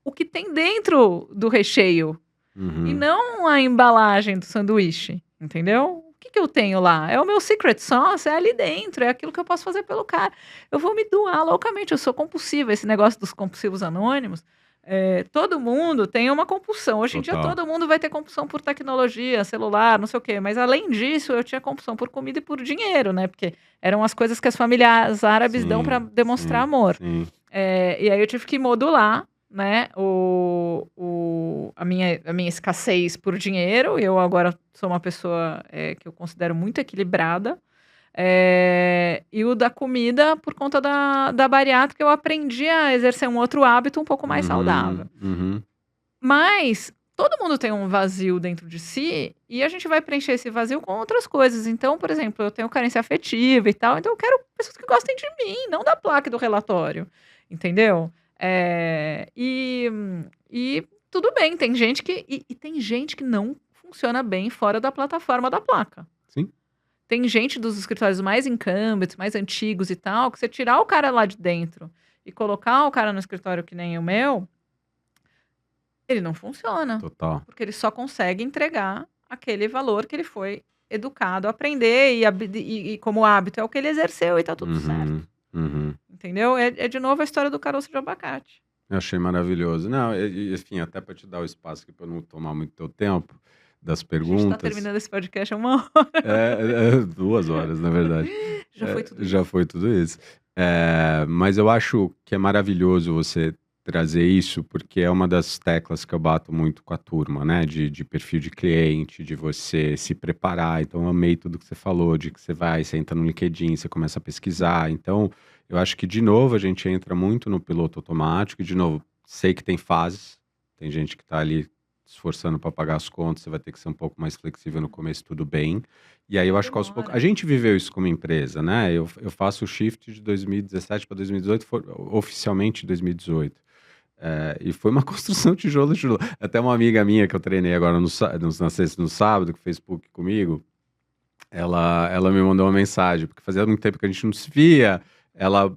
o que tem dentro do recheio. E não a embalagem do sanduíche, entendeu? O que eu tenho lá? É o meu secret sauce, é ali dentro, é aquilo que eu posso fazer pelo cara. Eu vou me doar loucamente, eu sou compulsiva. Esse negócio dos compulsivos anônimos, todo mundo tem uma compulsão. Hoje em dia todo mundo vai ter compulsão por tecnologia, celular, não sei o quê. Mas além disso, eu tinha compulsão por comida e por dinheiro, né? Porque eram as coisas que as famílias árabes dão para demonstrar amor. E aí eu tive que modular, né, a minha escassez por dinheiro. Eu agora sou uma pessoa que eu considero muito equilibrada. E o da comida, por conta da bariátrica, eu aprendi a exercer um outro hábito um pouco mais saudável. Mas todo mundo tem um vazio dentro de si e a gente vai preencher esse vazio com outras coisas. Então, por exemplo, eu tenho carência afetiva e tal, então eu quero pessoas que gostem de mim, não da placa e do relatório, entendeu? E tudo bem, tem gente que não funciona bem fora da plataforma da placa. Sim. Tem gente dos escritórios mais incumbents, mais antigos e tal, que você tirar o cara lá de dentro e colocar o cara no escritório que nem o meu, ele não funciona. Total. Porque ele só consegue entregar aquele valor que ele foi educado a aprender e como hábito é o que ele exerceu e tá tudo certo. Entendeu? É de novo a história do caroço de abacate. Eu achei maravilhoso. Não, enfim, até para te dar o espaço aqui para não tomar muito teu tempo das perguntas. A gente tá terminando esse podcast há 1 hora. 2 horas, na verdade. Já foi tudo isso. Mas eu acho que é maravilhoso você trazer isso, porque é uma das teclas que eu bato muito com a turma, né? De perfil de cliente, de você se preparar. Então, eu amei tudo que você falou, de que você entra no LinkedIn, você começa a pesquisar. Então, eu acho que, de novo, a gente entra muito no piloto automático. E, de novo, sei que tem fases. Tem gente que está ali se esforçando para pagar as contas, você vai ter que ser um pouco mais flexível no começo, tudo bem. E aí eu acho que aos poucos... A gente viveu isso como empresa, né? Eu faço o shift de 2017 para 2018, oficialmente 2018. E foi uma construção tijolo a tijolo. Até uma amiga minha que eu treinei agora no sábado, que fez PUC comigo, ela me mandou uma mensagem, porque fazia muito tempo que a gente não se via. Ela,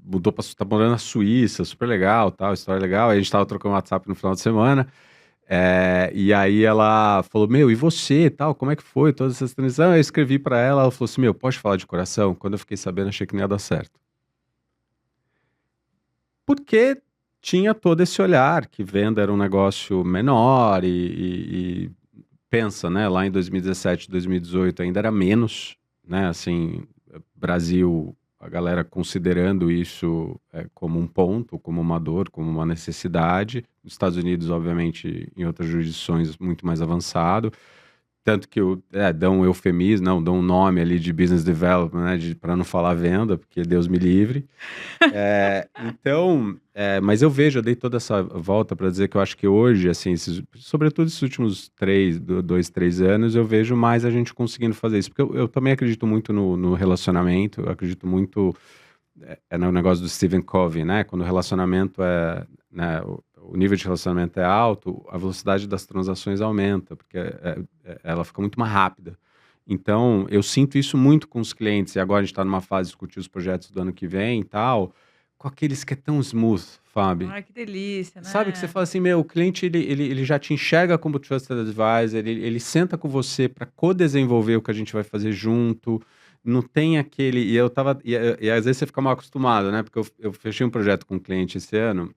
mudou tá morando na Suíça, super legal, tal, história legal. Aí a gente tava trocando WhatsApp no final de semana. E aí ela falou, e você, tal, como é que foi todas essas transições? Eu escrevi pra ela falou assim, pode falar de coração? Quando eu fiquei sabendo, achei que não ia dar certo. Porque tinha todo esse olhar, que venda era um negócio menor e pensa, né, lá em 2017, 2018 ainda era menos, né, assim, Brasil, a galera considerando isso como um ponto, como uma dor, como uma necessidade. Nos Estados Unidos, obviamente, em outras jurisdições, muito mais avançado. Tanto que dão um eufemismo, dão um nome ali de business development, né, para não falar venda, porque Deus me livre. Então, mas eu dei toda essa volta para dizer que eu acho que hoje, assim, sobretudo esses últimos 2, 3 anos, eu vejo mais a gente conseguindo fazer isso. Porque eu também acredito muito no relacionamento, eu acredito muito no negócio do Stephen Covey, né? Quando o relacionamento né, o nível de relacionamento é alto, a velocidade das transações aumenta, porque ela fica muito mais rápida. Então, eu sinto isso muito com os clientes, e agora a gente está numa fase de discutir os projetos do ano que vem e tal, com aqueles que é tão smooth, Fábio. Ai, que delícia, né? Sabe que você fala assim, o cliente, ele já te enxerga como Trusted Advisor, ele senta com você para co-desenvolver o que a gente vai fazer junto, não tem aquele... E às vezes você fica mal acostumado, né? Porque eu fechei um projeto com um cliente esse ano,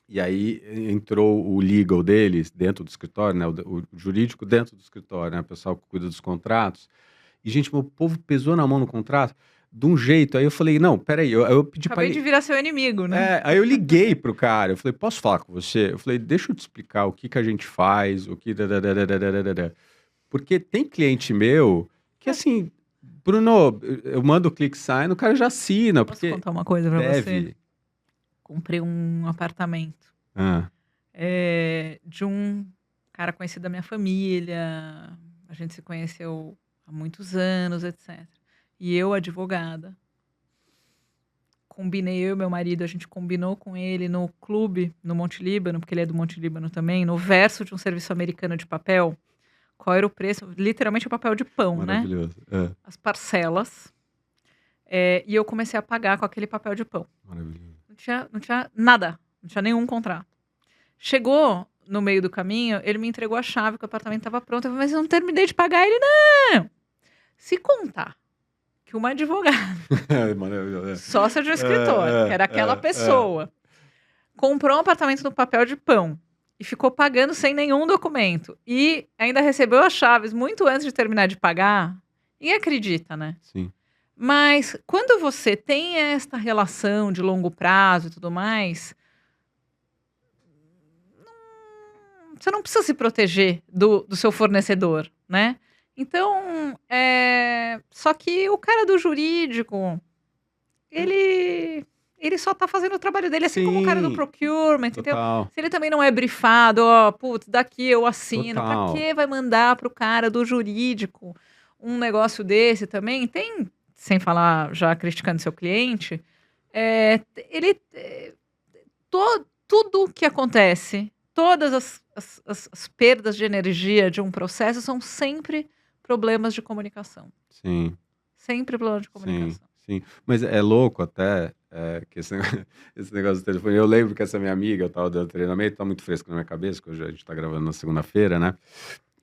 e aí entrou o legal deles dentro do escritório, né? O jurídico dentro do escritório, né? O pessoal que cuida dos contratos. E, gente, meu povo pesou na mão no contrato de um jeito. Aí eu falei, não, peraí, eu pedi Acabei de virar seu inimigo, né? Aí eu liguei pro cara, eu falei, posso falar com você? Eu falei, deixa eu te explicar o que a gente faz, o que... Porque tem cliente meu que, assim, Bruno, eu mando o ClickSign, o cara já assina. Posso porque contar uma coisa pra deve. você? Comprei um apartamento de um cara conhecido da minha família. A gente se conheceu há muitos anos, etc. E eu, advogada, eu e meu marido, a gente combinou com ele no clube, no Monte Líbano, porque ele é do Monte Líbano também, no verso de um serviço americano de papel, qual era o preço, literalmente o papel de pão, né? Maravilhoso. As parcelas. E eu comecei a pagar com aquele papel de pão. Maravilhoso. Não tinha nada, não tinha nenhum contrato. Chegou no meio do caminho, ele me entregou a chave, que o apartamento estava pronto. Eu falei, mas eu não terminei de pagar. Ele, não! Se contar que uma advogada, sócia de um escritório, que era aquela pessoa, comprou um apartamento no papel de pão e ficou pagando sem nenhum documento e ainda recebeu as chaves muito antes de terminar de pagar, ninguém acredita, né? Sim. Mas quando você tem esta relação de longo prazo e tudo mais, você não precisa se proteger do seu fornecedor, né? Então, só que o cara do jurídico, ele só tá fazendo o trabalho dele, assim como o cara do procurement, entendeu? Se ele também não é brifado, putz, daqui eu assino, pra que vai mandar pro cara do jurídico um negócio desse também? Tem, sem falar já criticando seu cliente, tudo que acontece, todas as perdas de energia de um processo são sempre problemas de comunicação. Sim. Sempre problemas de comunicação. Sim. Mas é louco até que esse negócio do telefone. Eu lembro que essa minha amiga, eu tava dando treinamento, tá muito fresco na minha cabeça, que hoje a gente tá gravando na segunda-feira, né?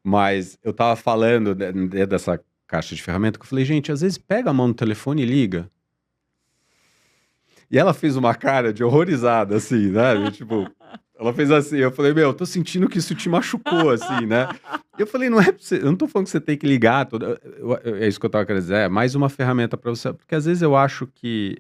Mas eu tava falando dessa caixa de ferramenta, que eu falei, gente, às vezes pega a mão no telefone e liga. E ela fez uma cara de horrorizada, assim, né? Tipo, ela fez assim, eu falei, meu, eu tô sentindo que isso te machucou, assim, né? Eu falei, não é pra você, eu não tô falando que você tem que ligar, é isso que eu tava querendo dizer, é mais uma ferramenta pra você, porque às vezes eu acho que...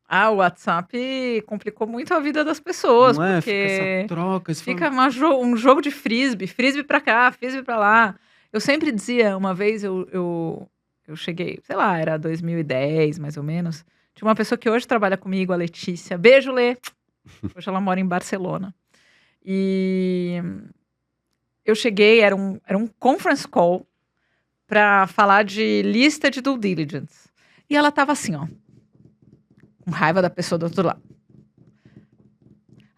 o WhatsApp complicou muito a vida das pessoas, não porque fica essa troca, fica um jogo de frisbee pra cá, frisbee pra lá. Eu sempre dizia, uma vez eu cheguei, sei lá, era 2010, mais ou menos, tinha uma pessoa que hoje trabalha comigo, a Letícia. Beijo, Lê! Hoje ela mora em Barcelona. E eu cheguei, era um conference call para falar de lista de due diligence. E ela tava assim, ó, com raiva da pessoa do outro lado.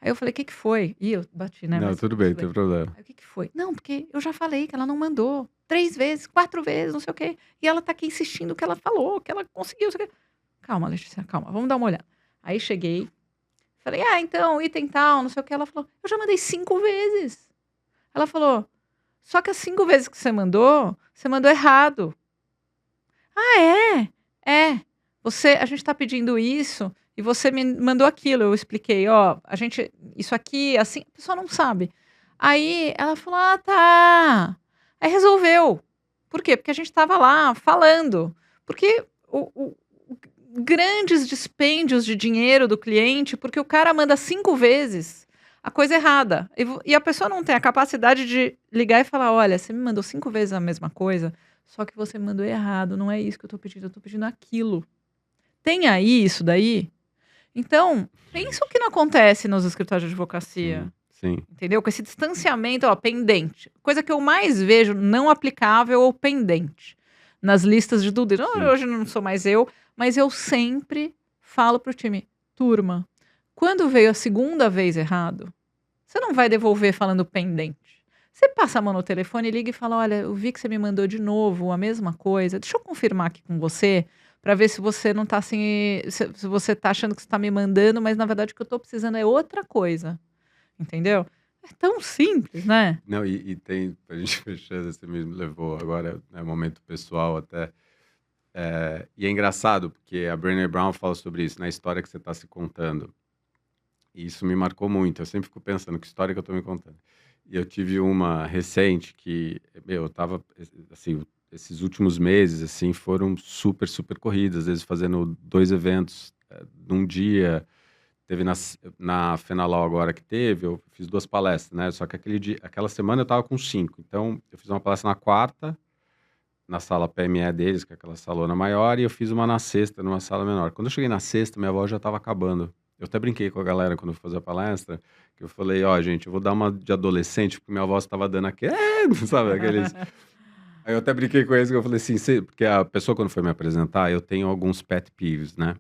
Aí eu falei, o que foi? Ih, eu bati, né? Não, Mas tudo bem, não tem problema. Aí, o que foi? Não, porque eu já falei que ela não mandou 3 vezes, 4 vezes, não sei o quê. E ela tá aqui insistindo que ela falou, que ela conseguiu, não sei o quê. Calma, Letícia, calma, vamos dar uma olhada. Aí cheguei, falei, então, item tal, não sei o que. Ela falou, eu já mandei 5 vezes. Ela falou, só que as 5 vezes que você mandou errado. A gente tá pedindo isso e você me mandou aquilo. Eu expliquei, isso aqui, assim, a pessoa não sabe. Aí ela falou, tá. Aí resolveu. Por quê? Porque a gente tava lá falando. Porque grandes dispêndios de dinheiro do cliente, porque o cara manda 5 vezes a coisa errada. E a pessoa não tem a capacidade de ligar e falar, olha, você me mandou 5 vezes a mesma coisa, só que você me mandou errado, não é isso que eu tô tô pedindo aquilo. Tem aí isso daí? Então, pensa o que não acontece nos escritórios de advocacia. Sim. Entendeu? Com esse distanciamento, pendente. Coisa que eu mais vejo não aplicável ou pendente nas listas de due diligence. Hoje não sou mais eu, mas eu sempre falo pro time, turma, quando veio a segunda vez errado, você não vai devolver falando pendente. Você passa a mão no telefone, liga e fala, olha, eu vi que você me mandou de novo a mesma coisa, deixa eu confirmar aqui com você, para ver se você não tá assim, se você tá achando que você tá me mandando, mas na verdade o que eu tô precisando é outra coisa. Entendeu? É tão simples, né? Não, e tem, a gente fechando, você me levou agora, momento pessoal até. E é engraçado, porque a Brené Brown fala sobre isso, na história que você está se contando. E isso me marcou muito. Eu sempre fico pensando, que história que eu estou me contando. E eu tive uma recente que, eu tava, assim, esses últimos meses, assim, foram super, super corridos. Às vezes fazendo 2 eventos num dia. Teve na Fenaló agora que teve, eu fiz 2 palestras, né? Só que aquela semana eu tava com 5. Então, eu fiz uma palestra na quarta, na sala PME deles, que é aquela salona maior, e eu fiz uma na sexta, numa sala menor. Quando eu cheguei na sexta, minha voz já estava acabando. Eu até brinquei com a galera quando eu fui fazer a palestra, que eu falei, ó, gente, eu vou dar uma de adolescente, porque minha voz estava dando aquele, sabe, aqueles... Aí eu até brinquei com eles, que eu falei assim, porque a pessoa quando foi me apresentar, eu tenho alguns pet peeves, né?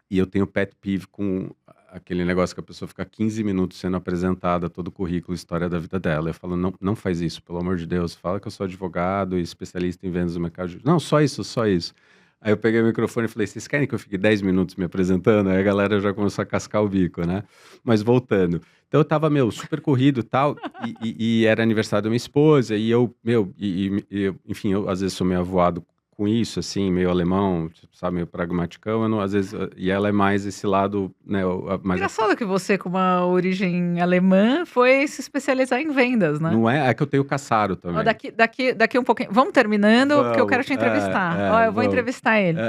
E eu tenho pet peeve com aquele negócio que a pessoa fica 15 minutos sendo apresentada, todo o currículo, história da vida dela. Eu falo, não, não faz isso, pelo amor de Deus. Fala que eu sou advogado e especialista em vendas do mercado. Não, só isso, só isso. Aí eu peguei o microfone e falei, vocês querem que eu fique 10 minutos me apresentando? Aí a galera já começou a cascar o bico, né? Mas voltando. Então eu tava, super corrido e tal, e era aniversário da minha esposa, e eu, enfim, eu às vezes sou meio avoado com isso, assim, meio alemão, sabe, meio pragmaticão, eu não, às vezes, e ela é mais esse lado, né, mais... Engraçado que você, com uma origem alemã, foi se especializar em vendas, né? Não é? É que eu tenho Cassaro também. Ó, daqui um pouquinho, vamos terminando, porque eu quero te entrevistar. Ó, eu vou entrevistar ele.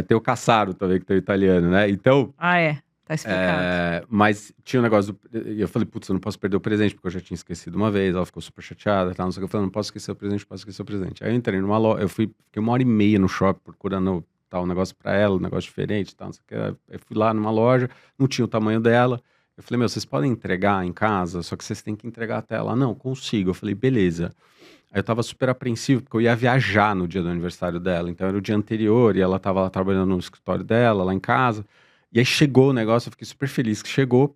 Tem o Cassaro também, que tem o italiano, né, então... Ah, tá explicado. Mas tinha um negócio, eu falei, putz, eu não posso perder o presente, porque eu já tinha esquecido uma vez, ela ficou super chateada, tal, não sei o que, eu falei, não posso esquecer o presente, não posso esquecer o presente. Aí eu entrei numa loja, fiquei 1h30 no shopping procurando tal, um negócio pra ela, um negócio diferente, tal, não sei o que. Eu fui lá numa loja, não tinha o tamanho dela, eu falei, vocês podem entregar em casa, só que vocês têm que entregar até ela. Não, consigo. Eu falei, beleza. Aí eu tava super apreensivo, porque eu ia viajar no dia do aniversário dela, então era o dia anterior, e ela tava lá trabalhando no escritório dela, lá em casa. E aí chegou o negócio, eu fiquei super feliz que chegou.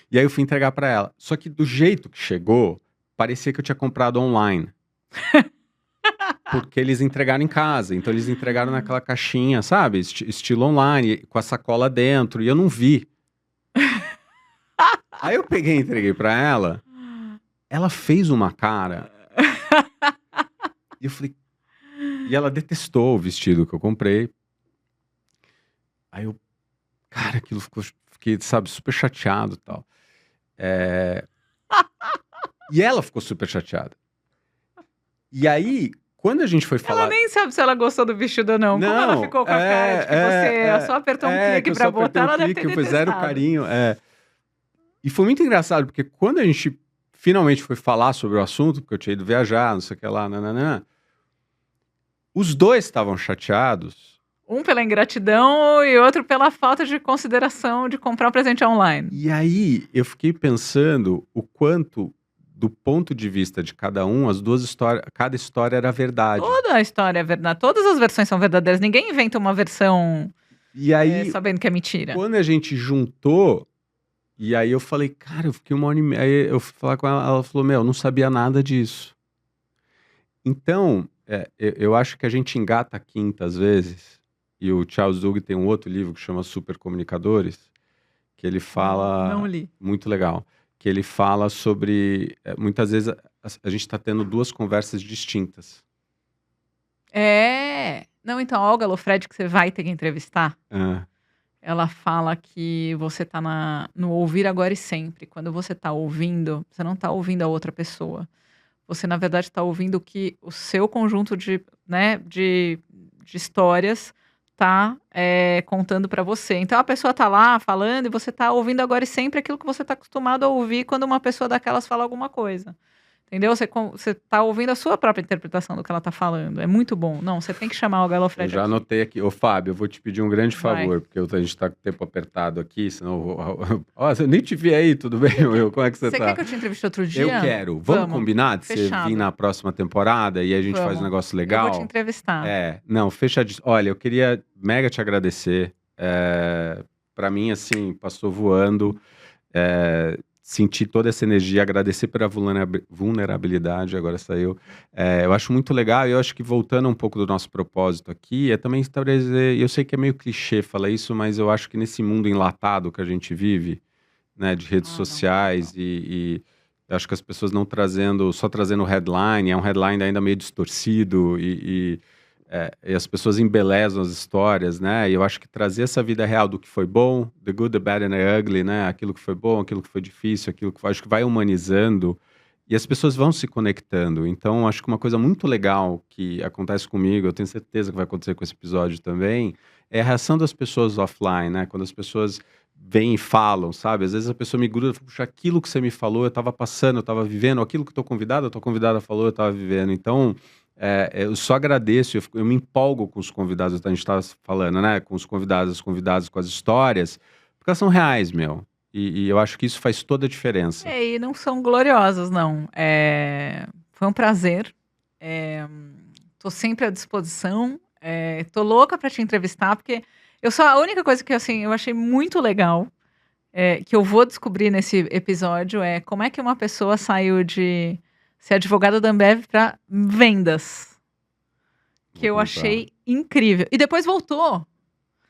E aí eu fui entregar pra ela. Só que do jeito que chegou, parecia que eu tinha comprado online. Porque eles entregaram em casa. Então eles entregaram naquela caixinha, sabe? Estilo online, com a sacola dentro. E eu não vi. Aí eu peguei e entreguei pra ela. Ela fez uma cara. E eu falei... E ela detestou o vestido que eu comprei. Aí eu... Cara, aquilo fiquei, sabe, super chateado e tal. E ela ficou super chateada. E aí, quando a gente foi falar... Ela nem sabe se ela gostou do vestido ou não. Como ela ficou com a cara de que você só apertou um clique pra botar, ela deve ter detestado. Foi zero carinho, E foi muito engraçado, porque quando a gente finalmente foi falar sobre o assunto, porque eu tinha ido viajar, não sei o que lá, os dois estavam chateados. Um pela ingratidão e outro pela falta de consideração de comprar um presente online. E aí, eu fiquei pensando o quanto, do ponto de vista de cada um, as duas histórias, cada história era verdade. Toda a história é verdade. Todas as versões são verdadeiras. Ninguém inventa uma versão e aí, sabendo que é mentira. Quando a gente juntou, e aí eu falei, cara, eu fiquei 1h30. Aí eu fui falar com ela, ela falou, eu não sabia nada disso. Então, eu acho que a gente engata a quinta às vezes. E o Charles Duhigg tem um outro livro que chama Super Comunicadores, que ele fala... Não li. Muito legal. Que ele fala sobre... muitas vezes a gente está tendo duas conversas distintas. Não, então, a Olga Lofred, que você vai ter que entrevistar, ela fala que você está no ouvir agora e sempre. Quando você está ouvindo, você não está ouvindo a outra pessoa. Você, na verdade, está ouvindo que o seu conjunto de histórias... tá contando pra você. Então a pessoa tá lá falando e você tá ouvindo agora e sempre aquilo que você tá acostumado a ouvir quando uma pessoa daquelas fala alguma coisa. Entendeu? Você tá ouvindo a sua própria interpretação do que ela tá falando. É muito bom. Não, você tem que chamar o Olga Lofred. Eu já anotei aqui. Ô, Fábio, eu vou te pedir um grande favor, porque a gente tá com o tempo apertado aqui, senão eu nem te vi aí, tudo bem, meu? Como é que você tá? Você quer que eu te entreviste outro dia? Eu quero. Vamos combinar de você vir na próxima temporada e a gente faz um negócio legal? Eu vou te entrevistar. Não, fechadinho. Olha, eu queria mega te agradecer. Pra mim, assim, passou voando. Sentir toda essa energia, agradecer pela vulnerabilidade, agora saiu. Eu acho muito legal, e eu acho que voltando um pouco do nosso propósito aqui, é também estabelecer, eu sei que é meio clichê falar isso, mas eu acho que nesse mundo enlatado que a gente vive, né, de redes sociais, e eu acho que as pessoas não só trazendo headline, é um headline ainda meio distorcido, e as pessoas embelezam as histórias, né? E eu acho que trazer essa vida real do que foi bom, the good, the bad and the ugly, né? Aquilo que foi bom, aquilo que foi difícil, acho que vai humanizando e as pessoas vão se conectando. Então, acho que uma coisa muito legal que acontece comigo, eu tenho certeza que vai acontecer com esse episódio também, é a reação das pessoas offline, né? Quando as pessoas vêm e falam, sabe? Às vezes a pessoa me gruda, puxa, aquilo que você me falou, eu estava passando, eu estava vivendo, aquilo que a tua convidada falou, eu estava vivendo. Então, eu só agradeço, eu me empolgo com os convidados, a gente estava falando, né? Com os convidados, com as histórias, porque elas são reais, meu. E eu acho que isso faz toda a diferença. E não são gloriosas, não. Foi um prazer. Tô sempre à disposição. Tô louca para te entrevistar, porque eu sou a única coisa que assim, eu achei muito legal, que eu vou descobrir nesse episódio, como é que uma pessoa saiu de ser advogada da Ambev para vendas. Que eu achei incrível. E depois voltou.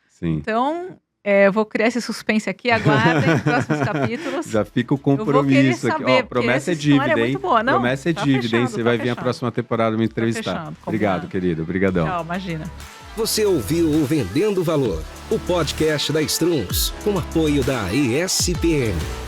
Sim. Então, eu vou criar esse suspense aqui, aguardem os próximos capítulos. Já fica o compromisso aqui. Ó, promessa é dívida, hein? Não, promessa é dívida, hein? Você vai vir a próxima temporada me entrevistar. Obrigado, querido. Obrigadão. Tchau, imagina. Você ouviu o Vendendo Valor, o podcast da Strunz, com apoio da ESPM.